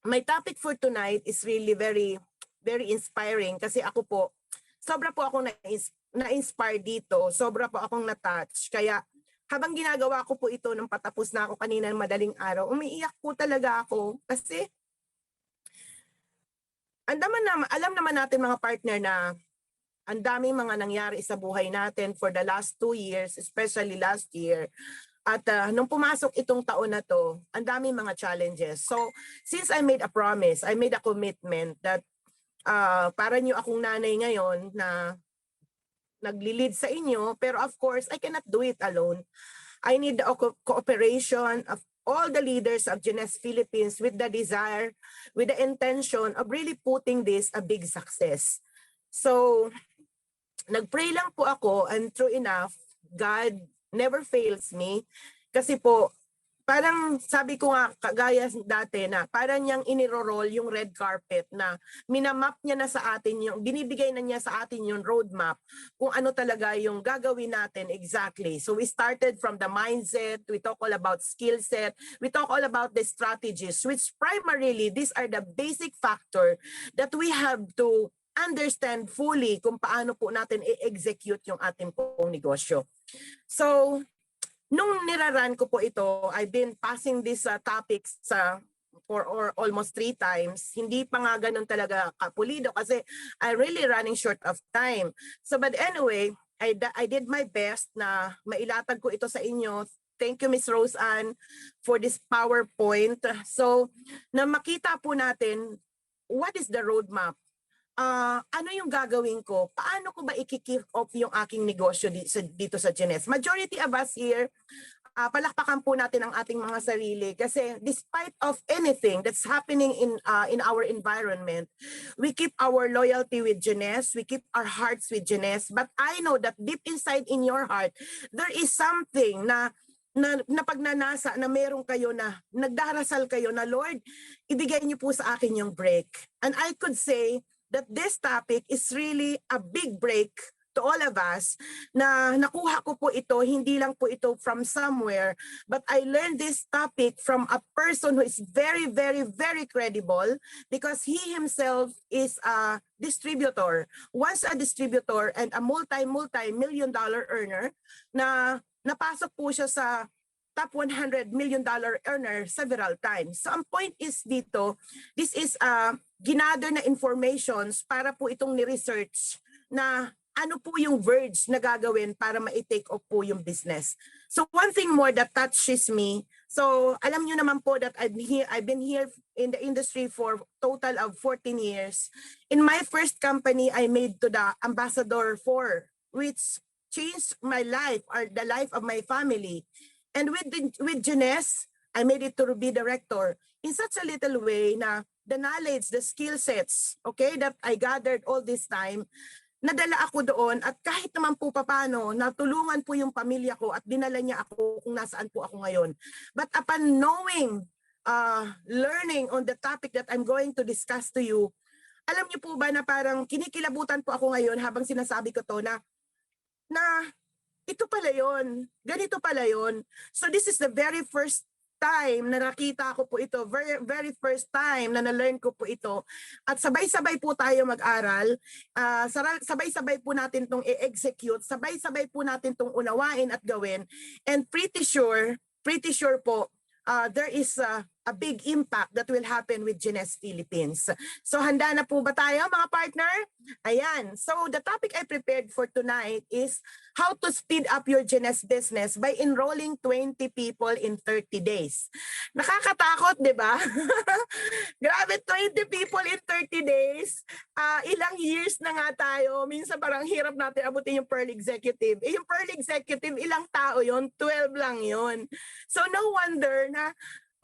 my topic for tonight is really very, very inspiring kasi ako po, sobra po akong na-inspire dito, sobra po akong na-touch. Kaya habang ginagawa ko po ito nung patapos na ako kanina ng madaling araw, umiiyak po talaga ako kasi alam naman natin mga partner na ang daming mga nangyari sa buhay natin for the last 2 years, especially last year. At nung pumasok itong taon na to, ang daming mga challenges. So, since I made a promise, I made a commitment that para niyo akong nanay ngayon na nagli-lead sa inyo, pero of course, I cannot do it alone. I need the cooperation of all the leaders of Jeunesse Philippines with the desire, with the intention of really putting this a big success. So, nagpray lang po ako, and true enough, God never fails me. Kasi po, parang sabi ko nga, kagaya dati na parang niyang iniroroll yung red carpet na minamap niya na sa atin yung, binibigay na niya sa atin yung roadmap kung ano talaga yung gagawin natin exactly. So we started from the mindset, we talk all about skill set, we talk all about the strategies, which primarily, these are the basic factor that we have to understand fully kung paano po natin i-execute yung ating pong negosyo. So, nung niraran ko po ito, I've been passing these topics for almost 3 times. Hindi pa nga ganun talaga kapulido kasi I'm really running short of time. So, but anyway, I did my best na mailatag ko ito sa inyo. Thank you, Ms. Rose Ann, for this PowerPoint. So, na makita po natin, what is the roadmap? Ano yung gagawin ko? Paano ko ba i-kick off yung aking negosyo dito sa Jeunesse? Majority of us here, palakpakan po natin ang ating mga sarili kasi despite of anything that's happening in our environment, we keep our loyalty with Jeunesse, we keep our hearts with Jeunesse. But I know that deep inside in your heart, there is something na pagnanasa na meron kayo na nagdarasal kayo na, Lord, ibigay niyo po sa akin yung break. And I could say that this topic is really a big break to all of us, na nakuha ko po ito, hindi lang po ito from somewhere, but I learned this topic from a person who is very, very, very credible because he himself is a distributor, once a distributor and a multi-million dollar earner na napasok po siya sa top $100 million earner several times. So ang point is dito, this is ginather na informations para po itong ni-research na ano po yung words na gagawin para ma-take off po yung business. So one thing more that touches me, so alam nyo naman po that I've been here in the industry for total of 14 years. In my first company, I made to the ambassador for, which changed my life or the life of my family. And with Jeunesse, I made it to be director in such a little way na the knowledge, the skill sets, okay, that I gathered all this time, nadala ako doon at kahit naman po paano, natulungan po yung pamilya ko at dinala niya ako kung nasaan po ako ngayon. But upon knowing, learning on the topic that I'm going to discuss to you, alam niyo po ba na parang kinikilabutan po ako ngayon habang sinasabi ko to na ito pala yon, ganito pala yon. So this is the very first time na nakita ko po ito, very first time na na-learn ko po ito. At sabay-sabay po tayo mag-aral, sabay-sabay po natin itong i-execute, sabay-sabay po natin itong unawain at gawin. And pretty sure po, there is a big impact that will happen with Jeunesse Philippines. So handa na po ba tayo mga partner? Ayan. So the topic I prepared for tonight is how to speed up your Jeunesse business by enrolling 20 people in 30 days. Nakakatakot, di ba? Grabe, 20 people in 30 days. Ilang years na nga tayo. Minsan parang hirap natin abutin yung Pearl Executive. Yung Pearl Executive, ilang tao yon? 12 lang yon. So no wonder na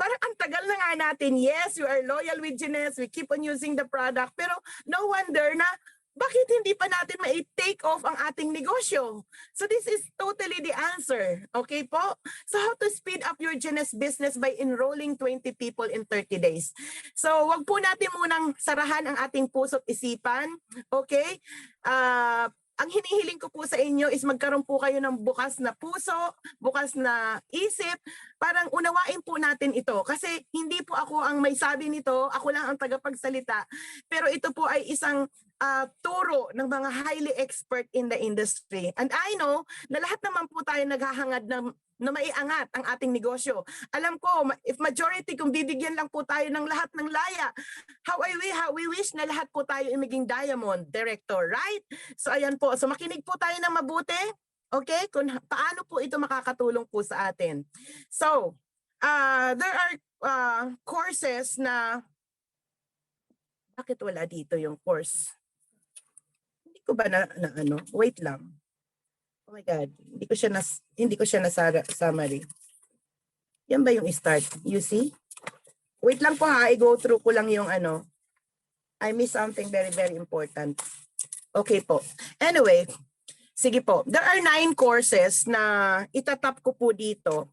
parang ang tagal na nga natin. Yes, we are loyal with Jeunesse. We keep on using the product. Pero no wonder na bakit hindi pa natin ma-take off ang ating negosyo? So this is totally the answer. Okay po? So how to speed up your Jeunesse business by enrolling 20 people in 30 days. So wag po natin munang sarahan ang ating puso't isipan. Okay? ang hinihiling ko po sa inyo is magkaroon po kayo ng bukas na puso, bukas na isip, parang unawain po natin ito. Kasi hindi po ako ang may sabi nito, ako lang ang tagapagsalita. Pero ito po ay isang turo ng mga highly expert in the industry. And I know na lahat naman po tayo naghahangad na maiangat ang ating negosyo. Alam ko, if majority, kung bibigyan lang po tayo ng lahat ng laya, how we wish na lahat po tayo ay maging diamond director, right? So ayan po, so makinig po tayo ng mabuti, okay? Kung paano po ito makakatulong po sa atin. So, there are courses na, bakit wala dito yung course? Hindi ko ba na ano? Wait lang. Oh my God, hindi ko siya summary. Yan ba yung start? You see? Wait lang po ha, i-go through ko lang yung ano. I missed something very, very important. Okay po. Anyway, sige po. There are 9 courses na itatap ko po dito.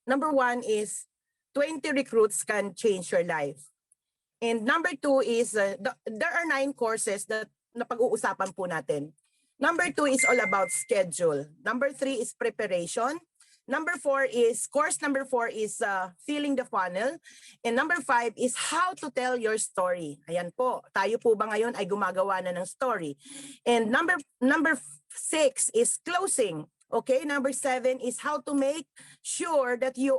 Number 1 is 20 recruits can change your life. And number 2 is, there are 9 courses that napag-uusapan po natin. Number 2 is all about schedule. Number 3 is preparation. Course number 4 is filling the funnel. And number 5 is how to tell your story. Ayan po, tayo po ba ngayon ay gumagawa na ng story? And number 6 is closing. Okay, number 7 is how to make sure that you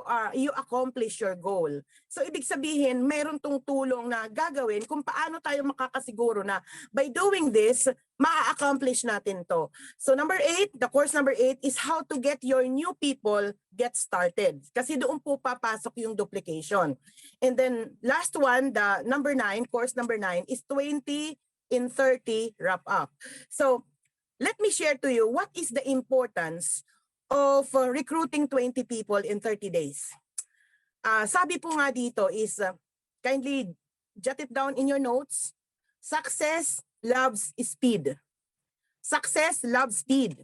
accomplish your goal. So ibig sabihin, meron tong tulong na gagawin kung paano tayo makakasiguro na by doing this, ma-accomplish natin to. So the course number 8 is how to get your new people get started. Kasi doon po papasok yung duplication. And then last one, course number 9 is 20 in 30 wrap up. So let me share to you what is the importance of recruiting 20 people in 30 days. Sabi po nga dito is, kindly jot it down in your notes. Success loves speed. Success loves speed.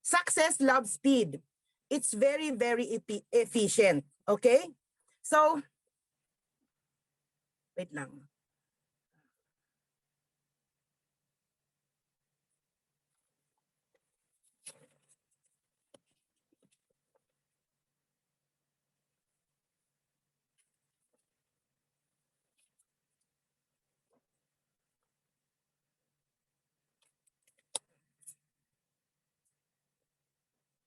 Success loves speed. It's very, very efficient. Okay? So, wait lang.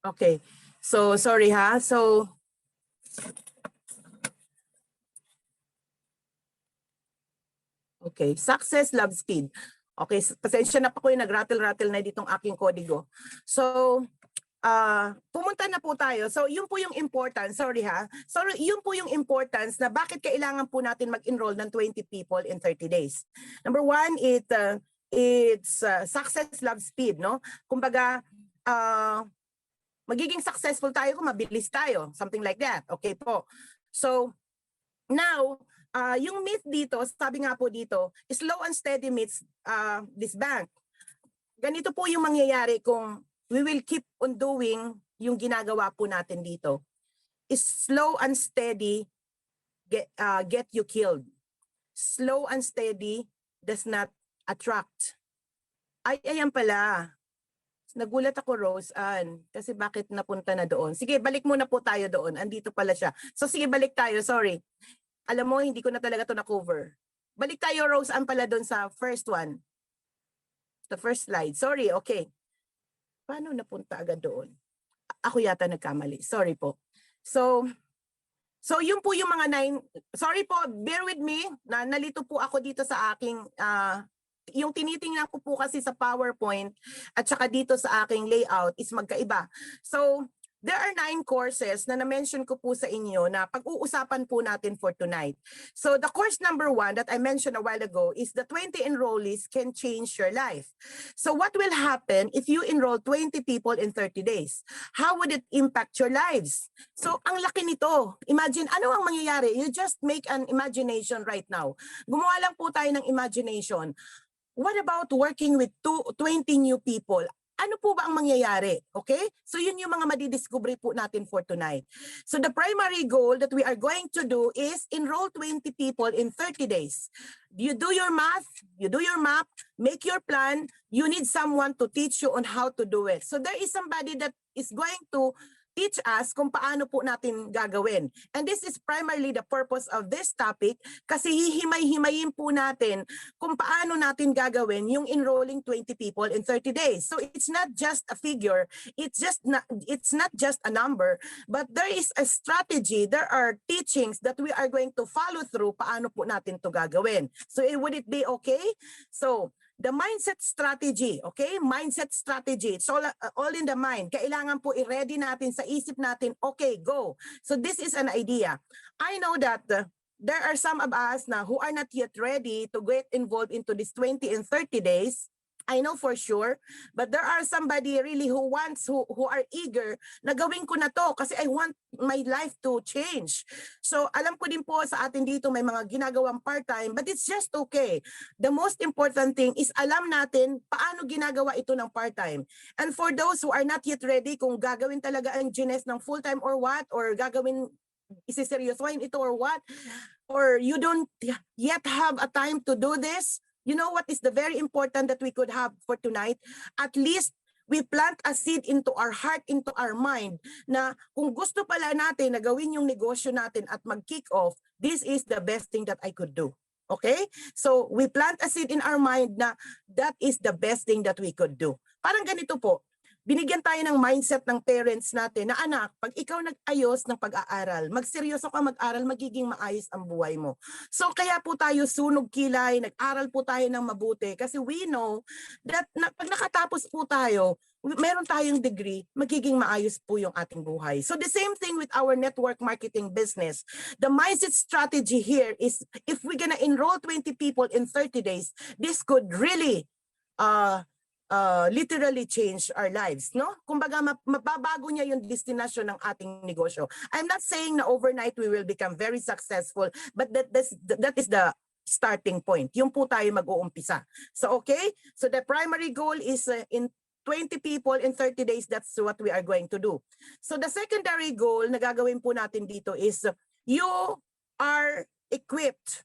Okay. So, sorry ha. So, okay. Success loves speed. Okay. Pasensya na pa ko yung nag-rattle-rattle na ditong aking kodigo. So, pumunta na po tayo. So, yun po yung importance. Sorry ha. So, yun po yung importance na bakit kailangan po natin mag-enroll ng 20 people in 30 days. Number 1, it's success loves speed, no? Kumbaga, magiging successful tayo kung mabilis tayo. Something like that. Okay po. So, now, yung myth dito, sabi nga po dito, slow and steady meets this bank. Ganito po yung mangyayari kung we will keep on doing yung ginagawa po natin dito. Is slow and steady get you killed. Slow and steady does not attract. Ay, ayan pala. Nagulat ako, Rose Ann, kasi bakit napunta na doon? Sige, balik muna po tayo doon. Andito pala siya. So sige, balik tayo. Sorry. Alam mo, hindi ko na talaga to na-cover. Balik tayo, Rose Ann, pala doon sa first one. The first slide. Sorry, okay. Paano napunta agad doon? Ako yata nagkamali. Sorry po. So yun po yung mga 9. Sorry po, bear with me. Nalito po ako dito sa aking yung tinitingnan ko po kasi sa PowerPoint at saka dito sa aking layout is magkaiba. So, there are 9 courses na na-mention ko po sa inyo na pag-uusapan po natin for tonight. So, the course number 1 that I mentioned a while ago is the 20 enrollees can change your life. So, what will happen if you enroll 20 people in 30 days? How would it impact your lives? So, ang laki nito. Imagine, ano ang mangyayari? You just make an imagination right now. Gumawa lang po tayo ng imagination. What about working with 20 new people? ano po ba ang mangyayari? Okay? So yun yung mga madidiscovery po natin for tonight. So the primary goal that we are going to do is enroll 20 people in 30 days. You do your math, you do your map, make your plan. You need someone to teach you on how to do it. So there is somebody that is going to teach us kung paano po natin gagawin. And this is primarily the purpose of this topic kasi hihimay-himayin po natin kung paano natin gagawin yung enrolling 20 people in 30 days. So it's not just a figure, it's not just a number, but there is a strategy, there are teachings that we are going to follow through paano po natin to gagawin. So would it be okay? So the mindset strategy, okay? Mindset strategy. It's all in the mind. Kailangan po i-ready natin sa isip natin, okay, go. So this is an idea. I know that there are some of us na who are not yet ready to get involved into this 20 and 30 days. I know for sure, but there are somebody really who are eager na gawin ko na to kasi I want my life to change. So alam ko din po sa atin dito may mga ginagawang part-time, but it's just okay. The most important thing is alam natin paano ginagawa ito ng part-time. And for those who are not yet ready kung gagawin talaga ang Jeunesse ng full-time or what, or gagawin isiseryosohin ito or what, or you don't yet have a time to do this, you know what is the very important that we could have for tonight? At least we plant a seed into our heart, into our mind, na kung gusto pala natin na gawin yung negosyo natin at mag-kick off, this is the best thing that I could do. Okay? So we plant a seed in our mind na that is the best thing that we could do. Parang ganito po, binigyan tayo ng mindset ng parents natin na anak, pag ikaw nag-ayos ng pag-aaral, magseryoso ka mag-aral, magiging maayos ang buhay mo. So kaya po tayo sunog kilay, nag-aral po tayo ng mabuti kasi we know that pag nakatapos po tayo, meron tayong degree, magiging maayos po yung ating buhay. So the same thing with our network marketing business. The mindset strategy here is if we're gonna enroll 20 people in 30 days, this could really literally change our lives, no? Kumbaga mababago niya yung destination ng ating negosyo. I'm not saying na overnight we will become very successful, but that is the starting point. Yung po tayo mag-uumpisa. So okay? So the primary goal is in 20 people in 30 days, that's what we are going to do. So the secondary goal na gagawin po natin dito is you are equipped.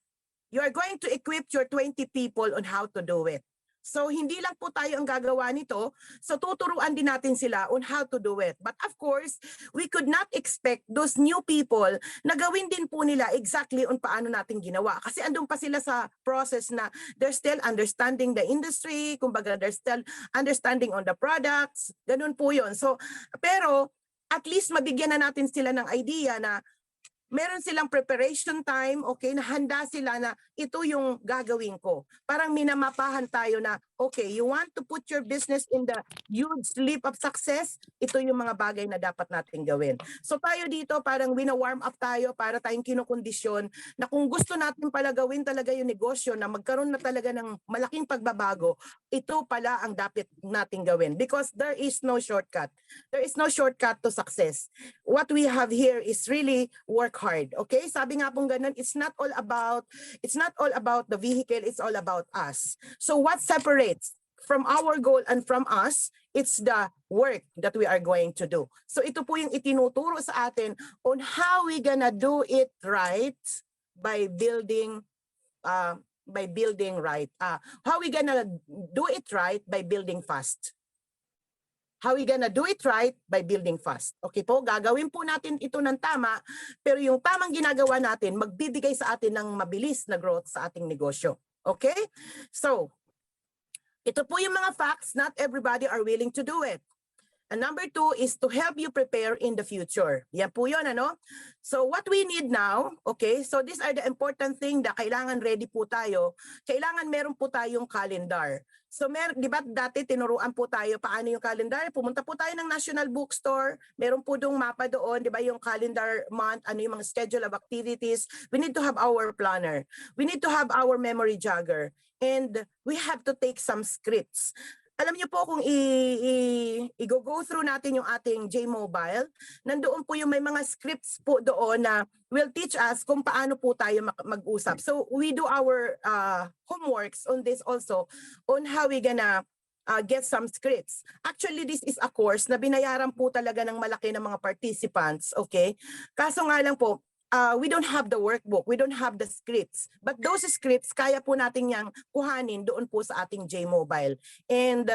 You are going to equip your 20 people on how to do it. So hindi lang po tayo ang gagawa nito, so tuturuan din natin sila on how to do it. But of course, we could not expect those new people na gawin din po nila exactly on paano natin ginawa. Kasi andun pa sila sa process na they're still understanding the industry, kumbaga they're still understanding on the products, ganun po yun. So, pero at least mabigyan na natin sila ng idea na meron silang preparation time, okay, na handa sila na ito yung gagawin ko. Parang minamapahan tayo na, okay, you want to put your business in the huge leap of success, ito yung mga bagay na dapat natin gawin. So tayo dito, parang wina-warm up tayo para tayong kinukondisyon na kung gusto natin pala gawin talaga yung negosyo na magkaroon na talaga ng malaking pagbabago, ito pala ang dapat natin gawin. Because there is no shortcut. There is no shortcut to success. What we have here is really work hard. Okay? Sabi nga pong ganun, it's not all about the vehicle, it's all about us. So what separates from our goal and from us, it's the work that we are going to do. So ito po yung itinuturo sa atin on how we gonna do it right by building right. How we gonna do it right by building fast. How we gonna do it right by building fast. Okay po, gagawin po natin ito ng tama, pero yung tamang ginagawa natin, magbibigay sa atin ng mabilis na growth sa ating negosyo. Okay? So, ito po yung mga facts, not everybody are willing to do it. And number 2 is to help you prepare in the future. Yan po yun, ano? So what we need now, okay, so these are the important thing na kailangan ready po tayo. Kailangan meron po tayong calendar. So di ba dati tinuruan po tayo paano yung calendar? Pumunta po tayo ng National Bookstore, meron po dong mapa doon, di ba yung calendar month, ano yung mga schedule of activities. We need to have our planner. We need to have our memory jogger. And we have to take some scripts. Alam niyo po kung i-go through natin yung ating J-Mobile, nandoon po yung may mga scripts po doon na will teach us kung paano po tayo mag-usap. So we do our homeworks on this also, on how we gonna get some scripts. Actually, this is a course na binayaran po talaga ng malaki ng mga participants, okay? Kaso nga lang po, we don't have the workbook, we don't have the scripts. But those scripts, kaya po natin yang kuhanin doon po sa ating J-Mobile. And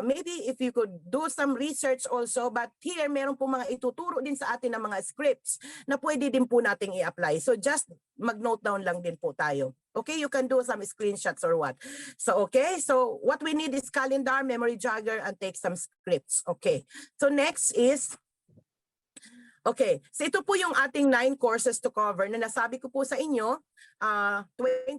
maybe if you could do some research also, but here meron po mga ituturo din sa atin ng mga scripts na pwede din po nating i-apply. So just mag-note down lang din po tayo. Okay, you can do some screenshots or what. So okay, so what we need is calendar, memory jogger, and take some scripts. Okay, so next is, okay, so ito po yung ating 9 courses to cover na nasabi ko po sa inyo. 20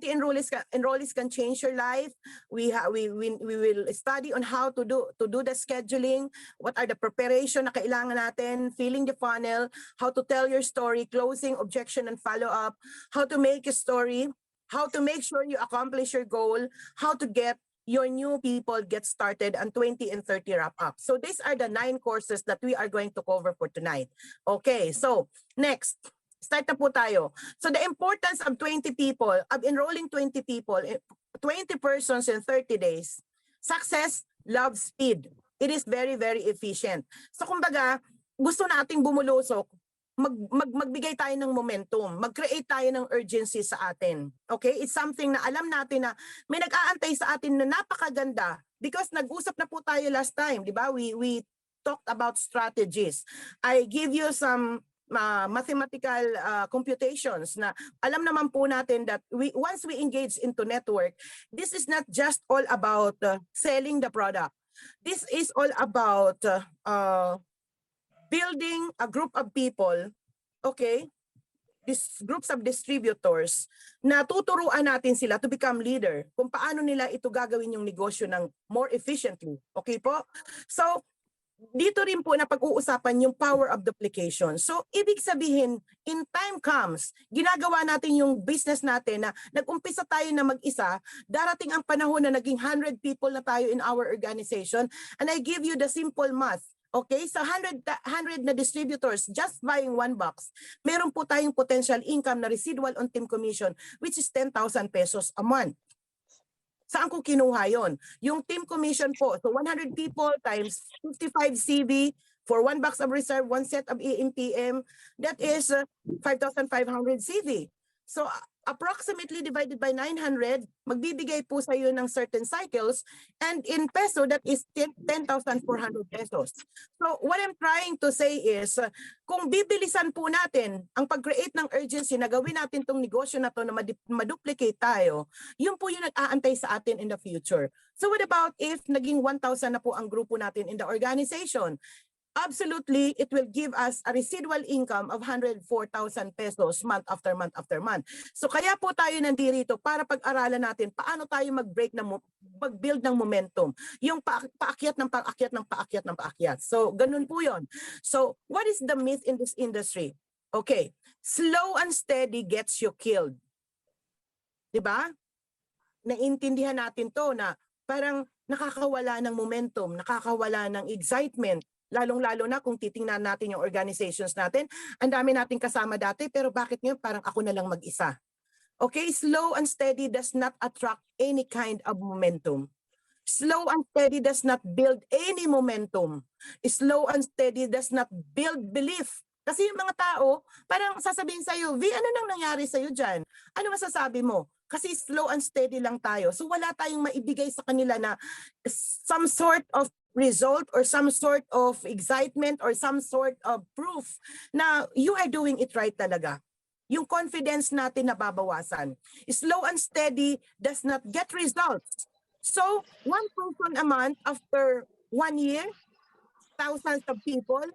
enrollees can change your life. We will study on how to do the scheduling, what are the preparation na kailangan natin, filling the funnel, how to tell your story, closing, objection, and follow-up, how to make a story, how to make sure you accomplish your goal, how to get your new people get started, and 20 and 30 wrap up. So these are the 9 courses that we are going to cover for tonight. Okay, so next, start na po tayo. So the importance of 20 people, of enrolling 20 people, 20 persons in 30 days. Success loves speed. It is very, very efficient. So kumbaga, gusto nating bumulusok, magbigay tayo ng momentum, mag-create tayo ng urgency sa atin. Okay? It's something na alam natin na may nag-aantay sa atin na napakaganda because nag-usap na po tayo last time, di ba? We talked about strategies. I give you some mathematical computations na alam naman po natin that once we engage into network, this is not just all about selling the product. This is all about building a group of people, okay, these groups of distributors, na tuturuan natin sila to become leader kung paano nila ito gagawin yung negosyo ng more efficiently. Okay po? So, dito rin po na pag-uusapan yung power of duplication. So, ibig sabihin, in time comes, ginagawa natin yung business natin na nag-umpisa tayo na mag-isa, darating ang panahon na naging 100 people na tayo in our organization, and I give you the simple math. Okay, sa 100 na distributors just buying 1 box, meron po tayong potential income na residual on team commission which is 10,000 pesos a month. Saan ko kinuha yon? Yung team commission po, so 100 people times 55 CV for 1 box of reserve, 1 set of EMPM, that is 5,500 CV. So approximately divided by 900, magbibigay po sa iyo ng certain cycles, and in peso that is 10,400 pesos. So what I'm trying to say is, kung bibilisan po natin ang pag-create ng urgency na gawin natin tong negosyo na to na maduplicate tayo, yun po yung nag-aantay sa atin in the future. So what about if naging 1,000 na po ang grupo natin in the organization? Absolutely, it will give us a residual income of 104,000 pesos month after month after month. So kaya po tayo nandito para pag-aralan natin paano tayo mag-build ng momentum. Yung paakyat ng paakyat ng paakyat ng paakyat. So ganun po yon. So what is the myth in this industry? Okay, slow and steady gets you killed. Diba? Naintindihan natin to na parang nakakawala ng momentum, nakakawala ng excitement. Lalong-lalo na kung titingnan natin yung organizations natin, ang dami nating kasama dati, pero bakit ngayon parang ako na lang mag-isa? Okay, slow and steady does not attract any kind of momentum. Slow and steady does not build any momentum. Slow and steady does not build belief. Kasi yung mga tao, parang sasabihin sa'yo, V, ano nang nangyari sa'yo dyan? Ano masasabi mo? Kasi slow and steady lang tayo. So wala tayong maibigay sa kanila na some sort of result or some sort of excitement or some sort of proof na you are doing it right talaga. Yung confidence natin nababawasan. Slow and steady does not get results. So, 1 person a month after 1 year, thousands of people,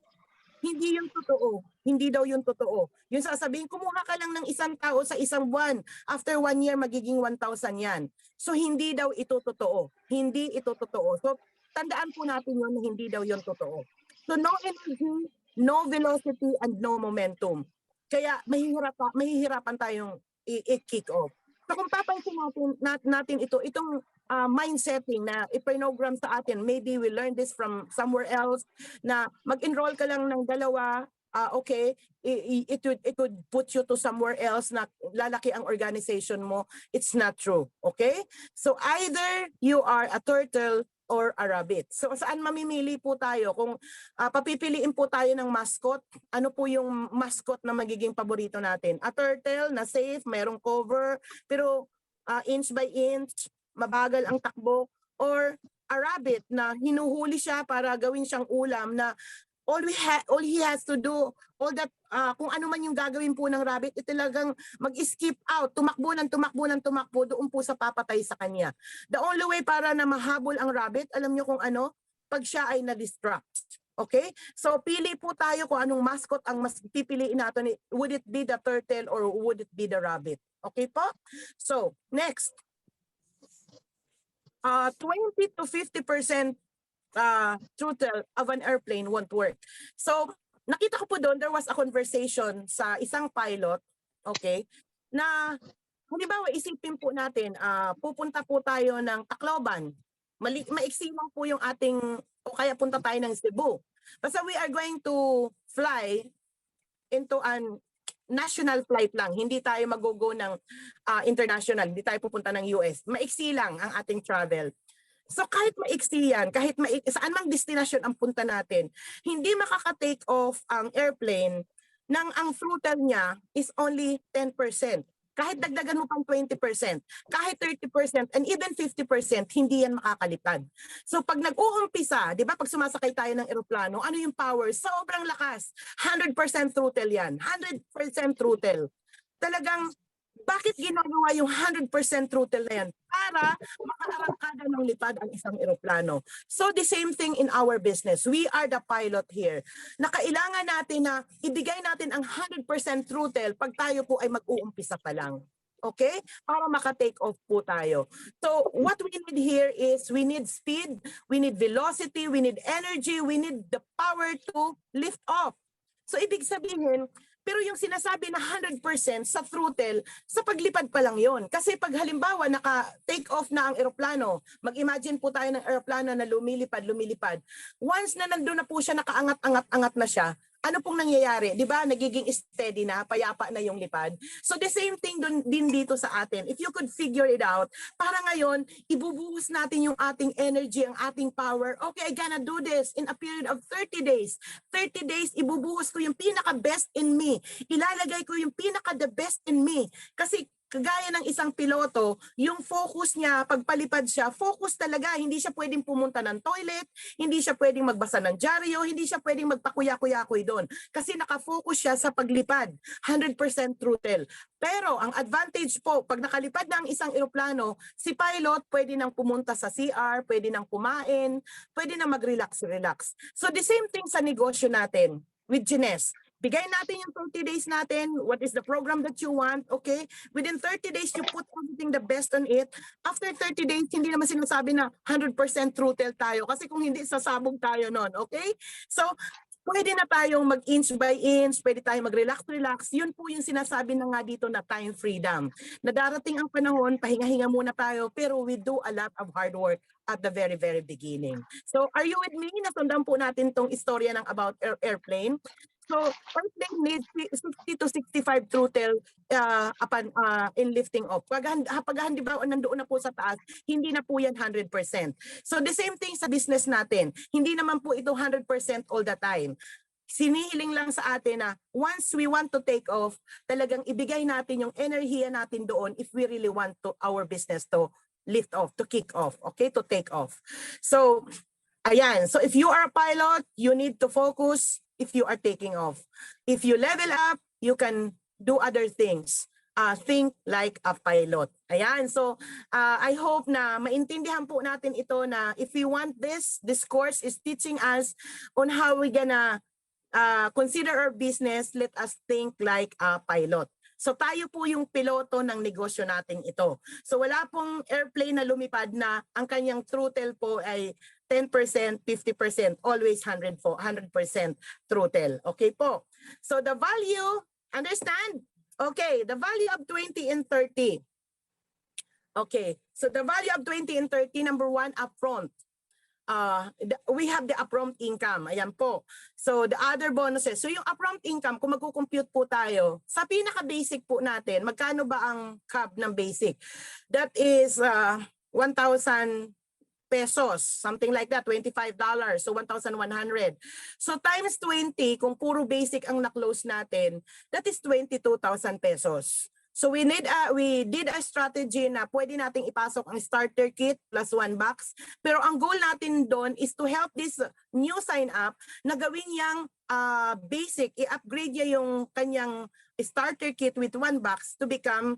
hindi yung totoo. Hindi daw yung totoo. Yung sasabihin, kumuha ka lang ng isang tao sa isang buwan. After 1 year, magiging 1,000 yan. So, hindi daw ito totoo. Hindi ito totoo. So, tandaan po natin yun na hindi daw yun totoo. So, no energy, no velocity, and no momentum. Kaya, mahihirapan tayong i-kick off. So, kung papansin natin itong mindsetting na i-program sa atin, maybe we learn this from somewhere else, na mag-enroll ka lang ng 2, okay, it would put you to somewhere else na lalaki ang organization mo. It's not true, okay? So either you are a turtle or a rabbit. So saan mamimili po tayo? Kung papipiliin po tayo ng mascot, ano po yung mascot na magiging paborito natin? A turtle na safe, mayroong cover, pero inch by inch, mabagal ang takbo, or a rabbit na hinuhuli siya para gawin siyang ulam na all he has to do, all that, kung ano man yung gagawin po ng rabbit, talagang mag-skip out, tumakbo doon po sa papatay sa kanya. The only way para na mahabol ang rabbit, alam nyo kung ano? Pag siya ay na-distract. Okay? So pili po tayo kung anong mascot ang mas pipiliin natin. Would it be the turtle or would it be the rabbit? Okay po? So, next. 20 to 50% throttle of an airplane won't work. So, nakita ko po doon, there was a conversation sa isang pilot, okay, na, halimbawa, isipin po natin, pupunta po tayo ng Tacloban. Maiksi lang po yung ating, o kaya punta tayo ng Cebu. Basta we are going to fly into an national flight lang. Hindi tayo mag-go ng international. Hindi tayo pupunta ng US. Maiksi lang ang ating travel. So kahit maiksi yan, kahit saan mang destination ang punta natin, hindi makaka-take off ang airplane nang ang throttle niya is only 10%. Kahit dagdagan mo pang 20%, kahit 30%, and even 50%, hindi yan makakalipad. So pag nag-uumpisa, di ba pag sumasakay tayo ng eroplano, ano yung power? Sobrang lakas. 100% throttle yan. 100% throttle. Talagang, bakit ginagawa yung 100% throttle na yan? Para makaarangkada ng lipad ang isang eroplano. So the same thing in our business. We are the pilot here. Na kailangan natin na ibigay natin ang 100% throttle pag tayo po ay mag-uumpisa pa lang. Okay? Para maka-take off po tayo. So what we need here is we need speed, we need velocity, we need energy, we need the power to lift off. So ibig sabihin, pero yung sinasabi na 100% sa throttle, sa paglipad pa lang yon. Kasi pag halimbawa naka-take off na ang eroplano, mag-imagine po tayo ng eroplano na lumilipad. Once na nandun na po siya, nakaangat-angat na siya, ano pong nangyayari? Di ba? Nagiging steady na, payapa na yung lipad. So the same thing din dito sa atin. If you could figure it out, para ngayon, ibubuhos natin yung ating energy, ang ating power. Okay, I gonna do this in a period of 30 days. 30 days, ibubuhos ko yung pinaka-best in me. Ilalagay ko yung pinaka-the best in me. Kasi kagaya ng isang piloto, yung focus niya, pagpalipad siya, focus talaga. Hindi siya pwedeng pumunta ng toilet, hindi siya pwedeng magbasa ng dyaryo, hindi siya pwedeng magpakuya-kuya-kuy doon. Kasi nakafocus siya sa paglipad, 100% throttle. Pero ang advantage po, pag nakalipad na ang isang eroplano, si pilot pwede nang pumunta sa CR, pwede nang kumain, pwede nang mag-relax. So the same thing sa negosyo natin with Jeunesse. Bigay natin yung 30 days natin, what is the program that you want, okay? Within 30 days, you put everything the best on it. After 30 days, hindi naman sinasabi na 100% throttle tayo kasi kung hindi, sasabog tayo nun, okay? So, pwede na tayong mag-inch by inch, pwede tayong mag-relax. Yun po yung sinasabi na nga dito na time freedom. Na darating ang panahon, pahinga-hinga muna tayo, pero we do a lot of hard work at the very, very beginning. So, are you with me? Nasundan po natin tong istorya ng about airplane. So, airplane needs 60 to 65 throttle upon in lifting off. Pag di ba nandoon na po sa taas, hindi na po yan 100%. So the same thing sa business natin. Hindi naman po ito 100% all the time. Sinihiling lang sa atin na once we want to take off, talagang ibigay natin yung enerhiya natin doon if we really want to our business to lift off, to kick off, okay, to take off. So, ayan. So if you are a pilot, you need to focus if you are taking off. If you level up, you can do other things. Think like a pilot. Ayan. So, I hope na maintindihan po natin ito na if we want this course is teaching us on how we gonna consider our business, let us think like a pilot. So tayo po yung piloto ng negosyo natin ito. So wala pong airplane na lumipad na ang kanyang throttle po ay 10%, 50%, always 100% throttle. Okay po. So the value, understand? Okay, the value of 20 and 30. Okay, so the value of 20 and 30, number one, upfront. We have the upfront income. Ayan po. So the other bonuses. So yung upfront income, kung magkukompute po tayo, sa pinaka-basic po natin, magkano ba ang CAB ng basic? That is 1,000 pesos, something like that, $25, so 1,100. So times 20, kung puro basic ang na-close natin, that is 22,000 pesos. So we did a strategy na pwede nating ipasok ang starter kit plus 1 box. Pero ang goal natin doon is to help this new sign up na gawin yang basic, i-upgrade niya yung kanyang starter kit with 1 box to become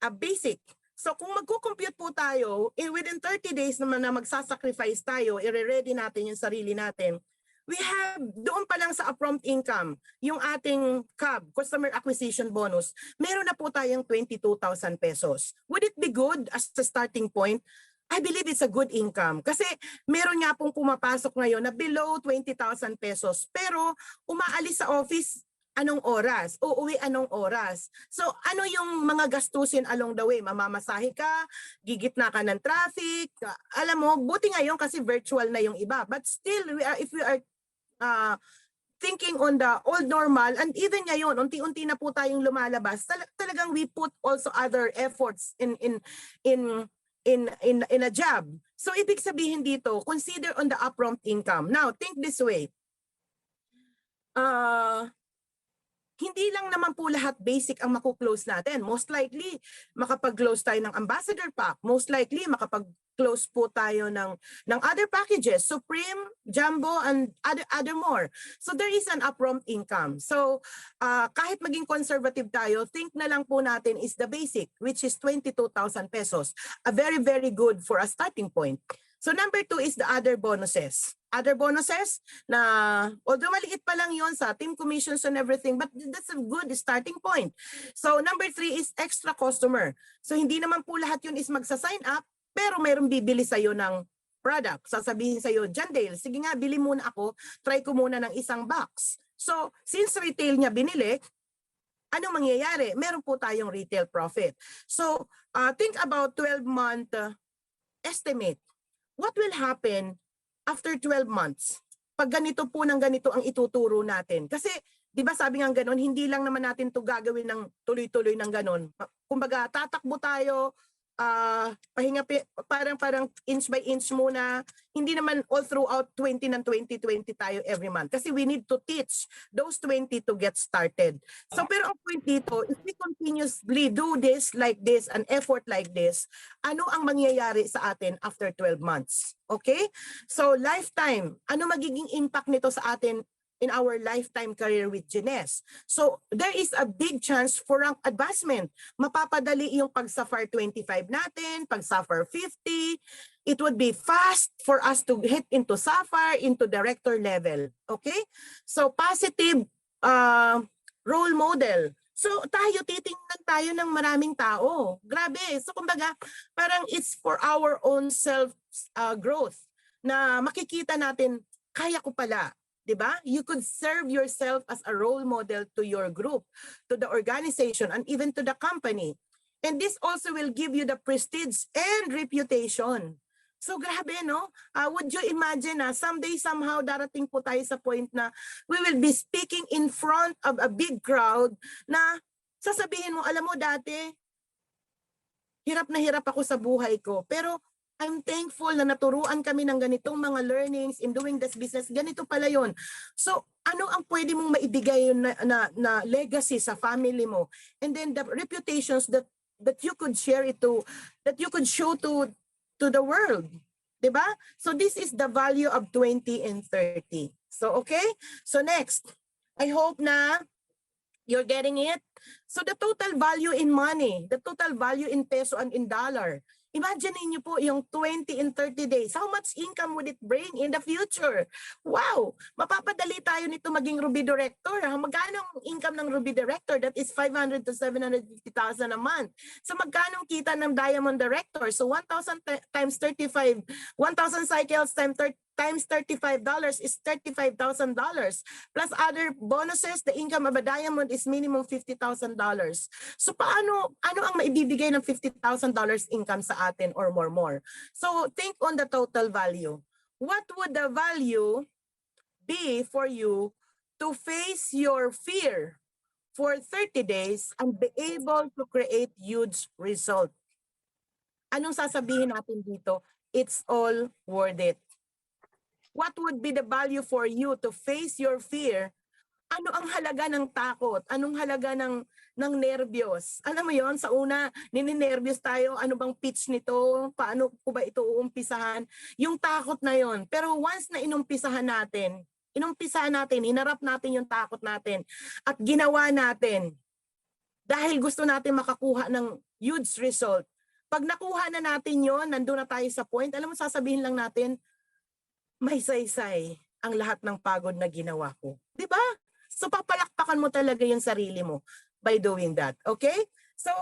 a basic. So kung magko-compute po tayo, within 30 days naman na magsasacrifice tayo, i-ready natin yung sarili natin, we have, doon pa lang sa upfront income, yung ating CAB, Customer Acquisition Bonus, meron na po tayong 22,000 pesos. Would it be good as a starting point? I believe it's a good income. Kasi meron nga pong pumapasok ngayon na below 20,000 pesos. Pero umaalis sa office, anong oras? Uuwi anong oras? So ano yung mga gastusin along the way? Mamamasahe ka, gigitna ka ng traffic. Alam mo, buti ngayon kasi virtual na yung iba. But still, if we are thinking on the old normal, and even ngayon, unti-unti na po tayong lumalabas, talagang we put also other efforts in a job. So ibig sabihin dito, consider on the upfront income. Now, think this way. Hindi lang naman po lahat basic ang makuklose natin. Most likely, makapag-close tayo ng ambassador pack. Most likely, makapag-close po tayo ng other packages, Supreme, Jumbo, and other more. So there is an upfront income. So kahit maging conservative tayo, think na lang po natin is the basic, which is 22,000 pesos. A very, very good for a starting point. So number 2 is the other bonuses. Other bonuses na although maliit pa lang yon sa team commissions and everything, but that's a good starting point. So number 3 is extra customer. So hindi naman po lahat yun is magsa-sign up, pero mayroong bibili sa'yo ng product. Sasabihin sa'yo, Jandale, sige nga, bili muna ako, try ko muna ng isang box. So since retail niya binili, anong mangyayari? Meron po tayong retail profit. So think about 12-month estimate. What will happen after 12 months? Pag ganito po ng ganito ang ituturo natin. Kasi, di ba sabi nga ganon, hindi lang naman natin to gagawin ng tuloy-tuloy ng ganon. Kumbaga, tatakbo tayo, pahinga, parang inch by inch muna. Hindi naman all throughout 20 tayo every month. Kasi we need to teach those 20 to get started. So, pero ang point dito, if we continuously do this like this, an effort like this, ano ang mangyayari sa atin after 12 months? Okay? So, lifetime, ano magiging impact nito sa atin in our lifetime career with Jeunesse? So, there is a big chance for rank advancement. Mapapadali yung pag-SAFAR 25 natin, pag-SAFAR 50. It would be fast for us to hit into SAFAR, into director level. Okay? So, positive role model. So, titingnan tayo ng maraming tao. Grabe. So, kumbaga, parang it's for our own self growth na makikita natin, kaya ko pala. Diba? You could serve yourself as a role model to your group, to the organization, and even to the company. And this also will give you the prestige and reputation. So grabe, no? Would you imagine na someday, somehow, darating po tayo sa point na we will be speaking in front of a big crowd na sasabihin mo, alam mo dati, hirap na hirap ako sa buhay ko. Pero I'm thankful na naturuan kami ng ganitong mga learnings in doing this business. Ganito pala yon. So, ano ang pwede mong maibigay na legacy sa family mo? And then the reputations that you could share it to, that you could show to the world. Diba? So, this is the value of 20 and 30. So, okay? So, next. I hope na you're getting it. So, the total value in money, the total value in peso and in dollar. Imagine niyo po yung 20 in 30 days. How much income would it bring in the future? Wow! Mapapadali tayo nito maging Ruby Director. Magkano ang income ng Ruby Director? That is 500 to 750,000 a month. So magkano kita ng Diamond Director? So 1,000 times 35, 1,000 cycles times $35 is $35,000. Plus other bonuses, the income of a diamond is minimum $50,000. So ano ang maibibigay ng $50,000 income sa atin or more? So think on the total value. What would the value be for you to face your fear for 30 days and be able to create huge result? Anong sasabihin natin dito? it's all worth it. What would be the value for you to face your fear? Ano ang halaga ng takot? Anong halaga ng nervyos? Alam mo yon, sa una, nininervyos tayo, ano bang pitch nito? Paano ko ba ito uumpisahan? Yung takot na yon. Pero once na inumpisahan natin, hinarap natin yung takot natin at ginawa natin dahil gusto natin makakuha ng huge result. Pag nakuha na natin yon, nandun na tayo sa point, alam mo, sasabihin lang natin, may saysay ang lahat ng pagod na ginawa ko. Di ba? So papalakpakan mo talaga yung sarili mo by doing that. Okay? So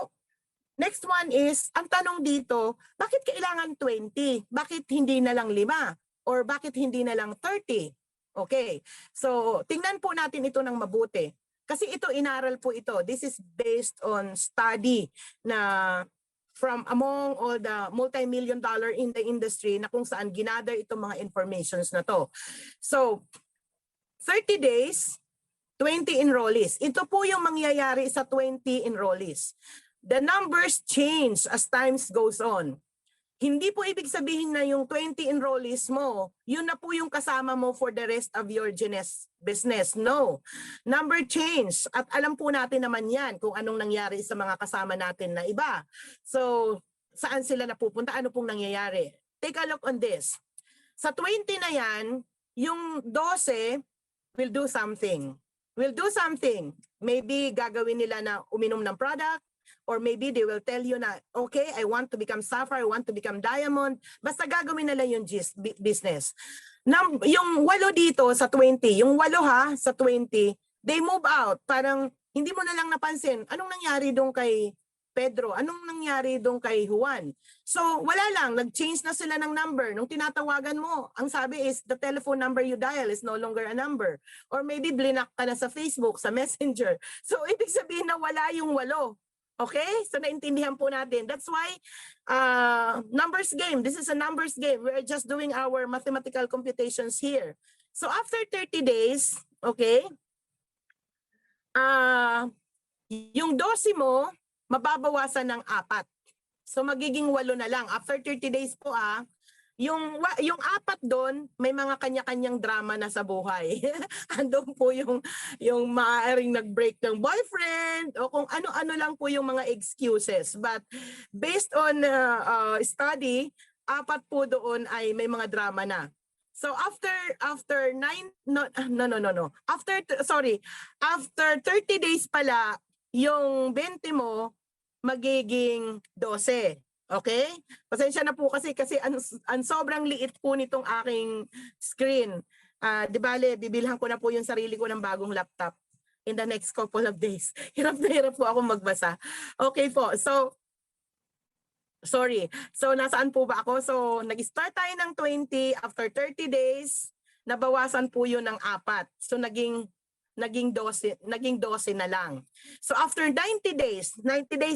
next one is, ang tanong dito, bakit kailangan 20? Bakit hindi na lang 5? Or bakit hindi na lang 30? Okay. So tingnan po natin ito ng mabuti. Kasi ito, inaral po ito. This is based on study na from among all the multi-million-dollar in the industry na kung saan ginather itong mga informations na to. So, 30 days, 20 enrollees. Ito po yung mangyayari sa 20 enrollees. The numbers change as times goes on. Hindi po ibig sabihin na yung 20 enrollees mo, yun na po yung kasama mo for the rest of your Jeunesse business. No. Number change. At alam po natin naman yan kung anong nangyari sa mga kasama natin na iba. So, saan sila napupunta? Ano pong nangyayari? Take a look on this. Sa 20 na yan, yung 12 will do something. Maybe gagawin nila na uminom ng product, or maybe they will tell you na, okay, I want to become sapphire, I want to become diamond. Basta gagawin nila yung business. Yung 8 dito sa 20, yung 8 sa 20, they move out. Parang hindi mo na lang napansin, anong nangyari doon kay Pedro? Anong nangyari doon kay Juan? So wala lang, nag-change na sila ng number. Nung tinatawagan mo, ang sabi is the telephone number you dial is no longer a number. Or maybe blinak ka na sa Facebook, sa Messenger. So ibig sabihin na wala yung 8. Okay? So naintindihan po natin. That's why numbers game. This is a numbers game. We're just doing our mathematical computations here. So after 30 days, okay, yung 12 mo, mababawasan ng 4. So magiging 8 na lang. After 30 days po yung 4 doon, may mga kanya-kanyang drama na sa buhay. Andun po yung maaaring nag-break ng boyfriend o kung ano-ano lang po yung mga excuses. But based on study, 4 po doon ay may mga drama na. So after 30 days pala, yung 20 mo magiging 12. Okay? Pasensya na po kasi ang sobrang liit po nitong aking screen. Di bale, bibilhan ko na po yung sarili ko ng bagong laptop in the next couple of days. Hirap na hirap po ako magbasa. Okay po. So, sorry. So, nasaan po ba ako? So, nag-start tayo ng 20. After 30 days, nabawasan po yun ng 4. So, naging 12 na lang. So, after 90 days,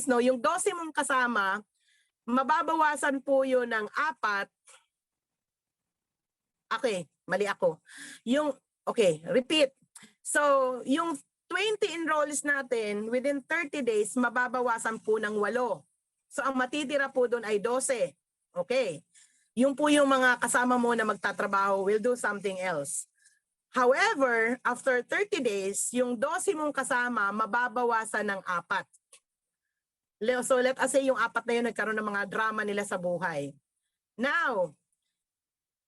no, yung 12 mong kasama, mababawasan po yun ng 4. Okay, mali ako. Repeat. So, yung 20 enrollees natin, within 30 days, mababawasan po ng 8. So, ang matitira po doon ay 12. Okay. Yung po yung mga kasama mo na magtatrabaho will do something else. However, after 30 days, yung 12 mong kasama, mababawasan ng 4. So let us say yung 4 na yun nagkaroon ng mga drama nila sa buhay. Now,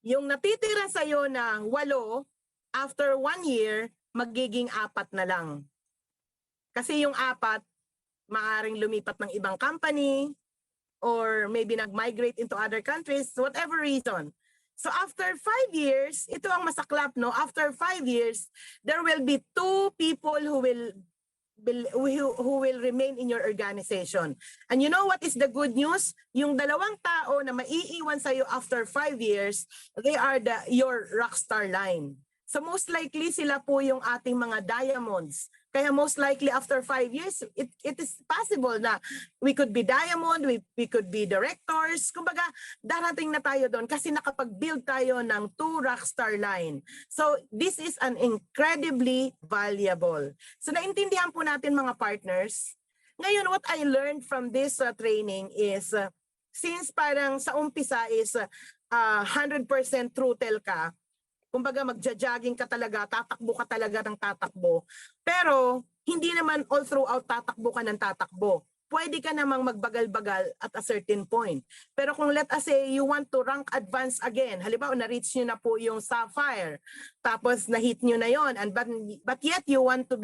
yung natitira sa'yo na 8, after 1 year, magiging 4 na lang. Kasi yung 4, maaring lumipat ng ibang company or maybe nag-migrate into other countries, whatever reason. So after 5 years, ito ang masaklap, no? After 5 years, there will be 2 people who will remain in your organization. And you know what is the good news? Yung 2 tao na maiiwan sa'yo after 5 years, they are your rockstar line. So most likely sila po yung ating mga diamonds. Kaya most likely after 5 years, it is possible na we could be diamond, we could be directors. Kumbaga, darating na tayo doon kasi nakapag-build tayo ng 2 rockstar line. So this is an incredibly valuable. So naintindihan po natin mga partners. Ngayon, what I learned from this training is, since parang sa umpisa is, 100% truthful ka, kumbaga magja-jogging ka talaga, tatakbo ka talaga ng tatakbo. Pero hindi naman all throughout tatakbo ka ng tatakbo. Pwede ka namang magbagal-bagal at a certain point. Pero kung let us say you want to rank advance again, halimbawa na-reach nyo na po yung Sapphire, tapos na-hit nyo na yon, and but yet you want to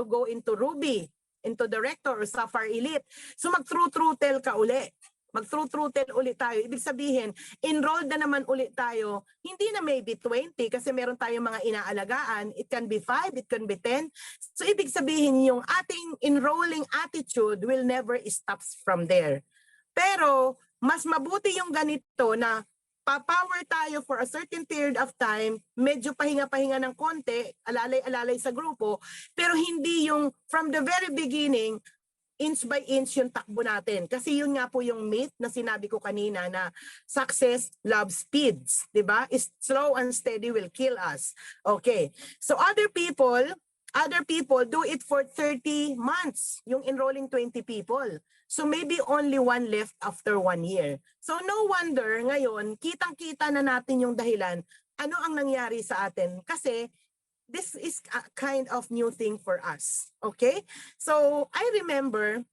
go into Ruby, into Director or Sapphire Elite. So mag-truthful ka uli. Mag-truthful ulit tayo. Ibig sabihin, enrolled na naman ulit tayo. Hindi na maybe 20 kasi meron tayong mga inaalagaan. It can be 5, it can be 10. So ibig sabihin, yung ating enrolling attitude will never stops from there. Pero mas mabuti yung ganito na pa-power tayo for a certain period of time, medyo pahinga-pahinga ng konti, alalay-alalay sa grupo, pero hindi yung from the very beginning, inch by inch yung takbo natin. Kasi yun nga po yung myth na sinabi ko kanina na success loves speeds. Diba? Slow and steady will kill us. Okay. So other people do it for 30 months, yung enrolling 20 people. So maybe only one left after 1 year. So no wonder ngayon, kitang-kita na natin yung dahilan ano ang nangyari sa atin. Kasi this is a kind of new thing for us. Okay? So I remember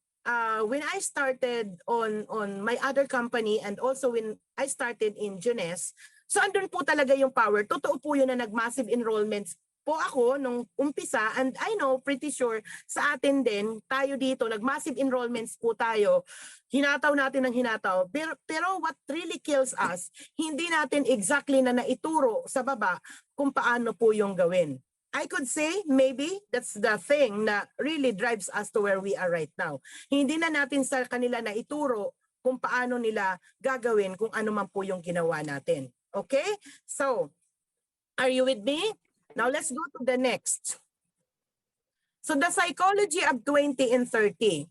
when I started on my other company and also when I started in Jeunesse, so andun po talaga yung power. Totoo po yun na nag-massive enrollments po ako nung umpisa, and I know pretty sure sa atin din, tayo dito, nag-massive enrollments po tayo. Hinataw natin ng hinataw. Pero what really kills us, hindi natin exactly na naituro sa baba kung paano po yung gawin. I could say maybe that's the thing na really drives us to where we are right now. Hindi na natin sa kanila na ituro kung paano nila gagawin kung ano man po yung ginawa natin. Okay? So, are you with me? Now let's go to the next. So the psychology of 20 and 30.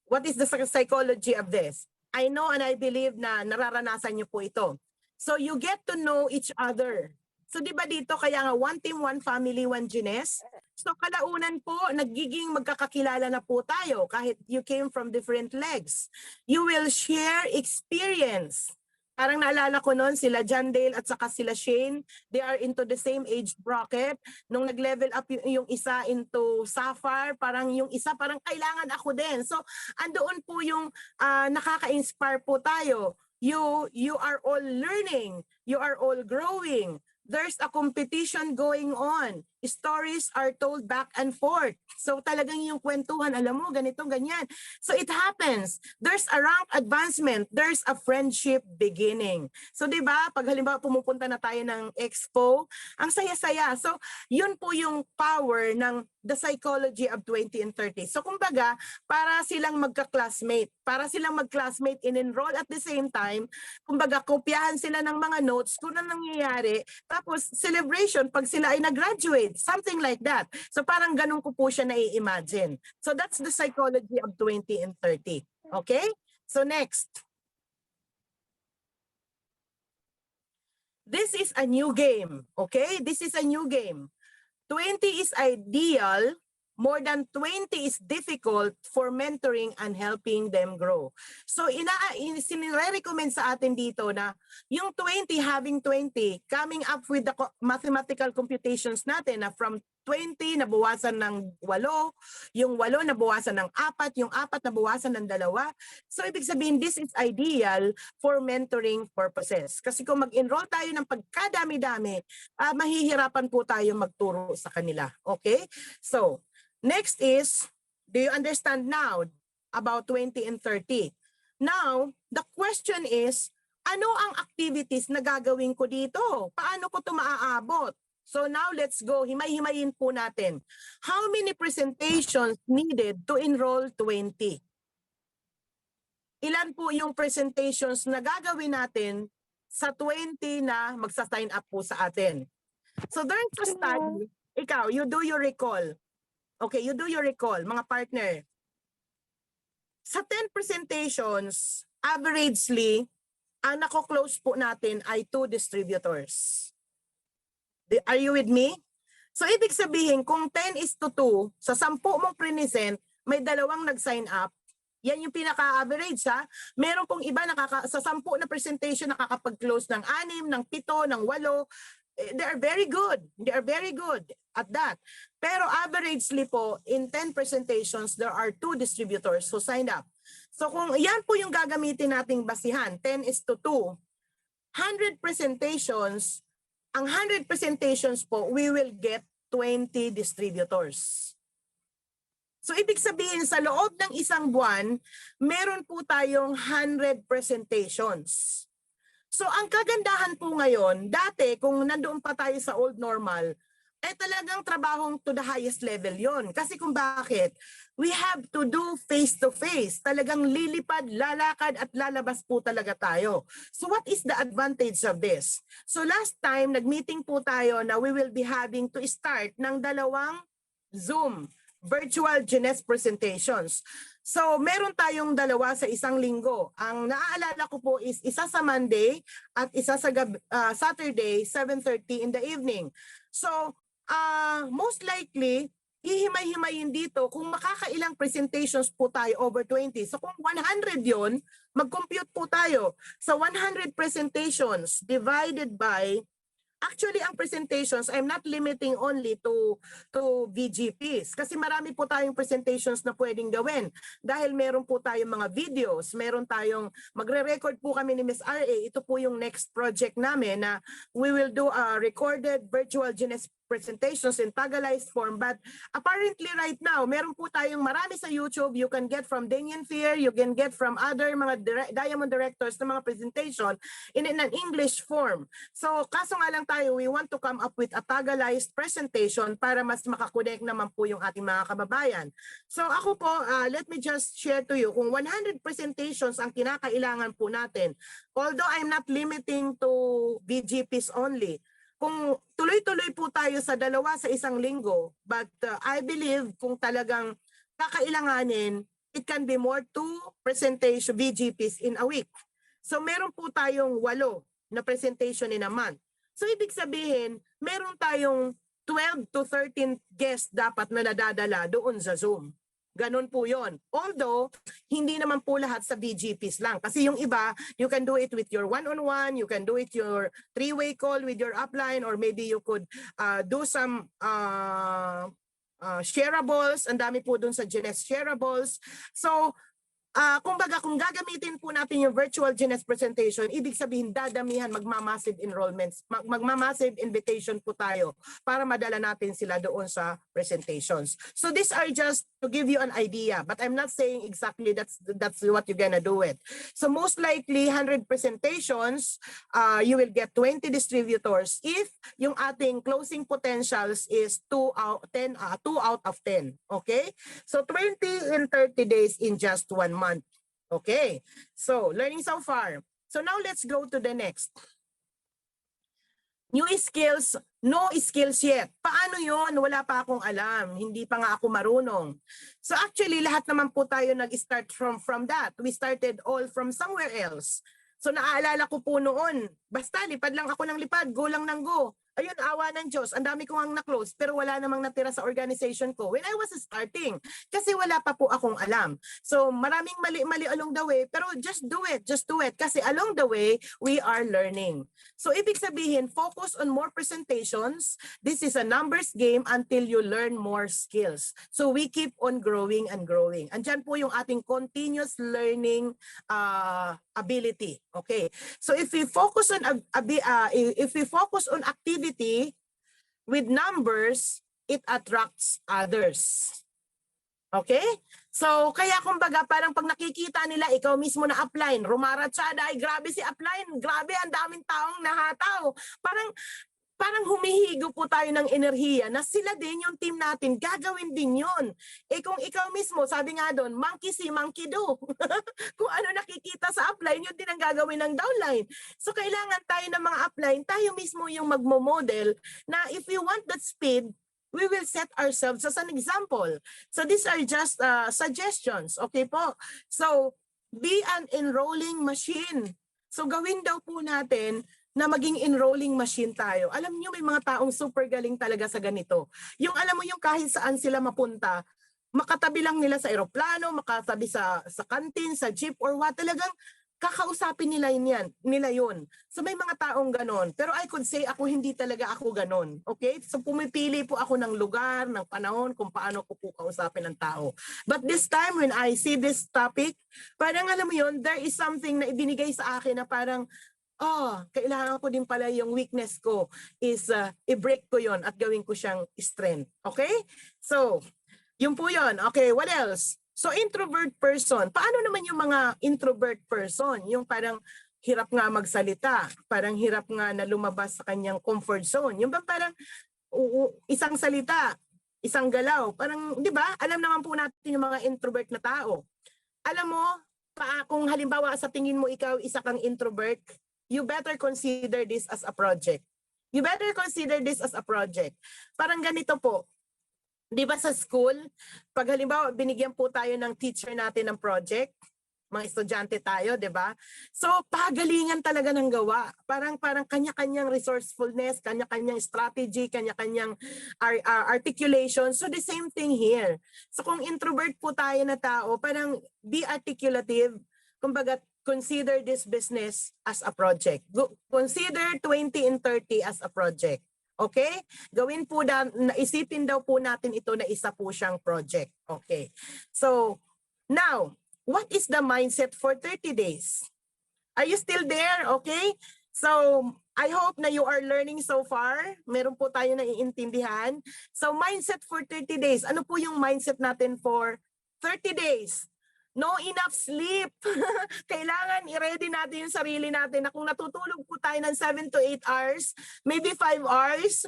What is the psychology of this? I know and I believe na nararanasan niyo po ito. So you get to know each other. So di ba dito kaya nga one team, one family, one Jeunesse? So kalaunan po, nagiging magkakakilala na po tayo kahit you came from different legs. You will share experience. Parang naalala ko noon sila John Dale at saka sila Shane, they are into the same age bracket. Nung nag-level up yung isa into Sapphire, parang yung isa parang kailangan ako din. So andoon po yung nakaka-inspire po tayo. You are all learning, you are all growing. There's a competition going on. Stories are told back and forth. So talagang yung kwentuhan, alam mo, ganito, ganyan. So it happens. There's a rank advancement. There's a friendship beginning. So di ba pag halimbawa pumupunta na tayo ng expo, ang saya-saya. So yun po yung power ng the psychology of 20 and 30. So kumbaga, para silang magka-classmate. Para silang mag-classmate and enroll at the same time. Kumbaga, kopyahan sila ng mga notes kung ano nangyayari. Tapos celebration pag sila ay nag-graduate. Something like that. So parang ganun ko po siya nai-imagine. So that's the psychology of 20 and 30. Okay? So next. This is a new game. Okay? This is a new game. 20 is ideal. More than 20 is difficult for mentoring and helping them grow. So sinire-recommend sa atin dito na yung 20, having 20, coming up with the mathematical computations natin na from 20 nabawasan ng 8, yung 8 nabawasan ng 4, yung 4 nabawasan ng 2. So ibig sabihin, this is ideal for mentoring purposes. Kasi kung mag-enroll tayo ng pagkadami-dami, mahihirapan po tayo magturo sa kanila. Okay? So, next is, do you understand now about 20 and 30? Now, the question is, ano ang activities na gagawin ko dito? Paano ko ito maaabot? So now let's go, himay-himayin po natin. How many presentations needed to enroll 20? Ilan po yung presentations na gagawin natin sa 20 na magsa-sign up po sa atin? So there's a study, ikaw, you do your recall. Okay, you do your recall, mga partner. Sa 10 presentations, averagely, ang nako-close po natin ay 2 distributors. Are you with me? So, ibig sabihin, kung 10:2, sa 10 mong present, may 2 nag-sign up, Yan yung pinaka-average ha. Meron pong iba sa 10 na presentation nakakapag-close ng 6, ng 7, ng 8. They are very good. They are very good at that. Pero averagely po, in 10 presentations, there are 2 distributors who signed up. So kung yan po yung gagamitin nating basihan, 10:2, 100 presentations, ang 100 presentations po, we will get 20 distributors. So ibig sabihin sa loob ng isang buwan, meron po tayong 100 presentations. So ang kagandahan po ngayon, dati kung nandoon pa tayo sa old normal, talagang trabahong to the highest level yon. Kasi kung bakit, we have to do face-to-face. Talagang lilipad, lalakad at lalabas po talaga tayo. So what is the advantage of this? So last time, nag-meeting po tayo na we will be having to start ng 2 Zoom virtual Jeunesse presentations. So meron tayong 2 sa isang linggo. Ang naaalala ko po is isa sa Monday at isa sa Saturday, 7:30 in the evening. So most likely, hihimay-himayin dito kung makakailang presentations po tayo over 20. So kung 100 yon, mag-compute po tayo. So 100 presentations divided by, actually, ang presentations, I'm not limiting only to VGPs. Kasi marami po tayong presentations na pwedeng gawin. Dahil meron po tayong mga videos, meron tayong, magre-record po kami ni Ms. RA. Ito po yung next project namin na we will do a recorded virtual Jeunesse presentations in Tagalized form. But apparently right now, meron po tayong marami sa YouTube. You can get from Daniel Fear, you can get from other mga Diamond Directors na mga presentation in an English form. So kaso nga lang tayo, we want to come up with a Tagalized presentation para mas makakonect naman po yung ating mga kababayan. So ako po, let me just share to you, kung 100 presentations ang kinakailangan po natin, although I'm not limiting to VGPs only, kung tuloy-tuloy po tayo sa 2 sa isang linggo, but I believe kung talagang kakailanganin, it can be more 2 presentation VGPs in a week. So meron po tayong 8 na presentation in a month. So ibig sabihin, meron tayong 12 to 13 guests dapat na nadadala doon sa Zoom. Ganon po yon. Although, hindi naman po lahat sa VGPs lang. Kasi yung iba, you can do it with your one-on-one, you can do it your 3-way call with your upline, or maybe you could do some shareables. Ang dami po dun sa Jeunesse shareables. So, kumbaga, kung gagamitin po natin yung virtual Jeunesse presentation, ibig sabihin dadamihan, magmamassive enrollments, magmamassive invitation po tayo para madala natin sila doon sa presentations. So these are just to give you an idea, but I'm not saying exactly that's what you're gonna do it. So most likely 100 presentations, you will get 20 distributors if yung ating closing potentials is 2 out of 10. Okay? So 20 in 30 days in just 1 month. Okay, so learning so far. So now let's go to the next. New skills, no skills yet. Paano yon? Wala pa akong alam. Hindi pa nga ako marunong. So actually, lahat naman po tayo nag-start from that. We started all from somewhere else. So naaalala ko po noon, basta lipad lang ako ng lipad, go lang ng go. Ayun, awa ng Diyos, ang dami ko ang na-close pero wala namang natira sa organization ko when I was starting kasi wala pa po akong alam. So maraming mali-mali along the way pero just do it kasi along the way, we are learning. So ibig sabihin, focus on more presentations. This is a numbers game until you learn more skills. So we keep on growing and growing. Andyan po yung ating continuous learning ability. Okay. So if we focus on activity with numbers, it attracts others. Okay? So, kaya kumbaga parang pag nakikita nila, ikaw mismo na upline, rumaratsada, ay grabe si upline, grabe ang daming taong nahataw. Parang humihigo po tayo ng enerhiya na sila din yung team natin, gagawin din yun. Kung ikaw mismo, sabi nga doon, monkey see, monkey do. Kung ano nakikita sa upline, yun din ang gagawin ng downline. So kailangan tayo ng mga upline, tayo mismo yung magmo-model na if we want that speed, we will set ourselves as an example. So these are just suggestions, okay po? So be an enrolling machine. So gawin daw po natin na maging enrolling machine tayo. Alam niyo, may mga taong super galing talaga sa ganito. Yung alam mo yung kahit saan sila mapunta, makatabi lang nila sa eroplano, makatabi sa canteen, sa jeep or what, talagang kakausapin nila yun. So may mga taong ganon. Pero I could say ako hindi talaga ako ganon. Okay? So pumipili po ako ng lugar, ng panahon kung paano ko po kausapin ng tao. But this time when I see this topic, parang alam mo yun, there is something na ibinigay sa akin na parang kailangan ko din pala yung weakness ko is i-break ko yon at gawin ko siyang strength. Okay? So, yun po yun. Okay, what else? So introvert person, paano naman yung mga introvert person? Yung parang hirap nga magsalita, parang hirap nga na lumabas sa kanyang comfort zone. Yung bang parang isang salita, isang galaw, parang 'di ba? Alam naman po natin yung mga introvert na tao. Alam mo, kung halimbawa sa tingin mo ikaw isa kang introvert, you better consider this as a project. You better consider this as a project. Parang ganito po. Di ba sa school, pag halimbawa binigyan po tayo ng teacher natin ng project, mga estudyante tayo, di ba? So pagalingan talaga ng gawa. Parang kanya-kanyang resourcefulness, kanya-kanyang strategy, kanya-kanyang articulation. So the same thing here. So kung introvert po tayo na tao, parang be articulative. Kumbaga, consider this business as a project. Consider 20 and 30 as a project. Okay? Gawin po isipin daw po natin ito na isa po siyang project. Okay. So, now, what is the mindset for 30 days? Are you still there? Okay? So, I hope na you are learning so far. Meron po tayo naiintindihan. So, mindset for 30 days. Ano po yung mindset natin for 30 days? No enough sleep. Kailangan i-ready natin yung sarili natin na kung natutulog po tayo ng 7 to 8 hours, maybe 5 hours,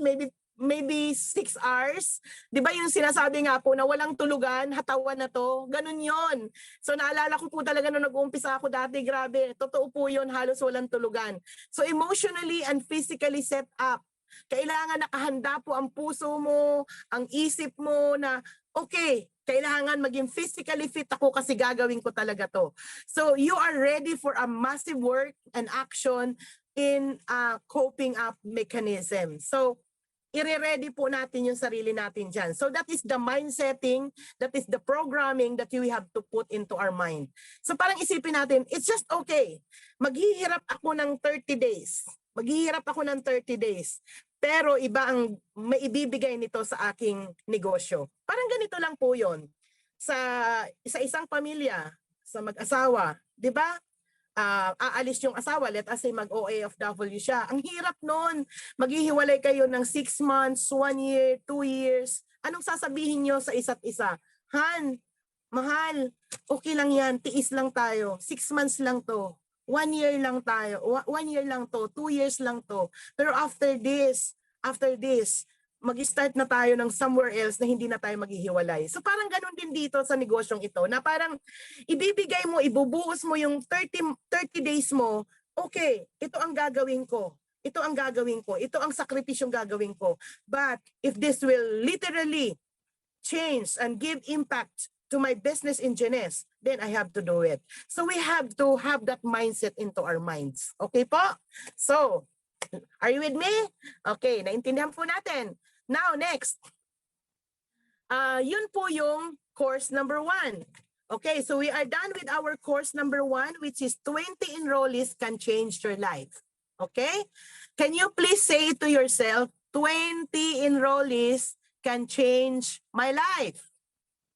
maybe 6 hours. Di ba yung sinasabi nga po na walang tulugan, hatawan na to? Ganun yon. So naalala ko po talaga nung nag-uumpisa ako dati, grabe, totoo po yun, halos walang tulugan. So emotionally and physically set up. Kailangan nakahanda po ang puso mo, ang isip mo na okay, kailangan maging physically fit ako kasi gagawin ko talaga to. So you are ready for a massive work and action in coping up mechanism. So i-ready po natin yung sarili natin dyan. So that is the mindsetting, that is the programming that we have to put into our mind. So parang isipin natin, it's just okay. Maghihirap ako ng 30 days. Maghihirap ako ng 30 days. Pero iba ang maibibigay nito sa aking negosyo. Parang ganito lang po yon sa isang pamilya, sa mag-asawa. Di ba? Aalis yung asawa, let us say mag-OAFW siya. Ang hirap nun. Maghihiwalay kayo ng 6 months, 1 year, 2 years. Anong sasabihin nyo sa isa't isa? Han, mahal, okay lang yan, tiis lang tayo. 6 months lang to. 1 year lang tayo. 1 year lang to. 2 years lang to. Pero after this, mag-start na tayo ng somewhere else na hindi na tayo maghihiwalay. So parang ganun din dito sa negosyong ito na parang ibibigay mo, ibubuhos mo yung 30 days mo, okay, ito ang gagawin ko. Ito ang gagawin ko. Ito ang sakripisyong gagawin ko. But if this will literally change and give impact to my business in Jeunesse, then I have to do it. So we have to have that mindset into our minds. Okay po? So, are you with me? Okay, naintindihan po natin. Now, next. Yun po yung course number 1. Okay, so we are done with our course number 1, which is 20 enrollees can change your life. Okay? Can you please say to yourself, 20 enrollees can change my life?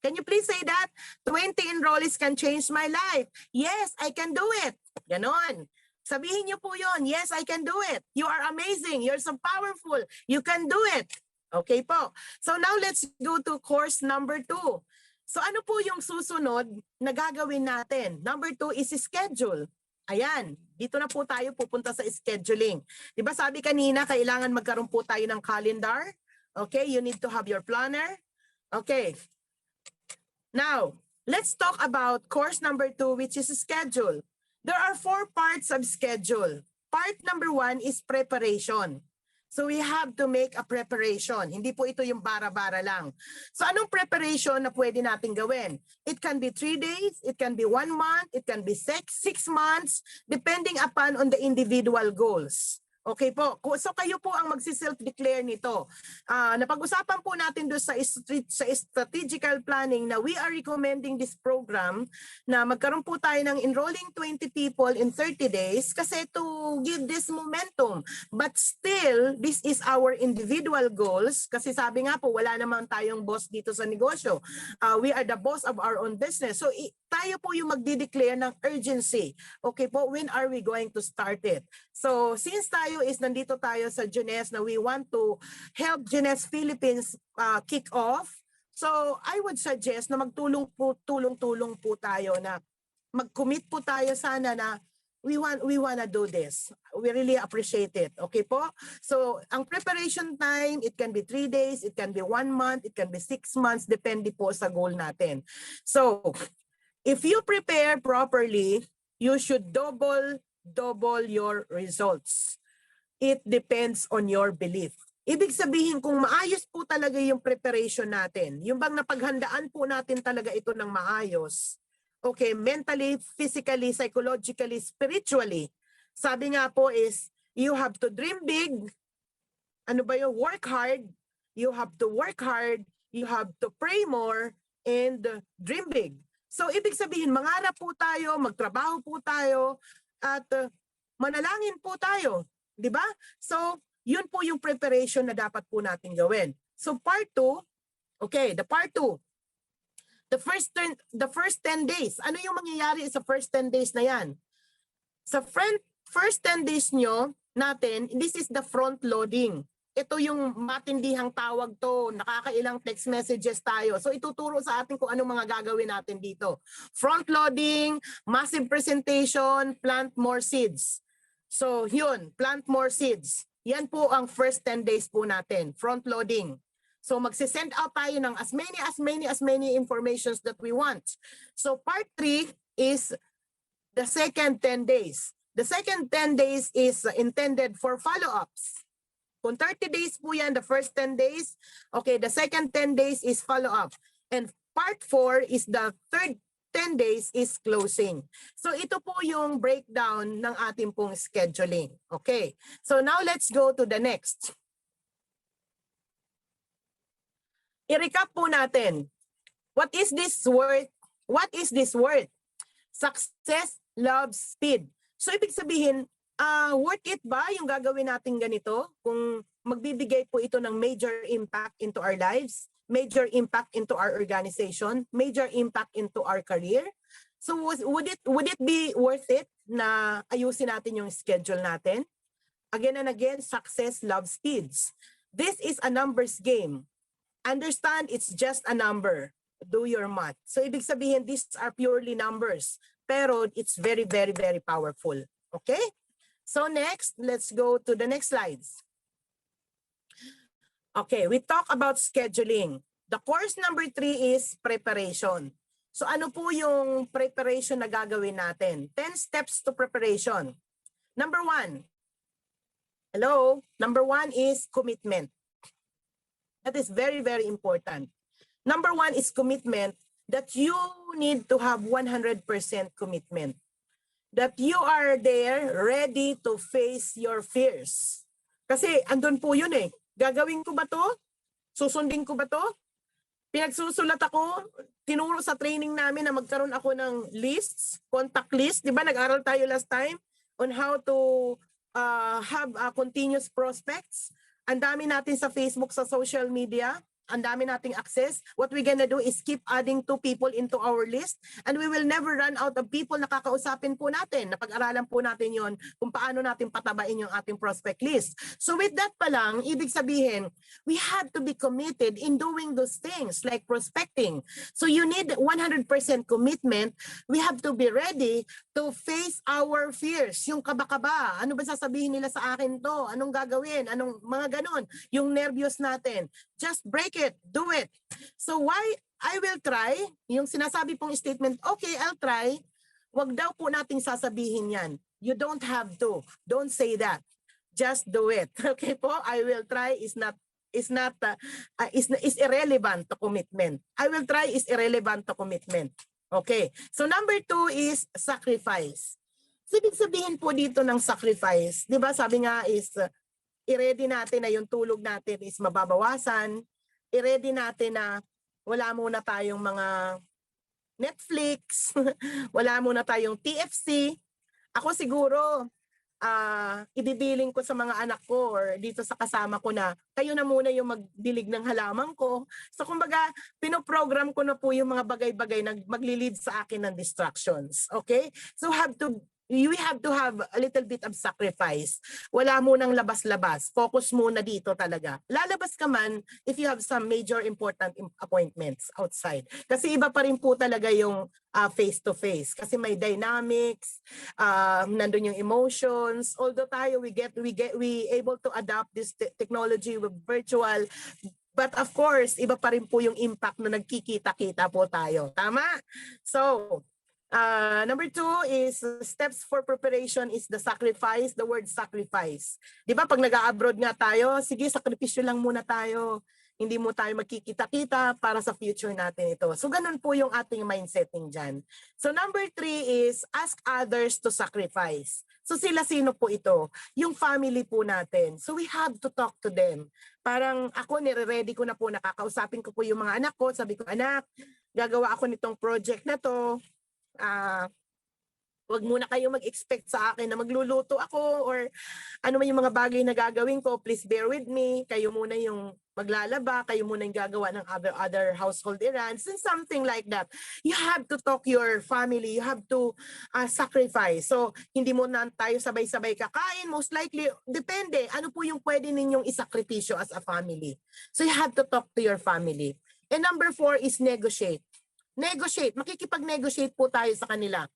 Can you please say that? 20 enrollees can change my life. Yes, I can do it. Ganon. Sabihin niyo po yun. Yes, I can do it. You are amazing. You're so powerful. You can do it. Okay po. So now let's go to course number 2. So ano po yung susunod na gagawin natin? Number 2 is schedule. Ayan. Dito na po tayo pupunta sa scheduling. Diba sabi kanina, kailangan magkaroon po tayo ng calendar. Okay, you need to have your planner. Okay. Now, let's talk about course number 2, which is schedule. There are 4 parts of schedule. Part number 1 is preparation. So we have to make a preparation. Hindi po ito yung bara-bara lang. So anong preparation na pwede natin gawin? It can be 3 days, it can be 1 month, it can be 6 months, depending upon on the individual goals. Okay po. So kayo po ang magsi-self-declare nito. Napag-usapan po natin doon sa strategical planning na we are recommending this program na magkaroon po tayo ng enrolling 20 people in 30 days kasi to give this momentum. But still, this is our individual goals kasi sabi nga po, wala naman tayong boss dito sa negosyo. We are the boss of our own business. So tayo po yung magdi-declare ng urgency. Okay po, when are we going to start it? So since tayo nandito tayo sa Jeunesse na we want to help Jeunesse Philippines kick off. So I would suggest na tulong-tulong po tayo na mag-commit po tayo sana na we wanna do this. We really appreciate it. Okay po? So ang preparation time, it can be 3 days, it can be 1 month, it can be 6 months, depende po sa goal natin. So if you prepare properly, you should double your results. It depends on your belief. Ibig sabihin kung maayos po talaga yung preparation natin, yung bang napaghandaan po natin talaga ito ng maayos, okay, mentally, physically, psychologically, spiritually, sabi nga po is, you have to dream big, ano ba yung work hard, you have to work hard, you have to pray more, and dream big. So ibig sabihin, mangarap po tayo, magtrabaho po tayo, at manalangin po tayo. Diba? So, yun po yung preparation na dapat po natin gawin. So, part 2, okay, the part 2, the first 10 days. Ano yung mangyayari sa first 10 days na yan? Sa first 10 days nyo natin, this is the front loading. Ito yung matindihang tawag to, nakakailang text messages tayo. So ituturo sa atin kung anong mga gagawin natin dito. Front loading, massive presentation, plant more seeds. So yun, plant more seeds. Yan po ang first 10 days po natin, front loading. So magsisend out tayo ng as many informations that we want. So part 3 is the second 10 days. The second 10 days is intended for follow-ups. Kung 30 days po yan, the first 10 days, okay, the second 10 days is follow-up. And part 4 is the third 10 days is closing. So ito po yung breakdown ng ating pong scheduling. Okay. So now let's go to the next. I-recap po natin. What is this word? What is this word? Success, love, speed. So ibig sabihin, worth it ba yung gagawin natin ganito? Kung magbibigay po ito ng major impact into our lives? Major impact into our organization, major impact into our career. So would it be worth it na ayusin natin yung schedule natin? Again and again, success, love, speeds. This is a numbers game. Understand it's just a number. Do your math. So ibig sabihin, these are purely numbers. Pero it's very, very, very powerful. Okay? So next, let's go to the next slides. Okay, we talk about scheduling. The course number 3 is preparation. So ano po yung preparation na gagawin natin? 10 steps to preparation. Number 1. Hello? Number 1 is commitment. That is very, very important. Number 1 is commitment, that you need to have 100% commitment. That you are there ready to face your fears. Kasi andun po yun eh. Gagawin ko ba to? Susundin ko ba to? Pinagsusulat ako, tinuro sa training namin na magkaroon ako ng lists, contact list. Di ba nag-aral tayo last time on how to have continuous prospects. Ang dami natin sa Facebook, sa social media. Ang dami nating access. What we're gonna do is keep adding 2 people into our list and we will never run out of people na kakausapin po natin. Napag-aralan po natin yon kung paano natin patabain yung ating prospect list. So with that pa lang, ibig sabihin, we have to be committed in doing those things like prospecting. So you need 100% commitment. We have to be ready to face our fears. Yung kaba-kaba, ano ba sasabihin nila sa akin to? Anong gagawin? Anong mga ganon? Yung nervyos natin. Just break it, do it. So why I will try, yung sinasabi pong statement, okay, I'll try, wag daw po nating sasabihin yan. You don't have to. Don't say that. Just do it. Okay po? I will try is irrelevant to commitment. I will try is irrelevant to commitment. Okay. So number 2 is sacrifice. So, ibig sabihin po dito ng sacrifice, di ba sabi nga is, i-ready natin na yung tulog natin is mababawasan, i-ready natin na wala muna tayong mga Netflix, wala muna tayong TFC. Ako siguro, ibibiling ko sa mga anak ko or dito sa kasama ko na kayo na muna yung magdilig ng halaman ko. So kumbaga, pinoprogram ko na po yung mga bagay-bagay na maglilid sa akin ng distractions. Okay? So we have to have a little bit of sacrifice. Wala munang labas-labas. Focus muna dito talaga. Lalabas ka man if you have some major important appointments outside. Kasi iba pa rin po talaga yung face-to-face. Kasi may dynamics, nandun yung emotions. Although tayo, we able to adapt this technology with virtual. But of course, iba pa rin po yung impact na nagkikita-kita po tayo. Tama? So, number 2 is steps for preparation is the sacrifice, the word sacrifice. Di ba pag nag-abroad nga tayo, sige, sakripisyo lang muna tayo. Hindi mo tayo magkikita-kita para sa future natin ito. So ganun po yung ating mindsetting dyan. So number 3 is ask others to sacrifice. So sila sino po ito? Yung family po natin. So we have to talk to them. Parang ako, nire-ready ko na po, nakakausapin ko po yung mga anak ko. Sabi ko, anak, gagawa ako nitong project na to. Wag muna kayo mag-expect sa akin na magluluto ako or ano man yung mga bagay na gagawin ko. Please bear with me. Kayo muna yung maglalaba, kayo muna yung gagawa ng other household errands and something like that. You have to talk your family. You have to sacrifice. So, hindi mo na tayo sabay-sabay kakain. Most likely, depende. Ano po yung pwede ninyong isakripisyo as a family? So, you have to talk to your family. And number 4 is negotiate. Negotiate. Makikipag-negotiate po tayo sa kanila.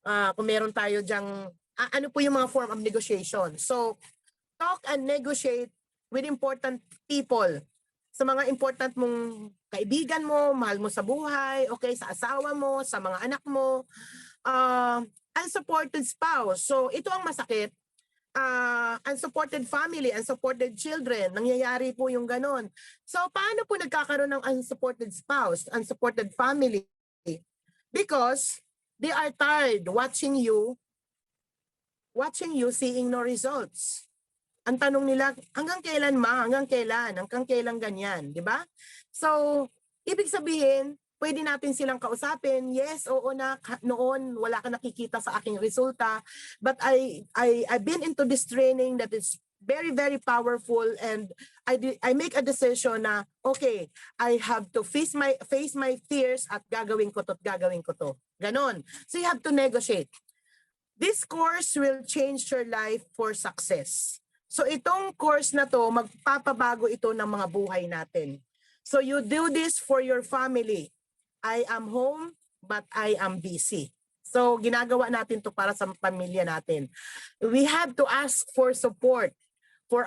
Kung meron tayo dyang, ano po yung mga form of negotiation. So, talk and negotiate with important people. Sa mga important mong kaibigan mo, mahal mo sa buhay, okay, sa asawa mo, sa mga anak mo, unsupported spouse. So, ito ang masakit. Unsupported family, unsupported children, nangyayari po yung ganon. So, paano po nagkakaroon ng unsupported spouse, unsupported family? Because they are tired watching you, seeing no results. Ang tanong nila, hanggang kailan ma? Hanggang kailan? Hanggang kailan ganyan? Di ba? So, ibig sabihin, pwede natin silang kausapin. Yes, oo na, noon wala ka nakikita sa aking resulta. But I've been into this training that is very, very powerful, and I make a decision na, okay, I have to face my fears at gagawin ko to, Ganon. So you have to negotiate. This course will change your life for success. So itong course na to, magpapabago ito ng mga buhay natin. So you do this for your family. I am home, but I am busy. So ginagawa natin to para sa pamilya natin. We have to ask for support for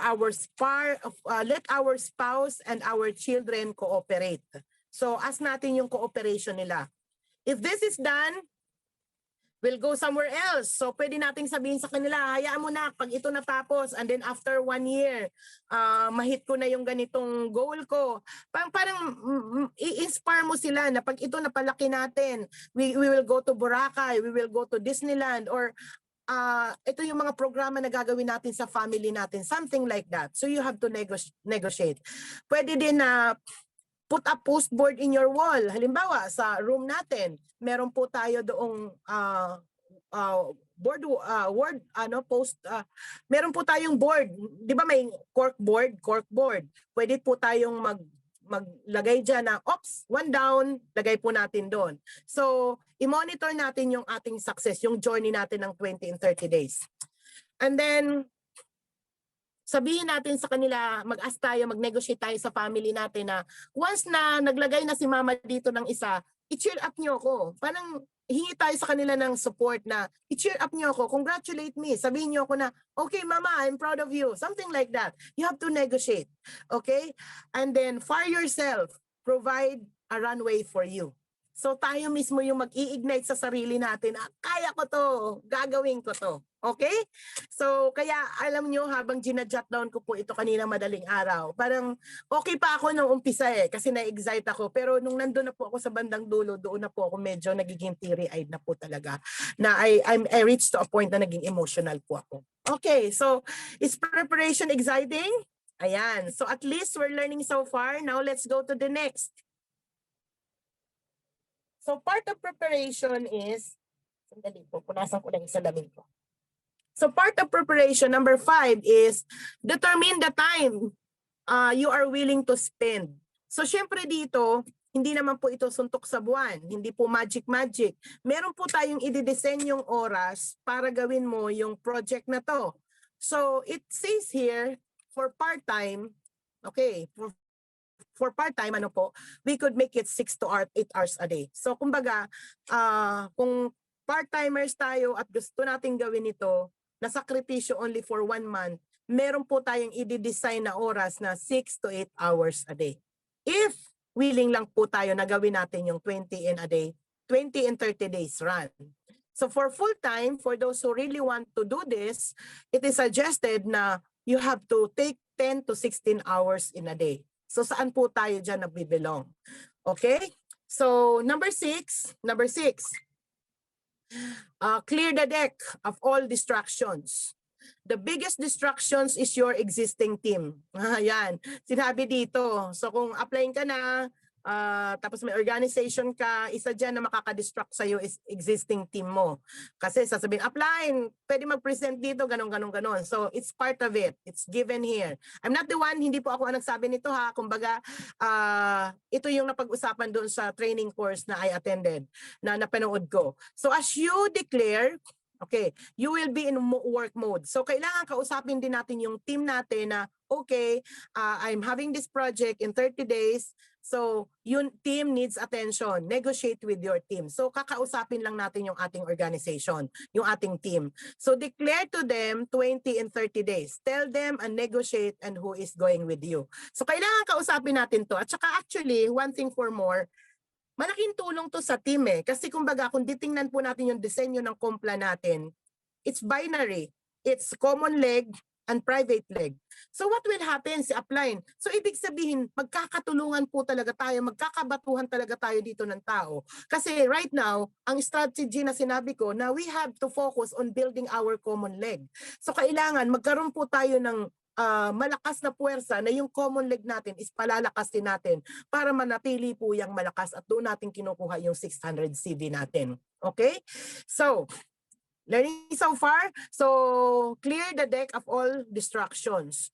let our spouse and our children cooperate. So ask natin yung cooperation nila. If this is done, we'll go somewhere else. So pwede nating sabihin sa kanila, hayaan mo na pag ito natapos, and then after 1 year, mahit ko na yung ganitong goal ko. Parang i-inspire mo sila na pag ito napalaki natin, we will go to Boracay, we will go to Disneyland, or ito yung mga programa na gagawin natin sa family natin, something like that. So you have to negotiate. Pwede din na put a postboard in your wall. Halimbawa, sa room natin, meron po tayo doong meron po tayong board. 'Di ba may cork board. Pwede po tayong maglagay diyan na, oops, 1 down, lagay po natin doon. So, i-monitor natin yung ating success, yung journey natin ng 20 and 30 days. And then, sabihin natin sa kanila, mag-ask tayo, mag-negotiate tayo sa family natin na once na naglagay na si mama dito ng isa, i-cheer up nyo ako. Parang hingi tayo sa kanila ng support na i-cheer up nyo ako, congratulate me, sabihin nyo ako na, okay mama, I'm proud of you. Something like that. You have to negotiate. Okay? And then fire yourself. Provide a runway for you. So tayo mismo yung mag-i-ignite sa sarili natin, kaya ko to, gagawin ko to. Okay? So kaya alam nyo, habang ginajot down ko po ito kanina madaling araw, parang okay pa ako nung umpisa kasi na-excite ako. Pero nung nandun na po ako sa bandang dulo, doon na po ako medyo nagiging teary-eyed na po talaga. Na I reached to a point na naging emotional po ako. Okay, so is preparation exciting? Ayan, so at least we're learning so far. Now let's go to the next. So part of preparation is, sandali po, punasan ko lang yung salamin ko. So part of preparation, number 5 is determine the time you are willing to spend. So syempre dito, hindi naman po ito suntok sa buwan, hindi po magic-magic. Meron po tayong i-design yung oras para gawin mo yung project na to. So it says here, for part-time, okay, for part-time, ano po, we could make it 6 to 8 hours a day. So kumbaga, kung part-timers tayo at gusto nating gawin ito, nasakripisyo only for 1 month, meron po tayong i-design na oras na 6 to 8 hours a day. If willing lang po tayo na gawin natin yung 20 in a day, 20 and 30 days run. So for full-time, for those who really want to do this, it is suggested na you have to take 10 to 16 hours in a day. So saan po tayo dyan nagbibilong? Okay? So number 6, clear the deck of all distractions. The biggest distractions is your existing team. Yan, sinabi dito. So kung applying ka na, tapos may organization ka, isa dyan na makakadistract sa'yo is existing team mo. Kasi sasabihin, applying, pwede mag-present dito, ganon. So it's part of it. It's given here. I'm not the one, hindi po ako ang nagsabi nito ha. Kumbaga, ito yung napag-usapan doon sa training course na I attended, na napanood ko. So as you declare, okay, you will be in work mode. So kailangan kausapin din natin yung team natin na, okay, I'm having this project in 30 days. So yung team needs attention. Negotiate with your team. So kakausapin lang natin yung ating organization, yung ating team. So declare to them 20 and 30 days. Tell them and negotiate and who is going with you. So kailangan kausapin natin to. At saka actually, one thing for more, malaking tulong to sa team Kasi kumbaga kung titingnan po natin yung disenyo ng kompla natin, it's binary. It's common leg and private leg. So what will happen si upline? So ibig sabihin, magkakatulungan po talaga tayo, magkakabatuhan talaga tayo dito ng tao. Kasi right now, ang strategy na sinabi ko na we have to focus on building our common leg. So kailangan magkaroon po tayo ng malakas na puwersa na yung common leg natin is palalakasin natin para manatili po yung malakas at doon natin kinukuha yung 600 CV natin. Okay? So, learning so far, so clear the deck of all distractions.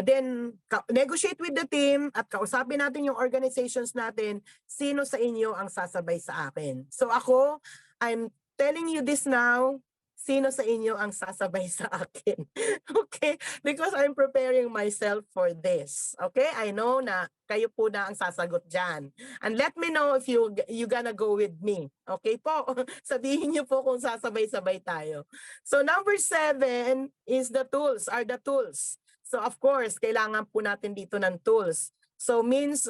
Then negotiate with the team at kausapin natin yung organizations natin, sino sa inyo ang sasabay sa akin. So ako, I'm telling you this now, sino sa inyo ang sasabay sa akin. Okay? Because I'm preparing myself for this. Okay? I know na kayo po na ang sasagot dyan. And let me know if you gonna go with me. Okay po? Sabihin niyo po kung sasabay-sabay tayo. So number 7 is the tools, are the tools. So of course, kailangan po natin dito ng tools. So means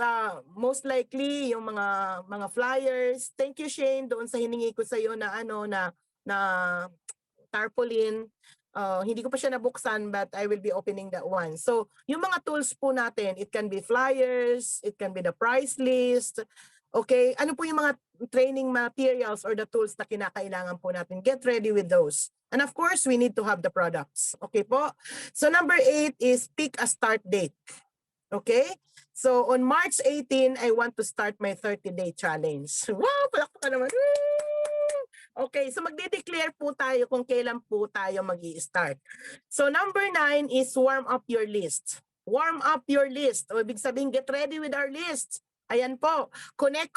most likely yung mga flyers. Thank you Shane doon sa hiningi ko sa iyo na na tarpaulin. Hindi ko pa siya nabuksan but I will be opening that one. So yung mga tools po natin, it can be flyers, it can be the price list. Okay, ano po yung mga training materials or the tools na kinakailangan po natin? Get ready with those. And of course, we need to have the products. Okay po? So number 8 is pick a start date. Okay? So on March 18, I want to start my 30-day challenge. Wow, palakpakan naman. Okay, so magde-declare po tayo kung kailan po tayo mag-i-start. So number 9 is warm up your list. Warm up your list. O ibig sabihin, get ready with our list. Ayan po. Connect.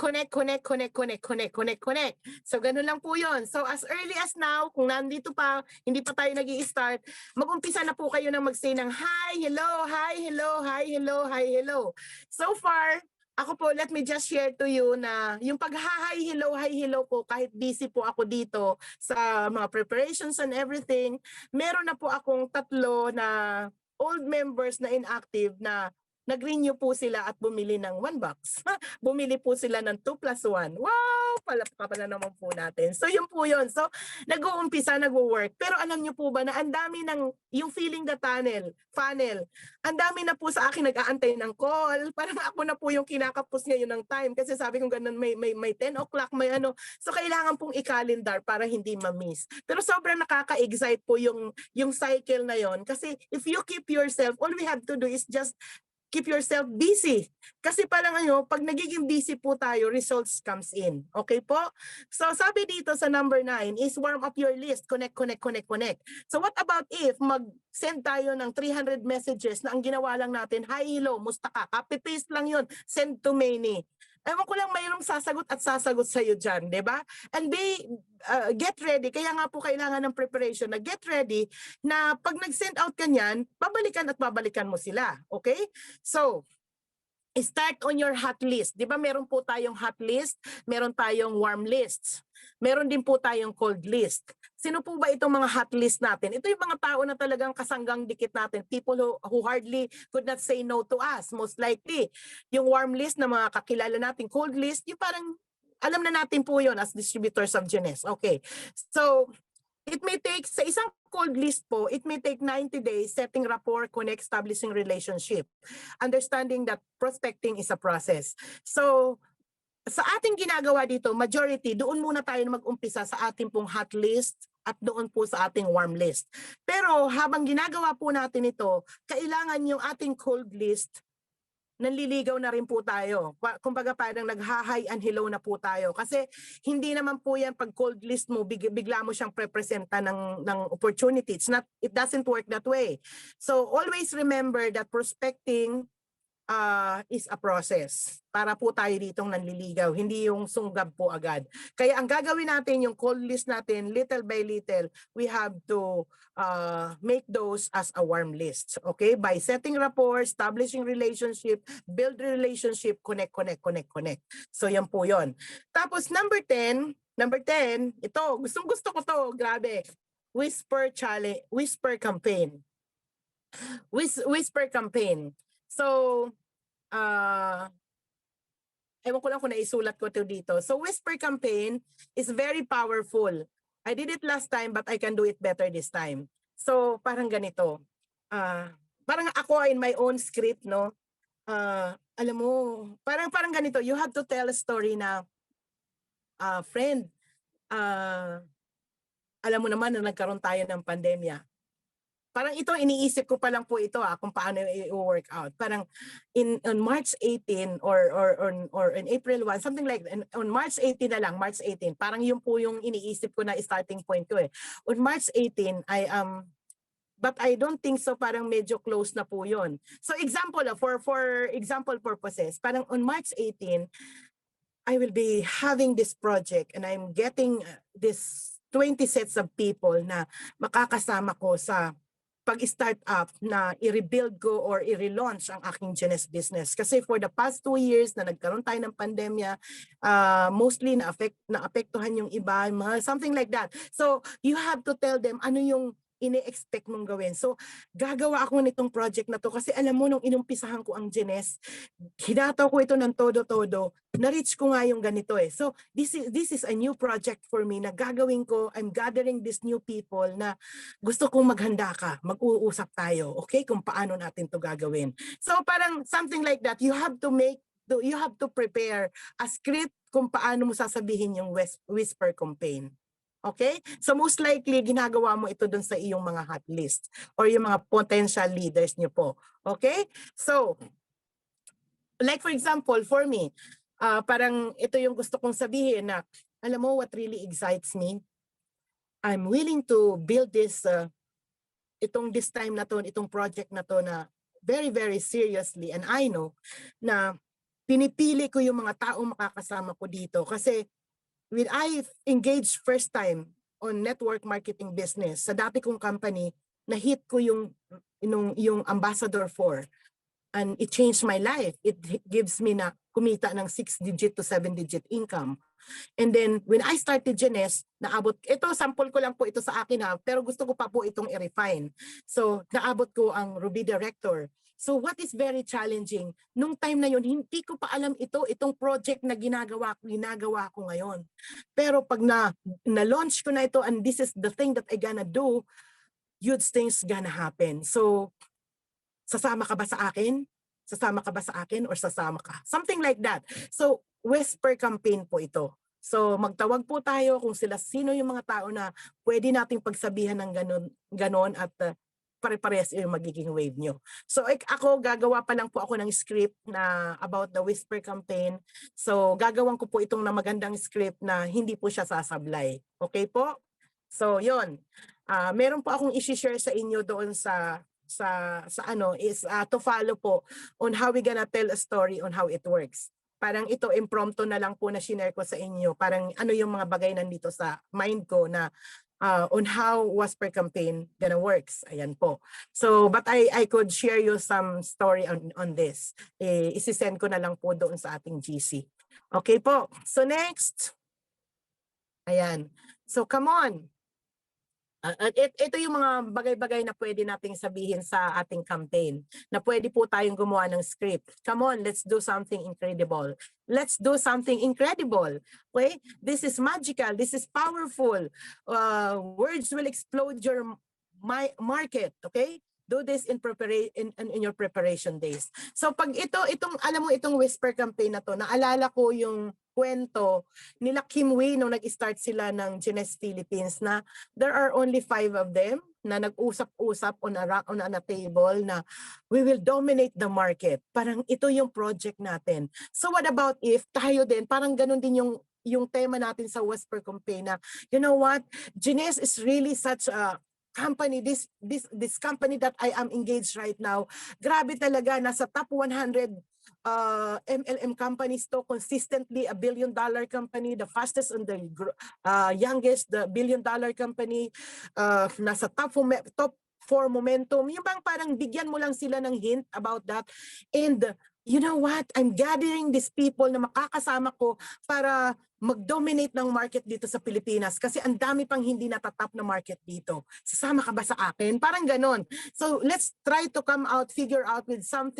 So ganun lang po yun. So as early as now, kung nandito pa, hindi pa tayo nag-i-start, mag-umpisa na po kayo ng mag-say ng hi, hello, hi, hello, hi, hello, hi, hello. So far, ako po, let me just share to you na yung pag-hi, hello ko, kahit busy po ako dito sa mga preparations and everything, meron na po akong 3 na old members na inactive na nag-renew po sila at bumili ng 1 box. Bumili po sila ng 2 plus 1. Wow! Palakpakan na naman po natin. So yun po yun. So nag-uumpisa, nag-work. Pero alam niyo po ba na ang dami ng, yung feeling the funnel, ang dami na po sa akin nag-aantay ng call. Parang ako na po yung kinakapos ngayon ng time. Kasi sabi ko ganun, may 10 o'clock, may ano. So kailangan pong i-calendar para hindi ma-miss. Pero sobrang nakaka-excite po yung cycle na yon. Kasi if you keep yourself, all we have to do is just keep yourself busy. Kasi parang pag nagiging busy po tayo, results comes in. Okay po? So sabi dito sa number 9 is warm up your list. Connect. So what about if mag-send tayo ng 300 messages na ang ginawa lang natin, hi, hello, musta ka? Copy-paste lang yun. Send to many. Ewan ko lang mayroong sasagot sa'yo dyan, di ba? And get ready. Kaya nga po kailangan ng preparation na get ready na pag nag-send out ka niyan, babalikan mo sila. Okay? So, start on your hot list. Di ba meron po tayong hot list, meron tayong warm lists. Meron din po tayong cold list. Sino po ba itong mga hot list natin? Ito yung mga tao na talagang kasanggang dikit natin. People who hardly could not say no to us, most likely. Yung warm list na mga kakilala natin, cold list, yung parang alam na natin po yun as distributors of Jeunesse. Okay. So, it may take, sa isang cold list po, it may take 90 days setting rapport, connect, establishing relationship. Understanding that prospecting is a process. So, sa ating ginagawa dito, majority, doon muna tayo mag-umpisa sa ating pong hot list at doon po sa ating warm list. Pero habang ginagawa po natin ito, kailangan yung ating cold list, nanliligaw na rin po tayo. Kumbaga parang nag-hi and hello na po tayo. Kasi hindi naman po yan pag cold list mo, bigla mo siyang prepresenta ng opportunity. It doesn't work that way. So always remember that prospecting is a process para po tayo ditong nanliligaw, hindi yung sunggab po agad. Kaya ang gagawin natin, yung cold list natin, little by little, we have to make those as a warm list. Okay? By setting rapport, establishing relationship, build relationship, connect. So yan po yun. Tapos number 10, ito, gusto ko to, grabe. Whisper campaign. Whisper campaign. So, ewan ko lang kung naisulat ko ito dito. So, whisper campaign is very powerful. I did it last time but I can do it better this time. So, parang ganito. Parang ako in my own script, no? Alam mo, parang ganito. You have to tell a story na, friend, alam mo naman na nagkaroon tayo ng pandemya. Parang ito, iniisip ko pa lang po ito kung paano i-work out. Parang on March 18 or in April 1, something like on March 18 na lang, March 18. Parang yun po yung iniisip ko na starting point ko eh. On March 18, but I don't think so, parang medyo close na po yun. So example, for example purposes, parang on March 18, I will be having this project and I'm getting this 20 sets of people na makakasama ko sa pag-start up na i-rebuild ko or i-relaunch ang aking Jeunesse business. Kasi for the past 2 years na nagkaroon tayo ng pandemya, mostly naapektuhan yung iba, something like that. So you have to tell them ano yung ini-expect mong gawin. So, gagawa ako nitong project na to kasi alam mo, nung inumpisahan ko ang Jeunesse, hinataw ko ito ng todo-todo, na-reach ko nga yung ganito eh. So, this is a new project for me na gagawin ko. I'm gathering these new people na gusto kong maghanda ka, mag-uusap tayo, okay? Kung paano natin to gagawin. So, parang something like that. You have to prepare a script kung paano mo sasabihin yung whisper campaign. Okay? So most likely, ginagawa mo ito dun sa iyong mga hot list or yung mga potential leaders niyo po. Okay? So, like for example, for me, parang ito yung gusto kong sabihin na, alam mo what really excites me? I'm willing to build this, this time na to, itong project na to na very, very seriously. And I know na pinipili ko yung mga taong makakasama ko dito kasi when I engaged first time on network marketing business, sa dati kong company, na-hit ko yung ambassador for. And it changed my life. It gives me na kumita ng 6-digit to 7-digit income. And then, when I started Jeunesse, naabot, ito, sample ko lang po ito sa akin ha, pero gusto ko pa po itong i-refine. So, naabot ko ang Ruby Director. So, what is very challenging, nung time na yun, hindi ko pa alam itong project na ginagawa ko ngayon. Pero pag na-launch ko na ito, and this is the thing that I gonna do, huge things gonna happen. So, sasama ka ba sa akin? Sasama ka ba sa akin or sasama ka? Something like that. So, whisper campaign po ito. So, magtawag po tayo kung sino yung mga tao na pwede nating pagsabihan ng ganon at pare-parehas yung magiging wave nyo. So, ako, gagawa pa lang po ako ng script na about the whisper campaign. So, gagawan ko po itong na magandang script na hindi po siya sasablay. Okay po? So, yun. Meron po akong i-share sa inyo doon sa ano is to follow po on how we gonna tell a story on how it works. Parang ito impromptu na lang po na share ko sa inyo. Parang ano yung mga bagay nandito sa mind ko na on how whisper campaign gonna works. Ayan po. So but I could share you some story on this. Isi-send ko na lang po doon sa ating GC. Okay po. So next. Ayan. So come on. Ito yung mga bagay-bagay na pwede nating sabihin sa ating campaign na pwede po tayong gumawa ng script. Come on, let's do something incredible. Let's do something incredible. Okay? This is magical. This is powerful. Words will explode your market. Okay? Do this in your preparation days. So pag alam mo itong whisper campaign na to, naalala ko yung kwento nila Kim Wee nung nag-start sila ng Jeunesse Philippines na there are only 5 of them na nag-usap-usap on a table na we will dominate the market. Parang ito yung project natin. So what about if tayo din, parang ganun din yung tema natin sa whisper campaign na, you know what, Jeunesse is really such a company, this company that I am engaged right now, grabe talaga, nasa top 100 MLM companies to, consistently a $1 billion company, the fastest and the youngest, the $1 billion company, nasa top 4 momentum. Yung bang parang bigyan mo lang sila ng hint about that. And you know what? I'm gathering these people na makakasama ko para mag-dominate ng market dito sa Pilipinas kasi ang dami pang hindi natatap na market dito. Sasama ka ba sa akin? Parang ganon. So let's try to figure out with some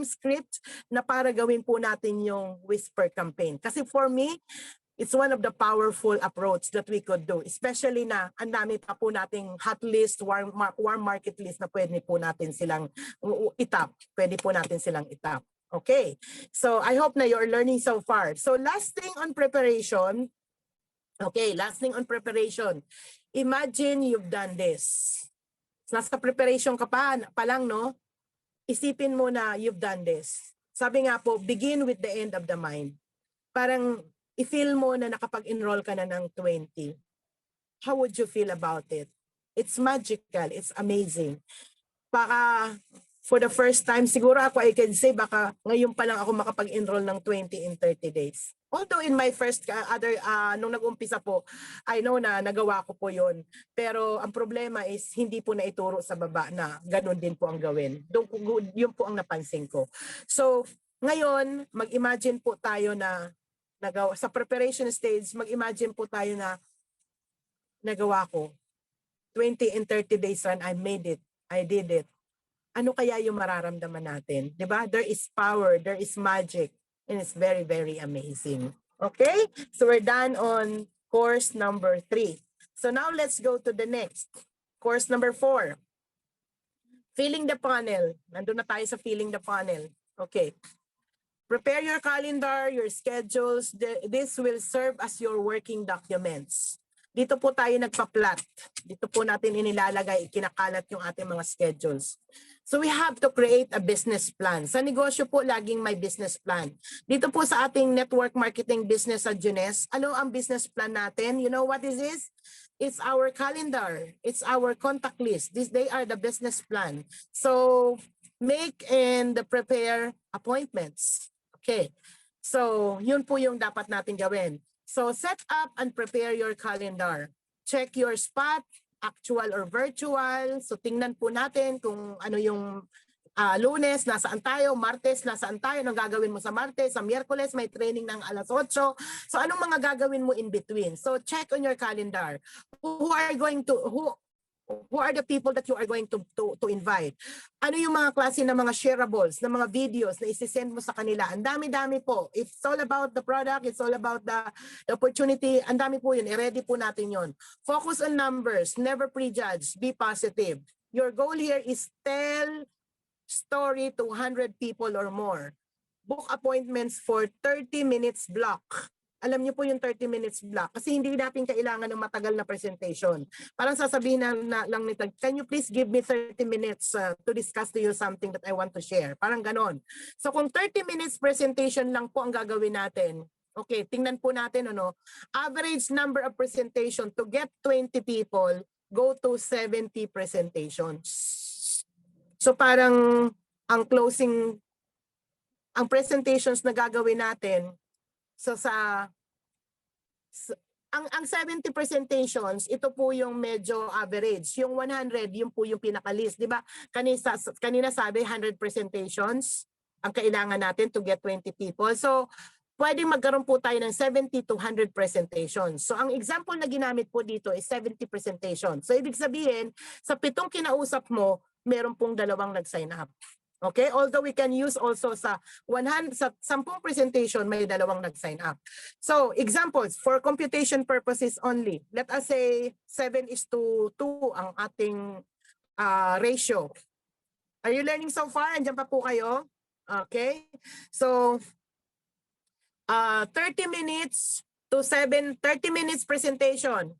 script na para gawin po natin yung whisper campaign. Kasi for me, it's one of the powerful approach that we could do. Especially na ang dami pa po nating hot list, warm market list na pwede po natin silang itap. Pwede po natin silang itap. Okay, so I hope na you're learning so far. So last thing on preparation. Okay, last thing on preparation. Imagine you've done this. Nasa preparation ka pa lang, no? Isipin mo na you've done this. Sabi nga po, begin with the end of the mind. Parang i-feel mo na nakapag-enroll ka na ng 20. How would you feel about it? It's magical. It's amazing. Baka for the first time, siguro ako, I can say, baka ngayon pa lang ako makapag-enroll ng 20 in 30 days. Although in my first, nung nag-umpisa po, I know na nagawa ko po yun. Pero ang problema is, hindi po naituro sa baba na ganun din po ang gawin. Yun po ang napansin ko. So, ngayon, mag-imagine po tayo na sa preparation stage, mag-imagine po tayo na nagawa ko. 20 in 30 days run, I made it. I did it. Ano kaya yung mararamdaman natin? Diba? There is power, there is magic, and it's very, very amazing. Okay? So we're done on course number 3. So now let's go to the next. Course number 4. Filling the funnel. Nandun na tayo sa filling the funnel. Okay. Prepare your calendar, your schedules. This will serve as your working documents. Dito po tayo nagpa-plot. Dito po natin inilalagay, kinakalat yung ating mga schedules. So we have to create a business plan. Sa negosyo po, laging may business plan. Dito po sa ating network marketing business sa Jeunesse, ano ang business plan natin? You know what is this? It's our calendar. It's our contact list. They are the business plan. So make and prepare appointments. Okay. So yun po yung dapat natin gawin. So set up and prepare your calendar. Check your spot, actual or virtual. So tingnan po natin kung ano yung Lunes, nasaan tayo? Martes, nasaan tayo? Anong gagawin mo sa Martes? Sa Miyerkules, may training ng alas 8. So anong mga gagawin mo in between? So check on your calendar. Who are the people that you are going to invite? Ano yung mga klase ng mga shareables, ng mga videos na isi-send mo sa kanila? Ang dami-dami po. It's all about the product, it's all about the opportunity. Ang dami po yun. I-ready po natin yun. Focus on numbers, never prejudge, be positive. Your goal here is tell story to 100 people or more. Book appointments for 30 minutes block. Alam niyo po yung 30 minutes block kasi hindi natin kailangan ng matagal na presentation. Parang sasabihin lang nito, can you please give me 30 minutes to discuss to you something that I want to share? Parang ganon. So kung 30 minutes presentation lang po ang gagawin natin, okay, tingnan po natin average number of presentation to get 20 people, go to 70 presentations. So parang ang closing, ang presentations na gagawin natin, so ang 70 presentations, ito po yung medyo average. Yung 100, yun po yung pinaka-list. Di ba? Kanina sabi 100 presentations ang kailangan natin to get 20 people. So pwede magkaroon po tayo ng 70 to 100 presentations. So ang example na ginamit po dito is 70 presentations. So ibig sabihin, sa 7 kinausap mo, meron pong 2 nag-sign up. Okay? Although we can use also sa 10 presentation, may 2 nag-sign up. So examples, for computation purposes only, let us say 7:2 ang ating ratio. Are you learning so far? Andiyan pa po kayo? Okay? So 30 minutes presentation.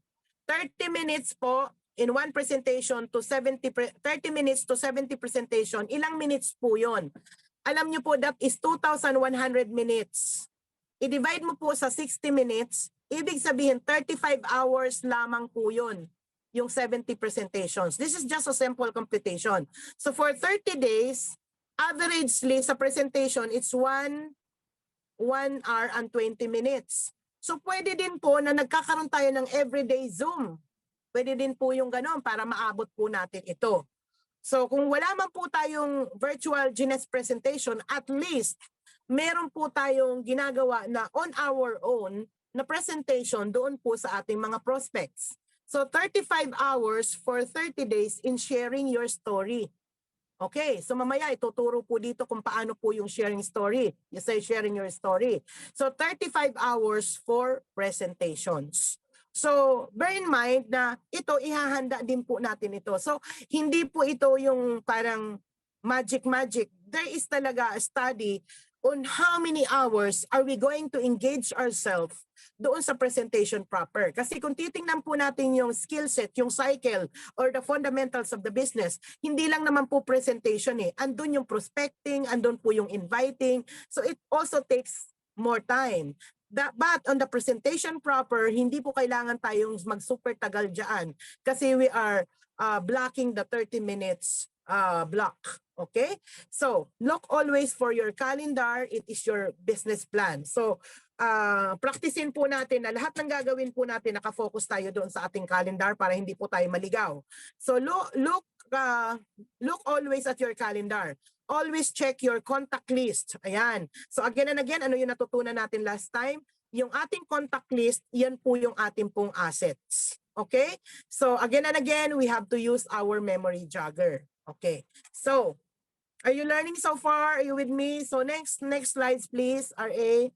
30 minutes po in one presentation to 30 minutes to 70 presentation. Ilang minutes po yun? Alam nyo po, that is 2,100 minutes. I-divide mo po sa 60 minutes, ibig sabihin 35 hours lamang po yun, yung 70 presentations. This is just a simple computation. So for 30 days, averagely sa presentation, it's 1 hour and 20 minutes. So pwede din po na nagkakaroon tayo ng everyday Zoom. Pwede din po yung ganon para maabot po natin ito. So kung wala man po tayong virtual Jeunesse presentation, at least meron po tayong ginagawa na on our own na presentation doon po sa ating mga prospects. So 35 hours for 30 days in sharing your story. Okay, so mamaya ituturo po dito kung paano po yung sharing story. You say sharing your story. So 35 hours for presentations. So bear in mind na ito, ihahanda din po natin ito. So hindi po ito yung parang magic. There is talaga a study on how many hours are we going to engage ourselves doon sa presentation proper. Kasi kung titingnan po natin yung skill set, yung cycle, or the fundamentals of the business, hindi lang naman po presentation eh. Andun yung prospecting, andun po yung inviting. So it also takes more time. But on the presentation proper, hindi po kailangan tayong mag-super tagal dyan kasi we are blocking the 30 minutes block. Okay? So, look always for your calendar. It is your business plan. So, practicein po natin na lahat ng gagawin po natin, nakafocus tayo doon sa ating calendar para hindi po tayo maligaw. So, look always at your calendar. Always check your contact list. Ayan. So again and again, ano yung natutunan natin last time? Yung ating contact list, yan po yung ating pong assets. Okay? So again and again, we have to use our memory jogger. Okay. So, are you learning so far? Are you with me? So next slides please, RA.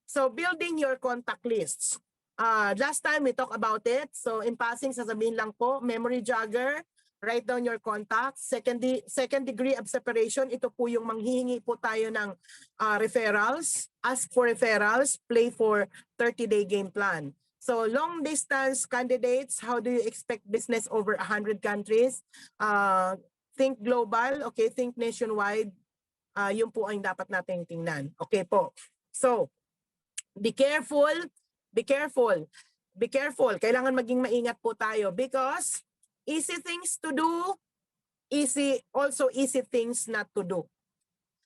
So building your contact lists. Last time we talked about it. So in passing, sasabihin lang po, memory jogger. Write down your contacts. Second degree of separation, ito po yung manghihingi po tayo ng referrals. Ask for referrals, play for 30-day game plan. So long distance candidates, how do you expect business over 100 countries? Think global, okay, think nationwide. Yun po ang dapat nating tingnan. Okay po. So, be careful. Kailangan maging maingat po tayo because easy things to do, also easy things not to do.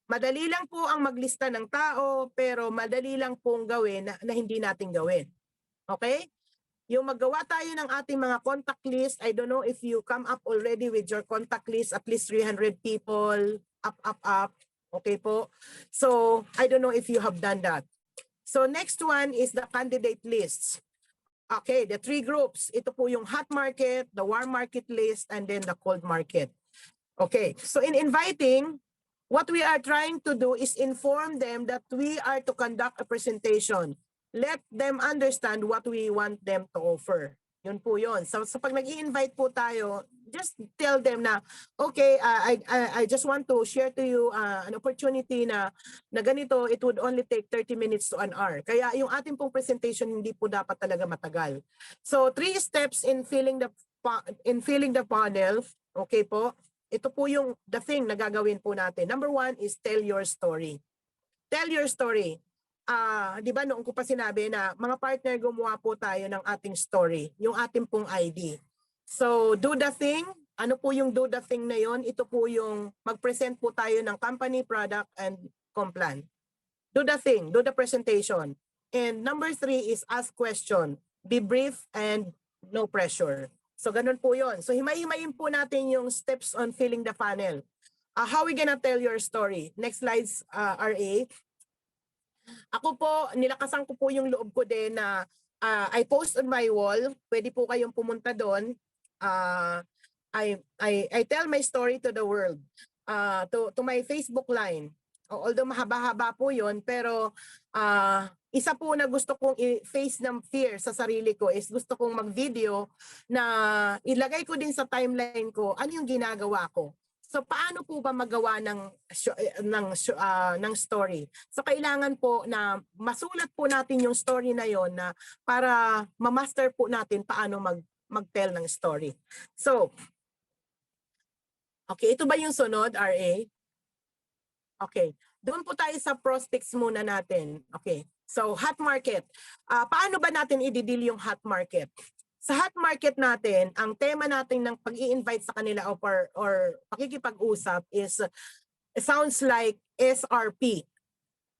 Madali lang po ang maglista ng tao, pero madali lang pong gawin na hindi natin gawin. Okay? Yung maggawa tayo ng ating mga contact list, I don't know if you come up already with your contact list, at least 300 people, up, up, up. Okay po? So, I don't know if you have done that. So, next one is the candidate lists. Okay, the 3 groups. Ito po yung hot market, the warm market list, and then the cold market. Okay, so in inviting, what we are trying to do is inform them that we are to conduct a presentation. Let them understand what we want them to offer. Yun po yun. So pag nag-i-invite po tayo, just tell them na, okay, I just want to share to you an opportunity na ganito, it would only take 30 minutes to an hour. Kaya yung ating pong presentation hindi po dapat talaga matagal. So 3 steps in filling the panel. Okay po. Ito po yung the thing na gagawin po natin. Number 1 is tell your story. Tell your story. Di ba noong ko pa sinabi na mga partner gumawa po tayo ng ating story, yung ating pong ID. So do the thing. Ano po yung do the thing na yon? Ito po yung mag-present po tayo ng company, product, and complan. Do the thing. Do the presentation. And number 3 is ask question. Be brief and no pressure. So ganun po yon. So himay-himayin po natin yung steps on filling the funnel. How we gonna tell your story? Next slides, RA. Ako po, nilakasan ko po yung loob ko din na I post on my wall. Pwede po kayong pumunta doon. I tell my story to the world. To my Facebook line. Although mahaba-haba po yon, pero isa po na gusto kong i-face ng fear sa sarili ko is gusto kong mag-video na ilagay ko din sa timeline ko ano yung ginagawa ko. So paano po ba magawa ng story? So kailangan po na masulat po natin yung story na yon na para ma-master po natin paano mag-tell ng story. So okay, ito ba yung sunod, RA? Okay. Doon po tayo sa prospects muna natin. Okay. So hot market. Paano ba natin i-deal yung hot market? Sa hot market natin, ang tema natin ng pag-i-invite sa kanila or pakikipag-usap is sounds like SRP.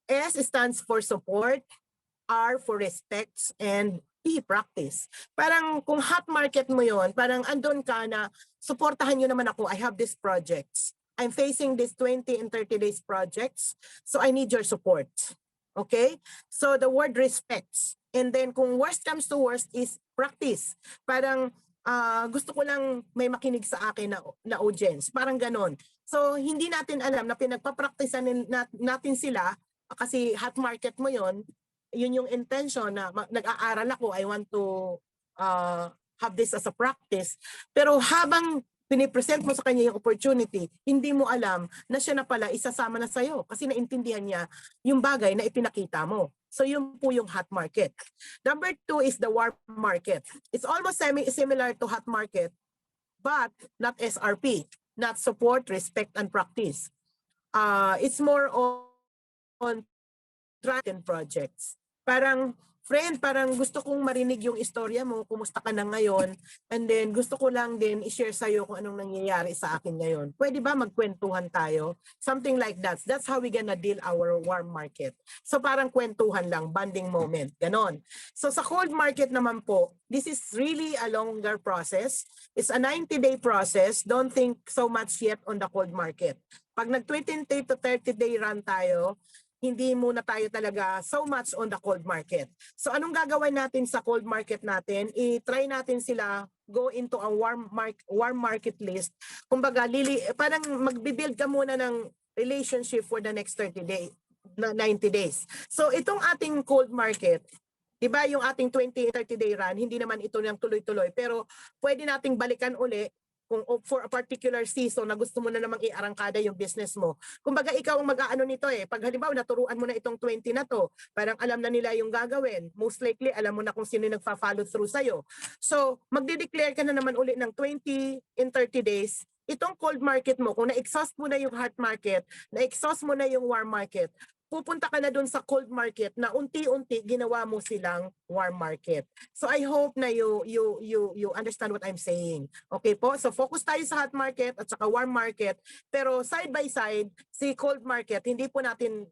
S stands for support, R for respects, and P practice. Parang kung hot market mo yon, parang andun ka na suportahan nyo naman ako, I have these projects. I'm facing these 20 and 30 days projects, so I need your support. Okay? So the word respects. And then kung worst comes to worst is practice. Parang gusto ko lang may makinig sa akin na audience. Parang ganon. So hindi natin alam na pinagpapraktisan natin sila kasi hot market mo yon. Yun yung intention na nag-aaral ako. I want to have this as a practice. Pero habang pinipresent mo sa kanya yung opportunity, hindi mo alam na siya na pala isasama na sa'yo kasi naintindihan niya yung bagay na ipinakita mo. So yun po yung hot market. Number 2 is the warm market. It's almost similar to hot market, but not SRP, not support, respect, and practice. It's more on trying projects. Parang, friend, parang gusto kong marinig yung istorya mo, kumusta ka na ngayon, and then gusto ko lang din i-share sa'yo kung anong nangyayari sa akin ngayon. Pwede ba magkwentuhan tayo? Something like that. That's how we gonna deal our warm market. So parang kwentuhan lang, bonding moment, ganon. So sa cold market naman po, this is really a longer process. It's a 90-day process. Don't think so much yet on the cold market. Pag nag-20 to 30-day run tayo, hindi muna tayo talaga so much on the cold market. So anong gagawin natin sa cold market natin? I-try natin sila go into a warm market list. Kumbaga, parang magbi-build ka muna ng relationship for the next 90 days. So itong ating cold market, di ba yung ating 20-30-day run, hindi naman ito ng tuloy-tuloy, pero pwede nating balikan uli kung for a particular season na gusto mo na namang i-arangkada yung business mo. Kumbaga ikaw ang mag-aano nito eh. Pag halimbawa naturuan mo na itong 20 na to, parang alam na nila yung gagawin. Most likely alam mo na kung sino yung nagfa-follow through sa'yo. So magde-declare ka na naman uli ng 20 in 30 days. Itong cold market mo, kung na-exhaust mo na yung hot market, na-exhaust mo na yung warm market, pupunta ka na dun sa cold market na unti-unti ginawa mo silang warm market. So I hope na you understand what I'm saying. Okay po? So focus tayo sa hot market at saka warm market. Pero side by side, si cold market, hindi po natin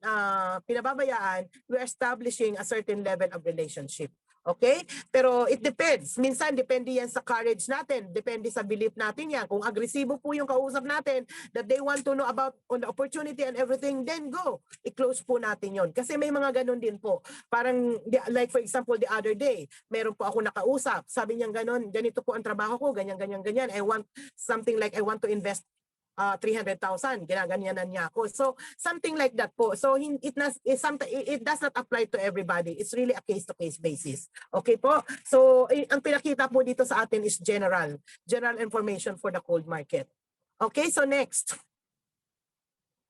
pinababayaan. We're establishing a certain level of relationship. Okay? Pero it depends. Minsan, depende yan sa courage natin. Depende sa belief natin yan. Kung agresibo po yung kausap natin, that they want to know about on the opportunity and everything, then go. I-close po natin yon. Kasi may mga ganun din po. Parang, like for example, the other day, meron po ako nakausap. Sabi niya ganun, ganito po ang trabaho ko, ganyan, ganyan, ganyan. I want something like I want to invest 300,000, ginaganyanan niya ako. So, something like that po. So, it does not apply to everybody. It's really a case-to-case basis. Okay po? So, ang pinakita po dito sa atin is general information for the cold market. Okay, so next.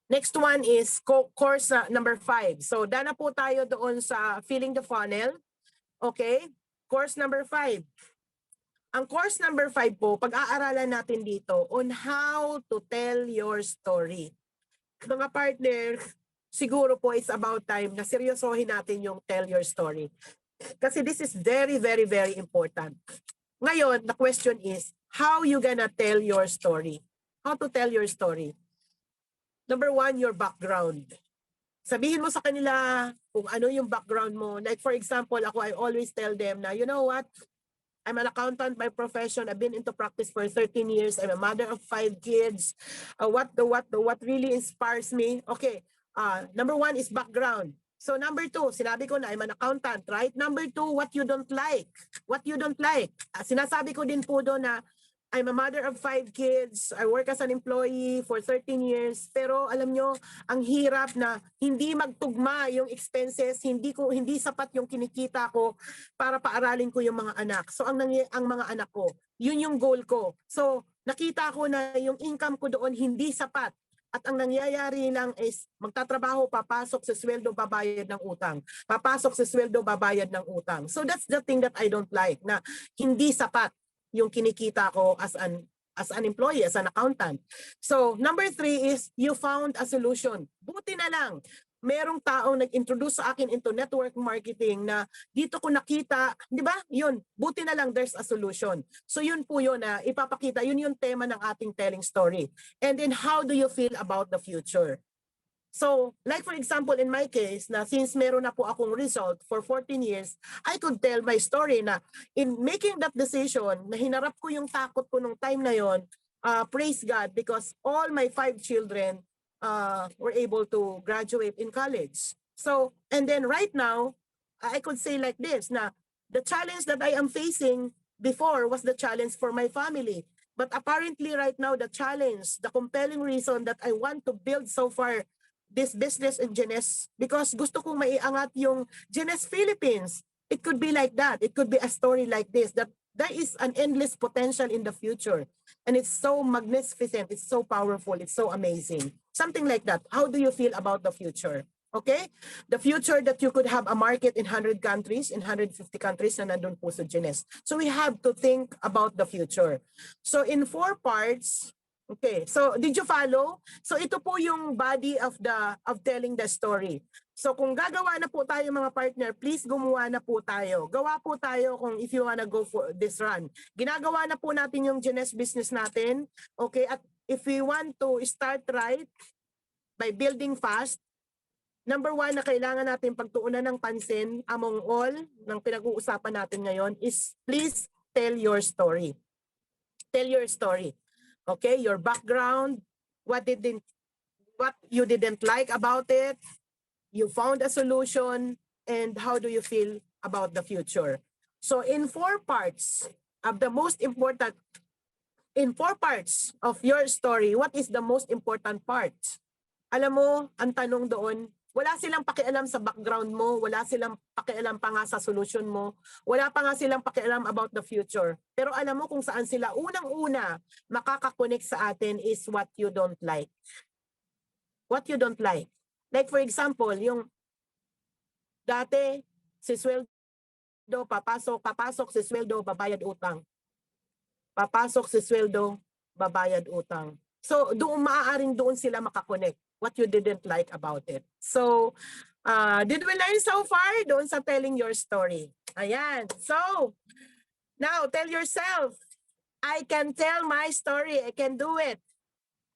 Next one is course number 5. So, dana po tayo doon sa filling the funnel. Okay? Course number 5. Ang course number 5 po, pag-aaralan natin dito on how to tell your story. Mga partner, siguro po it's about time na seryosohin natin yung tell your story. Kasi this is very, very, very important. Ngayon, the question is, how you gonna tell your story? How to tell your story? Number 1, your background. Sabihin mo sa kanila kung ano yung background mo. Like for example, I always tell them na, you know what? I'm an accountant by profession. I've been into practice for 13 years. I'm a mother of 5 kids. What really inspires me? Okay. Number 1 is background. So number 2, sinabi ko na I'm an accountant, right? Number 2, what you don't like. What you don't like. Sinasabi ko din po doon na I'm a mother of 5 kids. I work as an employee for 13 years. Pero alam nyo, ang hirap na hindi magtugma yung expenses, hindi sapat yung kinikita ko para paaralin ko yung mga anak. So ang mga anak ko, yun yung goal ko. So nakita ko na yung income ko doon hindi sapat. At ang nangyayari lang is magtatrabaho, papasok sa sweldo, babayad ng utang. Papasok sa sweldo, babayad ng utang. So that's the thing that I don't like, na hindi sapat yung kinikita ko as an employee, as an accountant. So, number 3 is you found a solution. Buti na lang, merong taong nag-introduce sa akin into network marketing na dito ko nakita, di ba? Yun, buti na lang there's a solution. So yun po yun na ipapakita, yun yung tema ng ating telling story. And then how do you feel about the future? So, like for example, in my case, na since meron na po akong result for 14 years, I could tell my story na in making that decision, na hinarap ko yung takot ko nung time na yon, praise God, because all my 5 children were able to graduate in college. So, and then right now, I could say like this, na the challenge that I am facing before was the challenge for my family. But apparently right now, the challenge, the compelling reason that I want to build so far this business in Jeunesse, because gusto kong maiangat yung Jeunesse Philippines. It could be like that. It could be a story like this, that there is an endless potential in the future. And it's so magnificent. It's so powerful. It's so amazing. Something like that. How do you feel about the future? Okay? The future that you could have a market in 100 countries, in 150 countries na nandun po sa Jeunesse. So we have to think about the future. So in 4 parts, okay, so did you follow? So ito po yung body of telling the story. So kung gagawa na po tayo mga partner, please gumawa na po tayo. Gawa po tayo kung if you wanna go for this run. Ginagawa na po natin yung Jeunesse business natin. Okay, at if we want to start right by building fast, number 1 na kailangan natin pagtuunan ng pansin among all ng pinag-uusapan natin ngayon is please tell your story. Tell your story. Okay, your background, what you didn't like about it, you found a solution, and how do you feel about the future. So in 4 parts of of your story, what is the most important part? Alam mo, ang tanong doon, wala silang pakialam sa background mo, wala silang pakialam pa nga sa solution mo, wala pa nga silang pakialam about the future. Pero alam mo kung saan sila unang-una makakakonect sa atin is what you don't like. What you don't like. Like for example, yung dati, si sweldo, papasok si sweldo, babayad utang. Papasok si sweldo, babayad utang. So maaaring doon sila makakonect. What you didn't like about it. So, did we learn so far? Doon sa telling your story. Ayan. So, now tell yourself, I can tell my story. I can do it.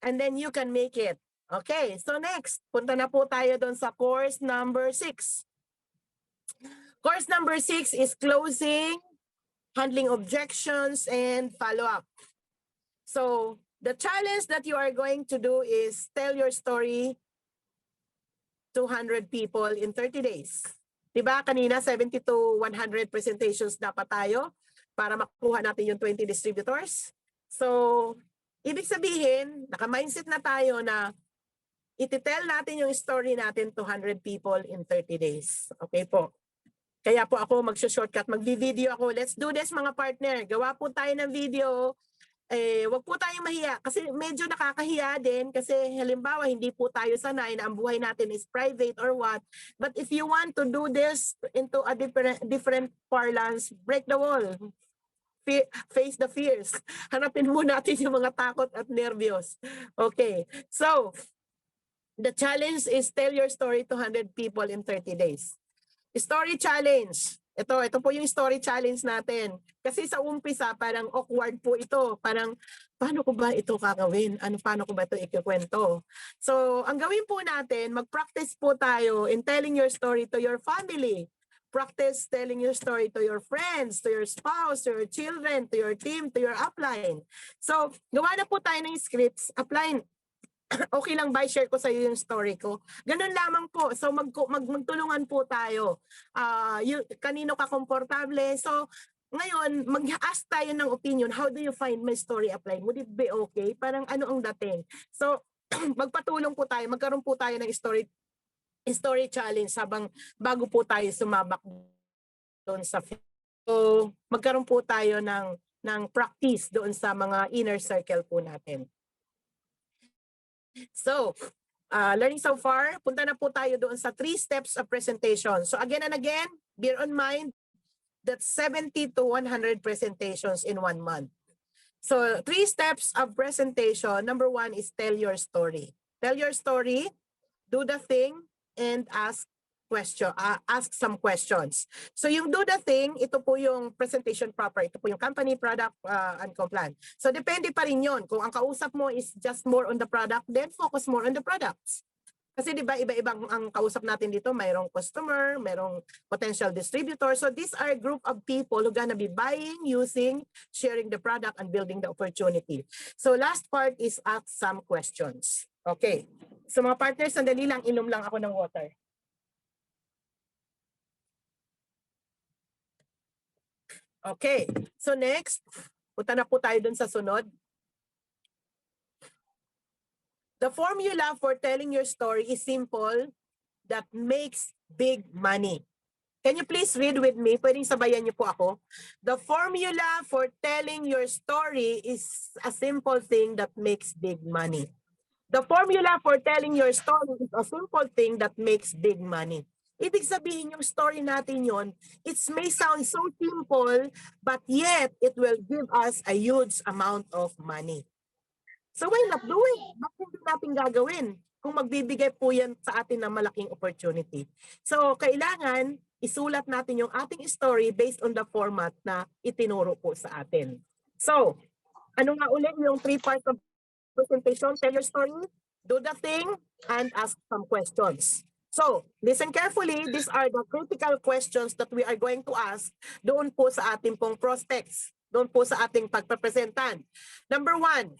And then you can make it. Okay. So next, punta na po tayo doon sa course number 6. Course number 6 is closing, handling objections, and follow-up. So the challenge that you are going to do is tell your story 200 people in 30 days. Diba kanina 70 to 100 presentations dapat tayo para makuha natin yung 20 distributors. So, ibig sabihin, naka-mindset na tayo na iti-tell natin yung story natin 200 people in 30 days. Okay po. Kaya po ako mag-shortcut, mag-video ako. Let's do this mga partner. Gawa po tayo ng video. Wag po tayong mahiya kasi medyo nakakahiya din kasi halimbawa hindi po tayo sanay na ang buhay natin is private or what. But if you want to do this into a different parlance, break the wall. Face the fears. Hanapin mo natin yung mga takot at nervyos. Okay. So, the challenge is tell your story to 100 people in 30 days. Story challenge. Ito po yung story challenge natin. Kasi sa umpisa, parang awkward po ito. Parang, paano ko ba ito kakawin? Paano ko ba ito ikikwento? So, ang gawin po natin, mag-practice po tayo in telling your story to your family. Practice telling your story to your friends, to your spouse, to your children, to your team, to your upline. So, gawa na po tayo ng scripts. Upline, okay lang ba i-share ko sa iyo yung story ko? Ganun lamang po. So magtulungan po tayo. Kanino ka komportable? So ngayon, mag-ask tayo ng opinion. How do you find my story apply? Would it be okay? Parang ano ang dating? So magpatulong po tayo. Magkaroon po tayo ng story challenge bago po tayo sumabak doon sa so magkaroon po tayo ng practice doon sa mga inner circle po natin. So, learning so far, punta na po tayo doon sa 3 steps of presentation. So again and again, bear in mind that 70 to 100 presentations in 1 month. So 3 steps of presentation. Number 1 is tell your story. Tell your story, do the thing, and ask some questions. So yung do the thing, ito po yung presentation proper. Ito po yung company, product, and plan. So depende pa rin yun. Kung ang kausap mo is just more on the product, then focus more on the products. Kasi di ba iba-ibang ang kausap natin dito, mayroong customer, mayroong potential distributor. So these are a group of people who gonna be buying, using, sharing the product, and building the opportunity. So last part is ask some questions. Okay. So mga partners, sandali lang, inom lang ako ng water. Okay, so next, punta na po tayo dun sa sunod. The formula for telling your story is simple, that makes big money. Can you please read with me? Pwedeng sabayan niyo po ako. The formula for telling your story is a simple thing that makes big money. The formula for telling your story is a simple thing that makes big money. Ibig sabihin yung story natin yon, it may sound so simple, but yet it will give us a huge amount of money. So why not do it? Bakit hindi natin gagawin kung magbibigay po yan sa atin ng malaking opportunity? So kailangan isulat natin yung ating story based on the format na itinuro po sa atin. So, ano nga ulit yung 3 parts of presentation? Tell your story, do the thing, and ask some questions. So, listen carefully. These are the critical questions that we are going to ask doon po sa ating pong prospects, doon po sa ating pagpapresentan. Number one,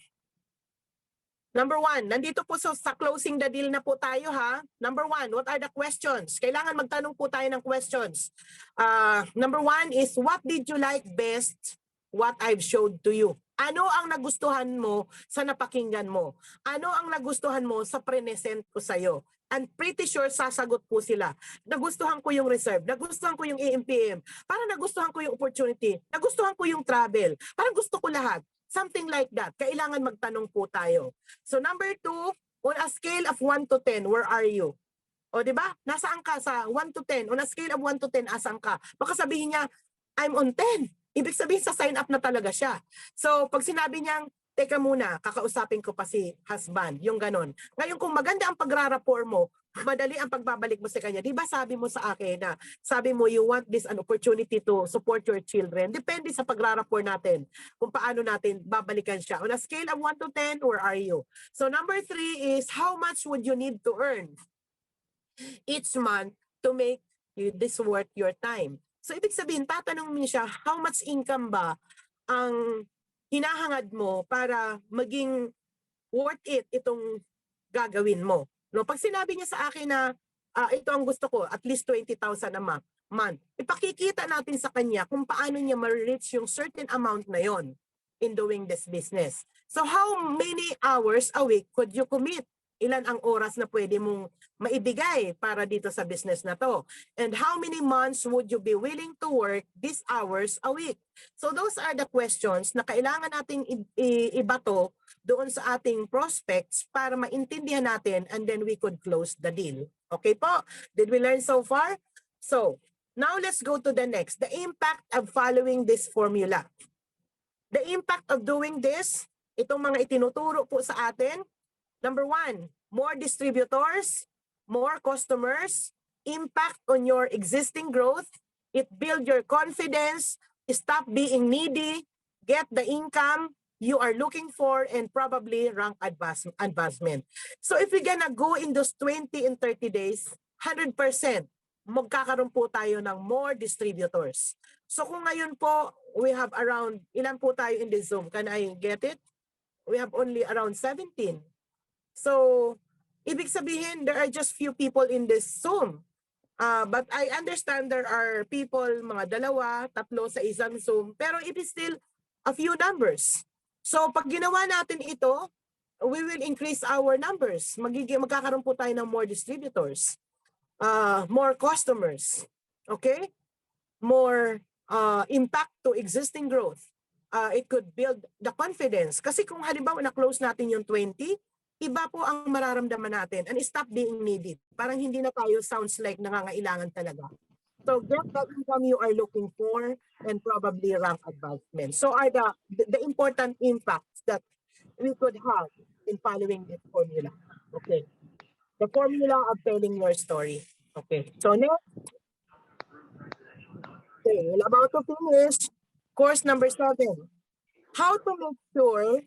nandito po sa closing the deal na po tayo ha. Number 1, what are the questions? Kailangan magtanong po tayo ng questions. Number 1 is, what did you like best what I've showed to you? Ano ang nagustuhan mo sa napakinggan mo? Ano ang nagustuhan mo sa present ko sa'yo? And pretty sure sasagot po sila. Nagustuhan ko yung reserve, nagustuhan ko yung AMPM, parang nagustuhan ko yung opportunity, nagustuhan ko yung travel, parang gusto ko lahat. Something like that. Kailangan magtanong po tayo. So number 2, on a scale of 1 to 10, where are you? O di ba? Nasaan ka sa 1 to 10? On a scale of 1 to 10, asan ka? Baka sabihin niya, I'm on 10. Ibig sabihin sa sign up na talaga siya. So pag sinabi niyang, teka muna, kakausapin ko pa si husband, yung ganon. Ngayon kung maganda ang pagrarapor mo, madali ang pagbabalik mo sa kanya. Di ba sabi mo sa akin na, sabi mo you want this an opportunity to support your children. Depende sa pagrarapor natin kung paano natin babalikan siya. On a scale of 1 to 10, where are you? So number 3 is, how much would you need to earn each month to make this worth your time. So ibig sabihin, tatanong mo siya, how much income ba ang hinahangad mo para maging worth it itong gagawin mo. No, pag sinabi niya sa akin na ito ang gusto ko, at least 20,000 a month, ipakikita natin sa kanya kung paano niya ma-reach yung certain amount na yon in doing this business. So how many hours a week could you commit? Ilan ang oras na pwede mong maibigay para dito sa business na to? And how many months would you be willing to work these hours a week? So those are the questions na kailangan nating ibato doon sa ating prospects para maintindihan natin, and then we could close the deal. Okay po? Did we learn so far? So now let's go to the next. The impact of following this formula. The impact of doing this, itong mga itinuturo po sa atin. Number 1, more distributors, more customers, impact on your existing growth. It builds your confidence, stop being needy, get the income you are looking for, and probably rank advancement. So if we're gonna go in those 20 and 30 days, 100%, magkakaroon po tayo ng more distributors. So kung ngayon po, we have around, ilan po tayo in the Zoom? Can I get it? We have only around 17. So, ibig sabihin, there are just few people in this Zoom. But I understand there are people, mga 2, 3 sa isang Zoom, pero it is still a few numbers. So, pag ginawa natin ito, we will increase our numbers. Magkakaroon po tayo ng more distributors, more customers, okay? More impact to existing growth. It could build the confidence. Kasi kung halimbawa na-close natin yung 20, iba po ang mararamdaman natin, and stop being needy. Parang hindi na tayo sounds like nangangailangan talaga. So get the income you are looking for and probably rank advancement. So are the important impacts that we could have in following this formula. Okay. The formula of telling your story. Okay. So next. Okay, we're about to finish course number 7. How to make sure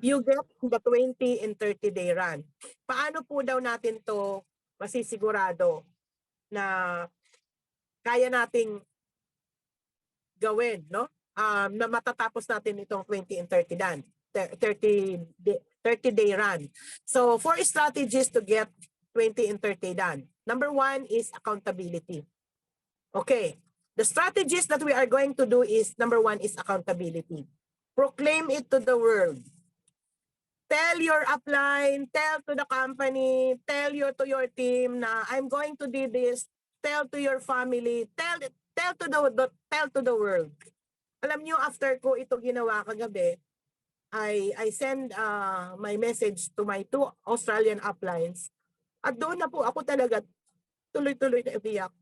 you get the 20 and 30-day run. Paano po daw natin to masisigurado na kaya nating gawin, no? Na matatapos natin itong 20 and 30-day run. So 4 strategies to get 20 and 30 done. Number 1 is accountability. Okay. The strategies that we are going to do is, number 1 is accountability. Proclaim it to the world. Tell your upline, tell to the company, tell to your team na I'm going to do this. Tell to your family, tell to the world. Alam niyo, after ko ito ginawa kagabi, I send my message to my 2 Australian uplines. At doon na po ako talaga tuloy-tuloy na iiyak.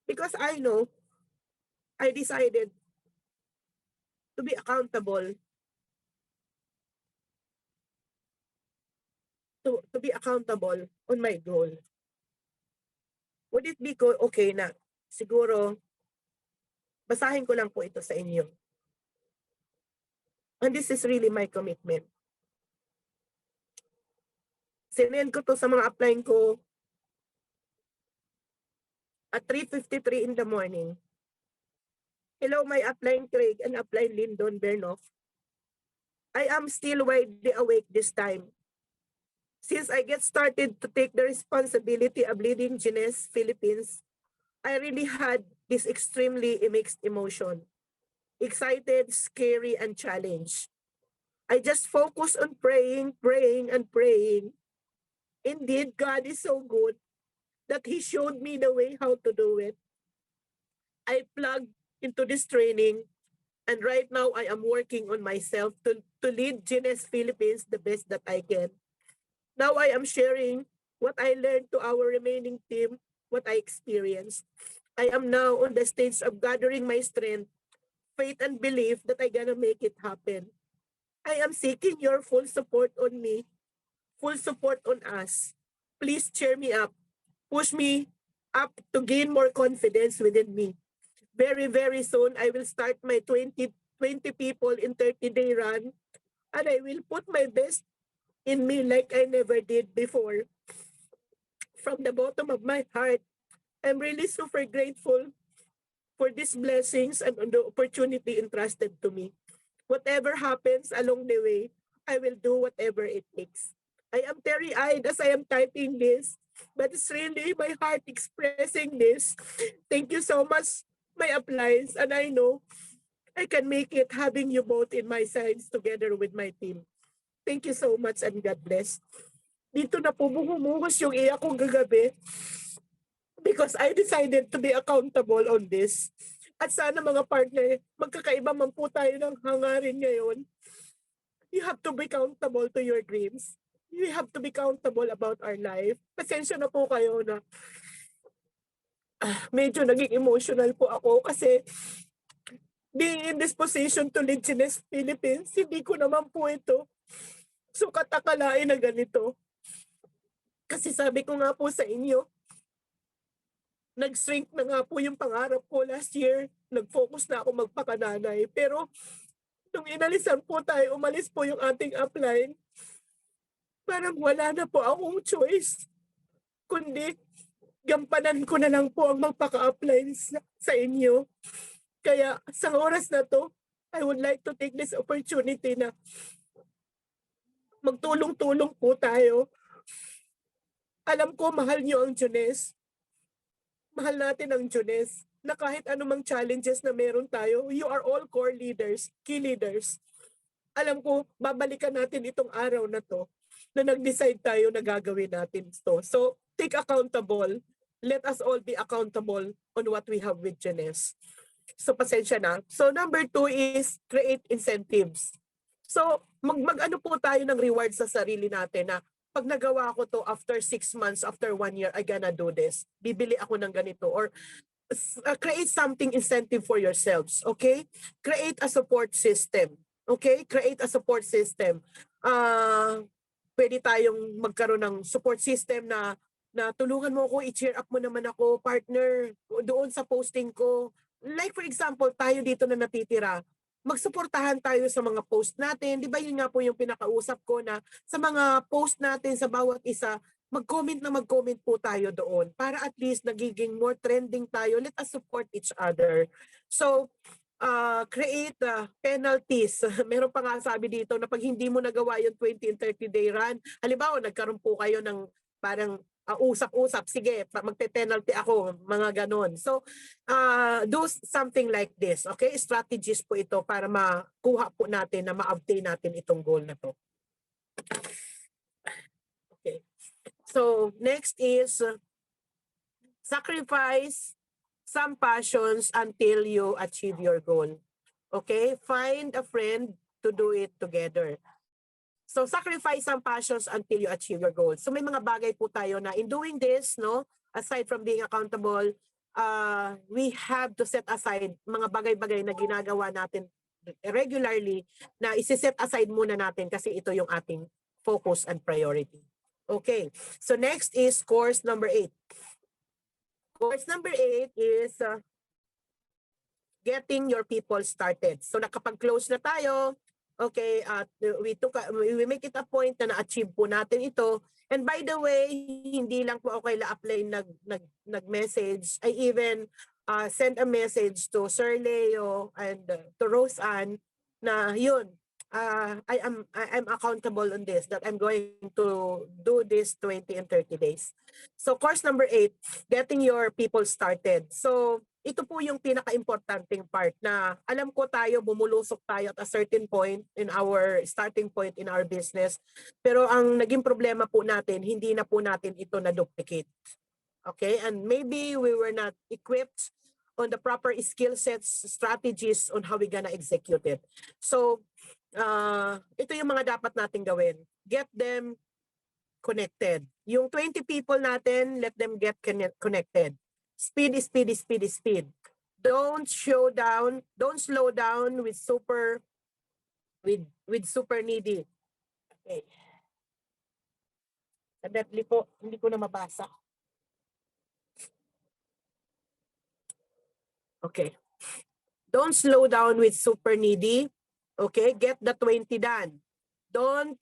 Because I know, I decided to be accountable, to be accountable on my goal. Would it be okay na siguro basahin ko lang po ito sa inyo? And this is really my commitment. Sinend ko to sa mga upline ko at 3:53 in the morning. Hello, my upline Craig and upline Lyndon Bernoff. I am still widely awake this time. Since I get started to take the responsibility of leading Jeunesse Philippines, I really had this extremely mixed emotion. Excited, scary, and challenged. I just focus on praying, and praying. Indeed, God is so good that He showed me the way how to do it. I plugged into this training, and right now I am working on myself to lead Jeunesse Philippines the best that I can. Now I am sharing what I learned to our remaining team, what I experienced. I am now on the stage of gathering my strength, faith, and belief that I'm gonna make it happen. I am seeking your full support on me, full support on us. Please cheer me up, push me up to gain more confidence within me. Very, very soon, I will start my 20 people in 30-day run, and I will put my best in me like I never did before. From the bottom of my heart, I'm really super grateful for these blessings and the opportunity entrusted to me. Whatever happens along the way, I will do whatever it takes. I am teary-eyed as I am typing this, but it's really my heart expressing this. Thank you so much, my applies, and I know I can make it having you both in my sides together with my team. Thank you so much and God bless. Dito na po bumuhos yung iyak ko gagabi because I decided to be accountable on this. At sana mga partner, magkakaiba man po tayo ng hangarin ngayon. You have to be accountable to your dreams. You have to be accountable about our life. Pasensya na po kayo na medyo naging emotional po ako kasi being in this position to lead Jeunesse Philippines, hindi ko naman po ito sukat akalain na ganito. Kasi sabi ko nga po sa inyo, nag-shrink na nga po yung pangarap ko last year. Nag-focus na ako magpakananay. Pero nung inalisan po tayo, umalis po yung ating upline, parang wala na po akong choice. Kundi gampanan ko na lang po ang magpaka-upline sa inyo. Kaya sa oras na to, I would like to take this opportunity na magtulong-tulong po tayo. Alam ko, mahal niyo ang Jeunesse. Mahal natin ang Jeunesse na kahit anumang challenges na meron tayo, you are all core leaders, key leaders. Alam ko, babalikan natin itong araw na to na nag-decide tayo na gagawin natin ito. So, take accountable. Let us all be accountable on what we have with Jeunesse. So, pasensya na. So, number 2 is create incentives. So, mag-ano po tayo ng reward sa sarili natin na pag nagawa ko to after 6 months, after 1 year, I gonna do this. Bibili ako ng ganito. Or create something incentive for yourselves. Okay? Create a support system. Okay? Create a support system. Pwede tayong magkaroon ng support system na tulungan mo ako, i-cheer up mo naman ako, partner, doon sa posting ko. Like for example, tayo dito na natitira, magsuportahan tayo sa mga post natin. Di ba yun nga po yung pinakausap ko na sa mga post natin sa bawat isa, mag-comment po tayo doon para at least nagiging more trending tayo. Let us support each other. So, create penalties. Meron pa nga sabi dito na pag hindi mo nagawa yung 20 and 30 day run, halimbawa nagkaroon po kayo ng parang usap-usap, sige, magpe-penalty ako, mga ganon. So, do something like this, okay? Strategies po ito para makuha po natin na ma-obtain natin itong goal na to. Okay. So, next is sacrifice some passions until you achieve your goal. Okay? Find a friend to do it together. So sacrifice some passions until you achieve your goals. So may mga bagay po tayo na in doing this, no, aside from being accountable, we have to set aside mga bagay-bagay na ginagawa natin regularly na isi-set aside muna natin kasi ito yung ating focus and priority. Okay. So next is course number 8. Course number 8 is getting your people started. So nakapag-close na tayo. Okay, we make it a point na na-achieve po natin ito. And by the way, hindi lang po ako apply nag-message. I even sent a message to Sir Leo and to Roseanne na yun, I'm accountable on this, that I'm going to do this 20 and 30 days. So course number 8, getting your people started. So ito po yung pinaka-importanting part na alam ko tayo, bumulusok tayo at a certain point in our starting point in our business. Pero ang naging problema po natin, hindi na po natin ito na-duplicate. Okay? And maybe we were not equipped on the proper skill sets, strategies on how we gonna execute it. So, ito yung mga dapat natin gawin. Get them connected. Yung 20 people natin, let them get connected. Speed. Don't slow down with super needy. Okay. Sandali po, hindi ko na mabasa. Okay. Don't slow down with super needy. Okay, get the 20 done. Don't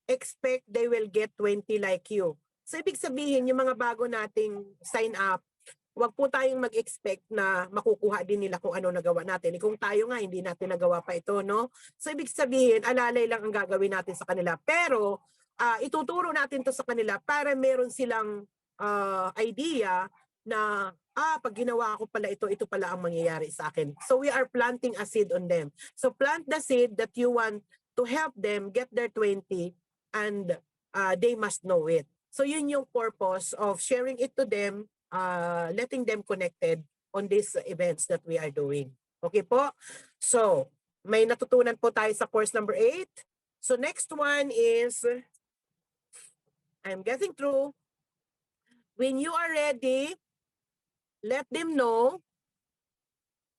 expect they will get 20 like you. So ibig sabihin, yung mga bago nating sign up, wag po tayong mag-expect na makukuha din nila kung ano nagawa natin. Kung tayo nga, hindi natin nagawa pa ito, no? So ibig sabihin, alalay lang ang gagawin natin sa kanila. Pero ituturo natin to sa kanila para meron silang idea na pag ginawa ko pala ito pala ang mangyayari sa akin. So we are planting a seed on them. So plant the seed that you want to help them get their 20 and they must know it. So yun yung purpose of sharing it to them, letting them connected on these events that we are doing. Okay po? So, may natutunan po tayo sa course number 8. So next one is, I'm getting through. When you are ready, let them know.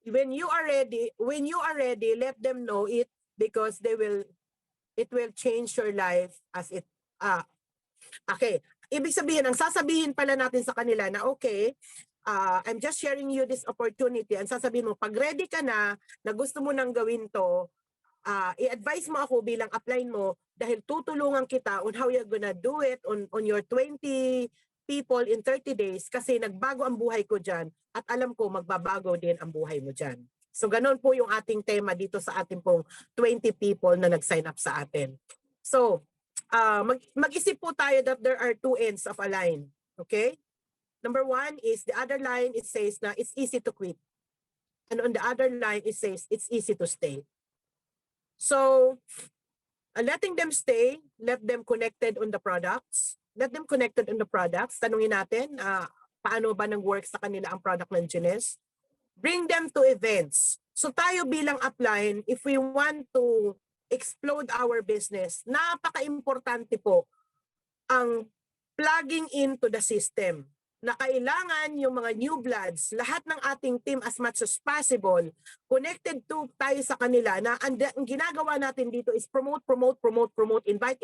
When you are ready, let them know it because it will change your life as it okay. Ibig sabihin, ang sasabihin pala natin sa kanila na okay, I'm just sharing you this opportunity. Ang sasabihin mo, pag ready ka na gusto mo nang gawin to, i-advise mo ako bilang upline mo dahil tutulungan kita on how you're gonna do it on your 20 people in 30 days kasi nagbago ang buhay ko dyan at alam ko magbabago din ang buhay mo dyan. So ganun po yung ating tema dito sa ating pong 20 people na nag-sign up sa atin. So, mag-isip po tayo that there are two ends of a line. Okay? Number one is the other line, it says na it's easy to quit. And on the other line, it says it's easy to stay. So, letting them stay, let them connected on the products. Let them connected on the products. Tanungin natin, paano ba nag-work sa kanila ang product ng Jeunesse? Bring them to events. So tayo bilang upline, if we want to explode our business, napaka-importante po ang plugging into the system na kailangan yung mga new bloods, lahat ng ating team as much as possible, connected to tayo sa kanila na ang ginagawa natin dito is promote, invite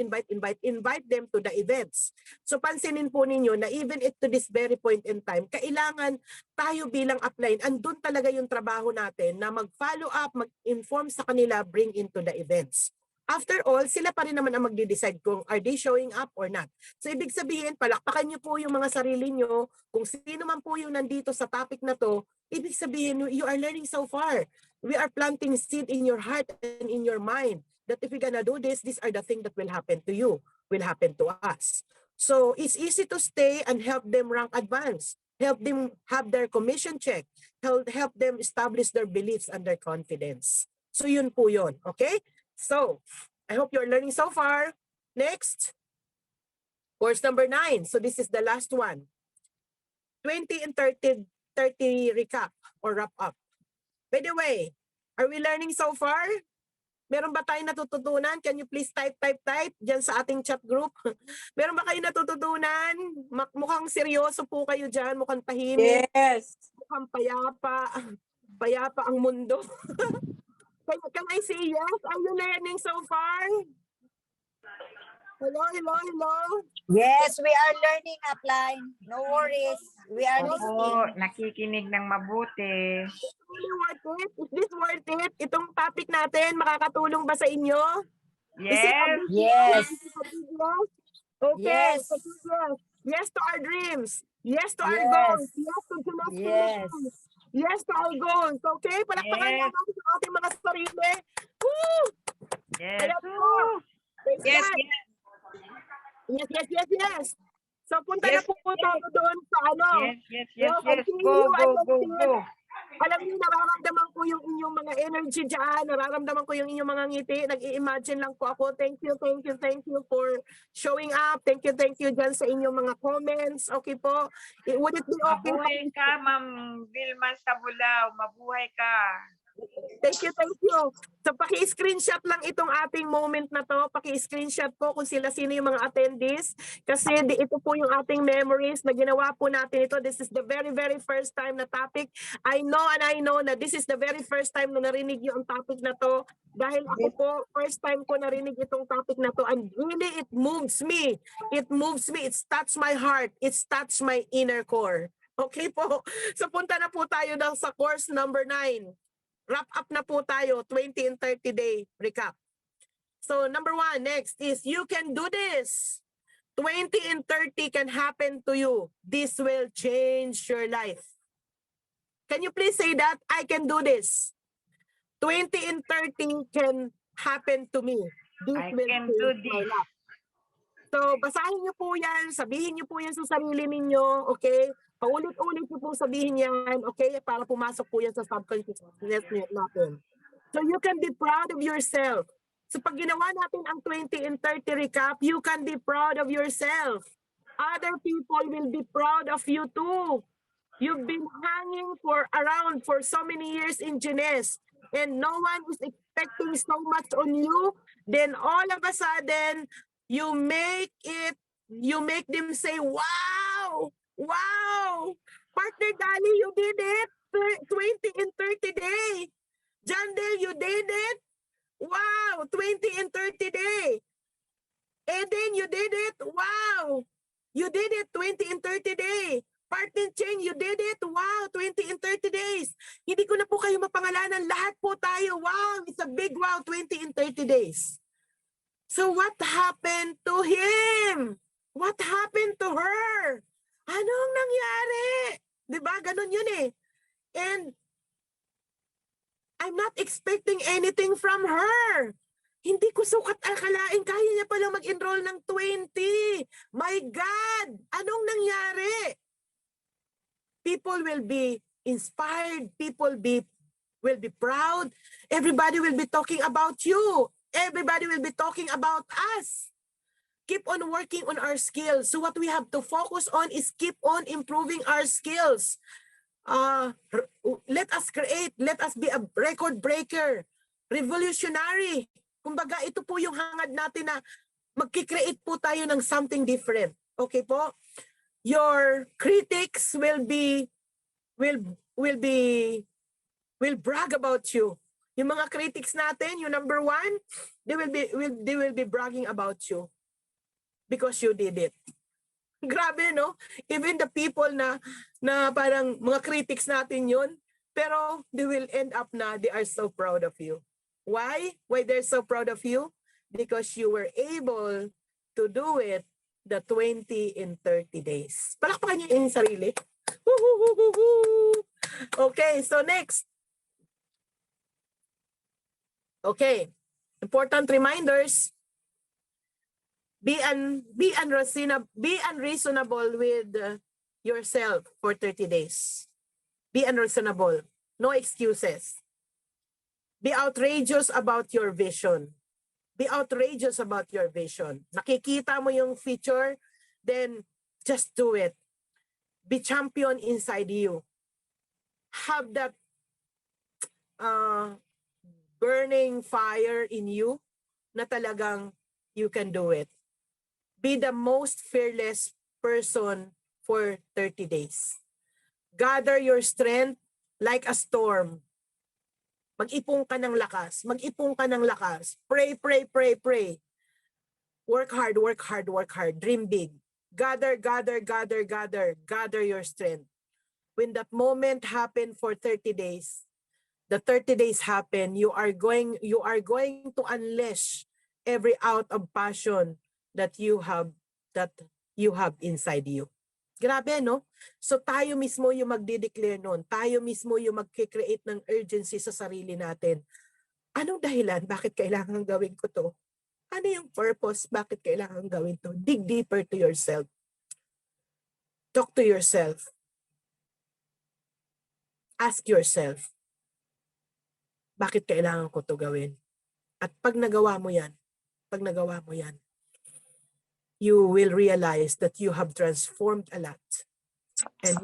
them to the events. So pansinin po ninyo na even to this very point in time, kailangan tayo bilang upline, andun talaga yung trabaho natin na mag-follow up, mag-inform sa kanila, bring into the events. After all, sila pa rin naman ang magde-decide kung are they showing up or not. So ibig sabihin, palakpakan nyo po yung mga sarili nyo. Kung sino man po yung nandito sa topic na to, ibig sabihin, you are learning so far. We are planting seed in your heart and in your mind that if we're gonna do this, these are the things that will happen to you, will happen to us. So it's easy to stay and help them rank advance. Help them have their commission check. Help them establish their beliefs and their confidence. So yun po yun, okay? So, I hope you're learning so far. Next, course number 9. So this is the last one. 20 and 30 recap or wrap up. By the way, are we learning so far? Meron ba tayong natututunan? Can you please type dyan sa ating chat group? Meron ba kayong natututunan? Mukhang seryoso po kayo dyan. Mukhang tahimik. Yes. Mukhang payapa. Payapa ang mundo. Can I say yes? Are you learning so far? Hello? Yes, we are learning upline. No worries. We are listening. Nakikinig ng mabuti. Is this worth it? Itong topic natin, makakatulong ba sa inyo? Yes. Yes. Okay. Yes. Yes to our dreams. Yes to our Yes. goals. Yes to Jeunesse. Yes. Yes to our goals. Okay? Palakpakan Yes. natin sa ating mga sarili. Woo! Yes. Yes. Yes. So punta na po tayo doon sa ano. Yes. Go. Alam niyo, nararamdaman ko yung inyong mga energy dyan. Nararamdaman ko yung inyong mga ngiti. Nag-i-imagine lang po ako. Thank you for showing up. Thank you dyan sa inyong mga comments. Okay po. Would it be okay? Mabuhay ka, Ma'am Vilma Sabulao. Mabuhay ka. Thank you. So paki-screenshot lang itong ating moment na to. Paki-screenshot po kung sino yung mga attendees. Kasi ito po yung ating memories na ginawa po natin ito. This is the very first time na topic. I know na this is the very first time na narinig niyo ang topic na to. Dahil ako po, first time ko narinig itong topic na to. And really, it moves me. It touched my heart. It touched my inner core. Okay po. So punta na po tayo sa course number 9. Wrap up na po tayo, 20 and 30 day recap. So number 1, next is you can do this. 20 and 30 can happen to you. This will change your life. Can you please say that? I can do this. 20 and 30 can happen to me. This I will can do change my this. life. So, basahin niyo po yan, sabihin niyo po yan sa sarili ninyo, okay? Paulit-ulit niyo po sabihin yan, okay? Para pumasok po yan sa subconsciousness natin. So, you can be proud of yourself. So, pag ginawa natin ang 20 and 30 recap, you can be proud of yourself. Other people will be proud of you too. You've been hanging around for so many years in Jeunesse, and no one is expecting so much on you. Then all of a sudden, you make them say, wow, wow, partner Dali, you did it, 20 and 30 days. Jandel, you did it, wow, 20 and 30 days. And then you did it, wow, you did it 20 and 30 days. Partner Cheng, you did it, wow, 20 and 30 days. Hindi ko na po kayo mapangalanan, lahat po tayo, wow, it's a big wow, 20 and 30 days. So what happened to him? What happened to her? Anong nangyari? Diba? Ganon yun eh. And I'm not expecting anything from her. Hindi ko sukat akalain, kaya niya palang mag-enroll ng 20. My God! Anong nangyari? People will be inspired. People will be proud. Everybody will be talking about you. Everybody will be talking about us. Keep on working on our skills. So what we have to focus on is keep on improving our skills. Let us create. Let us be a record breaker. Revolutionary. Kumbaga, ito po yung hangad natin na magkikreate po tayo ng something different. Okay po? Your critics will brag about you. Yung mga critics natin, yung number 1, they will be bragging about you because you did it. Grabe, no? Even the people na parang mga critics natin yun, pero they will end up na they are so proud of you. Why? Why they're so proud of you? Because you were able to do it the 20 in 30 days. Palakpakan niyo yung sarili. Okay, so next. Okay, important reminders. Be unreasonable with yourself for 30 days. Be unreasonable. No excuses. Be outrageous about your vision. Be outrageous about your vision. Nakikita mo yung future, then just do it. Be champion inside you. Have that burning fire in you na talagang you can do it. Be the most fearless person for 30 days. Gather your strength like a storm. Mag-ipon ka ng lakas. Mag-ipon ka ng lakas. Pray, pray, pray, pray. Work hard, work hard, work hard. Dream big. Gather, gather, gather, gather. Gather your strength. When that moment happened for 30 days, the 30 days happen, you are going to unleash every out of passion that you have inside you. Grabe, no? So tayo mismo yung magde-declare nun. Tayo mismo yung mag-create ng urgency sa sarili natin. Anong dahilan? Bakit kailangan gawin ko to? Ano yung purpose? Bakit kailangan gawin to? Dig deeper to yourself. Talk to yourself. Ask yourself, bakit kailangan ko to gawin? At pag nagawa mo yan, you will realize that you have transformed a lot. And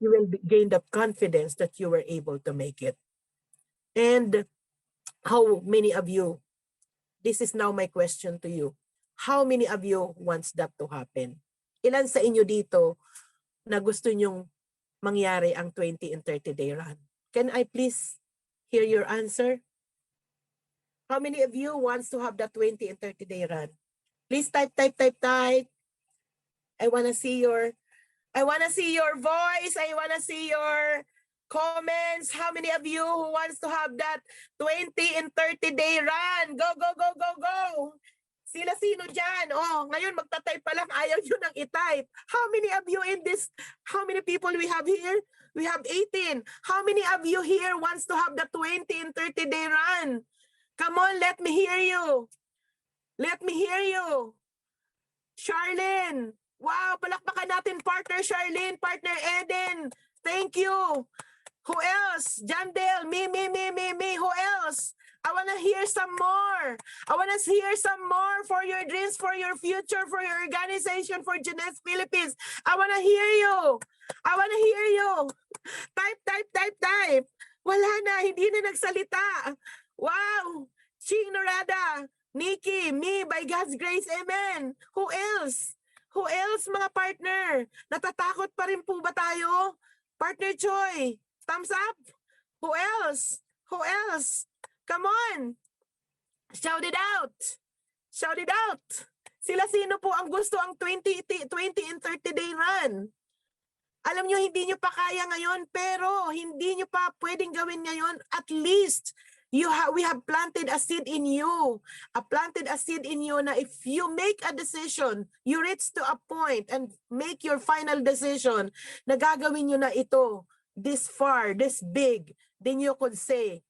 you will gain that confidence that you were able to make it. And how many of you, this is now my question to you, how many of you wants that to happen? Ilan sa inyo dito na gusto nyong mangyari ang 20 and 30 day run? Can I please hear your answer? How many of you wants to have that 20 and 30 day run? Please type. I wanna see your voice. I wanna see your Comments, how many of you who wants to have that 20 and 30-day run? Go, go, go, go, go! Sila sino dyan? Oh, ngayon magta-type pa lang, ayaw nyo nang i-type. How many of you in this, how many people we have here? We have 18. How many of you here wants to have the 20 and 30-day run? Come on, let me hear you. Let me hear you. Charlene. Wow, palakpakan natin partner Charlene, partner Eden. Thank you. Who else? Jandel, me. Who else? I want to hear some more. I want to hear some more for your dreams, for your future, for your organization, for Jeunesse Philippines. I want to hear you. I want to hear you. Type. Wala na, hindi na nagsalita. Wow. Ching Norada, Nikki, me, by God's grace, amen. Who else? Who else, mga partner? Natatakot pa rin po ba tayo? Partner Joy, thumbs up. Who else? Who else? Come on. Shout it out. Shout it out. Sila sino po ang gusto ang 20 and 30-day run? Alam nyo, hindi nyo pa kaya ngayon, pero hindi nyo pa pwedeng gawin ngayon. At least, we have planted a seed in you. Planted a seed in you na if you make a decision, you reach to a point and make your final decision na gagawin nyo na ito, this far, this big, then you could say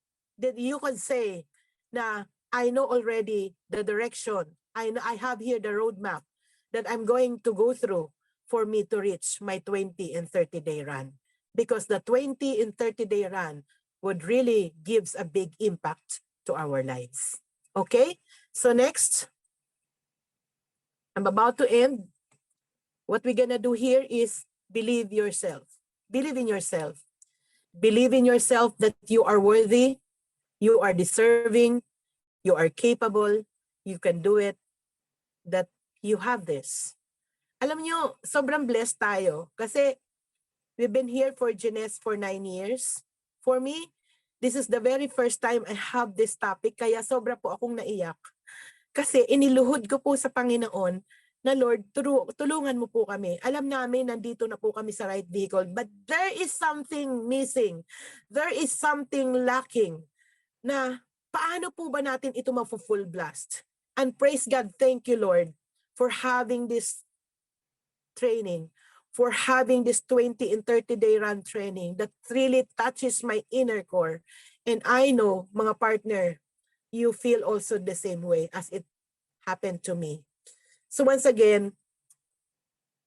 na I know already the direction. I have here the roadmap that I'm going to go through for me to reach my 20 and 30-day run. Because the 20 and 30-day run would really gives a big impact to our lives. Okay? So next, I'm about to end. What we're gonna do here is believe yourself. Believe in yourself. Believe in yourself that you are worthy, you are deserving, you are capable, you can do it, that you have this. Alam nyo, sobrang blessed tayo kasi we've been here for Jeunesse for 9 years. For me, this is the very first time I have this topic, kaya sobra po akong naiyak. Kasi iniluhod ko po sa Panginoon na Lord, tulungan mo po kami. Alam namin nandito na po kami sa right vehicle, but there is something missing. There is something lacking na paano po ba natin ito ma-full blast? And praise God, thank you Lord for having this training, for having this 20 and 30-day run training that really touches my inner core. And I know, mga partner, you feel also the same way as it happened to me. So once again,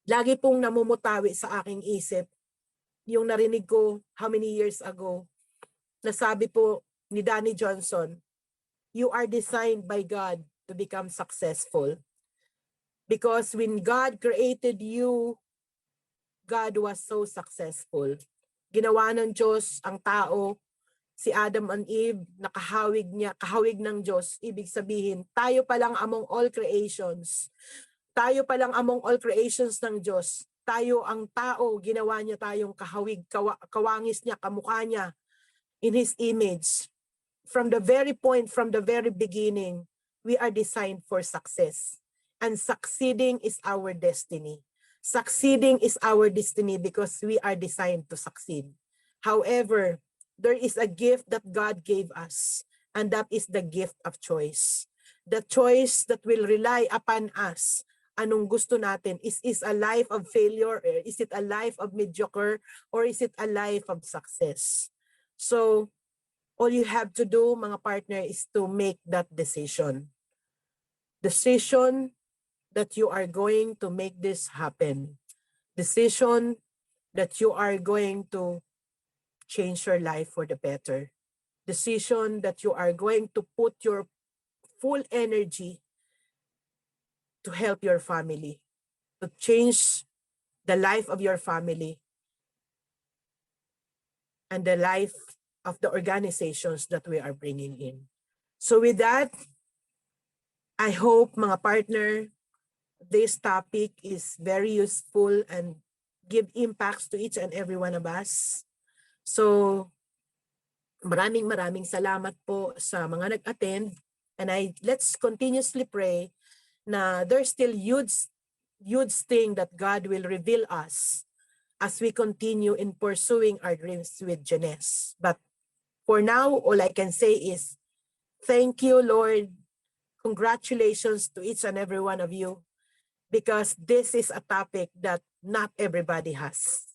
lagi pong namumutawi sa aking isip yung narinig ko how many years ago, nasabi po ni Danny Johnson, you are designed by God to become successful. Because when God created you, God was so successful. Ginawa ng Diyos ang tao, si Adam and Eve, kahawig ng Diyos. Ibig sabihin, tayo pa lang among all creations. Tayo pa lang among all creations ng Diyos. Tayo ang tao, ginawa niya tayong kahawig, kawangis niya, kamukha niya, in His image. From the very point, from the very beginning, we are designed for success. And succeeding is our destiny. Succeeding is our destiny because we are designed to succeed. However, there is a gift that God gave us, and that is the gift of choice. The choice that will rely upon us. Anong gusto natin? Is a life of failure? Is it a life of mediocre? Or is it a life of success? So, all you have to do, mga partner, is to make that decision. Decision that you are going to make this happen. Decision that you are going to change your life for the better. Decision that you are going to put your full energy to help your family, to change the life of your family and the life of the organizations that we are bringing in. So with that, I hope, mga partner, this topic is very useful and give impacts to each and every one of us. So, maraming salamat po sa mga nag-attend, and let's continuously pray na there's still huge thing that God will reveal us as we continue in pursuing our dreams with Jeunesse. But for now, all I can say is, thank you, Lord. Congratulations to each and every one of you, because this is a topic that not everybody has.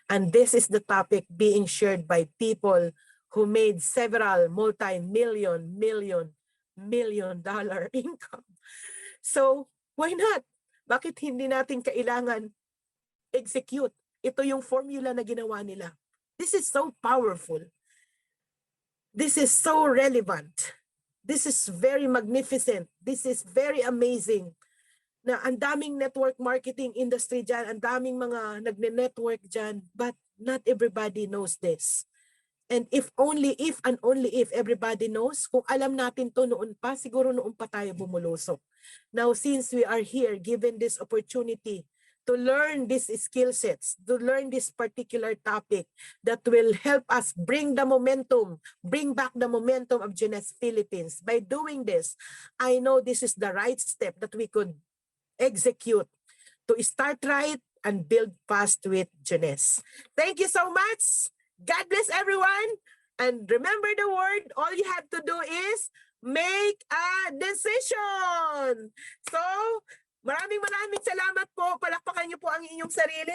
And this is the topic being shared by people who made several million dollar income. So, why not? Bakit hindi natin kailangan execute? Ito yung formula na ginawa nila. This is so powerful. This is so relevant. This is very magnificent. This is very amazing. Na ang daming network marketing industry dyan, ang daming mga nagne-network dyan, but not everybody knows this. And if and only if everybody knows, kung alam natin to noon pa, siguro noon pa tayo bumulusok. Now, since we are here, given this opportunity to learn these skill sets, to learn this particular topic that will help us bring back the momentum of Jeunesse Philippines. By doing this, I know this is the right step that we could execute to start right and build fast with Jeunesse. Thank you so much. God bless everyone. And remember the word, all you have to do is make a decision. So, maraming salamat po. Palakpakan niyo po ang inyong sarili.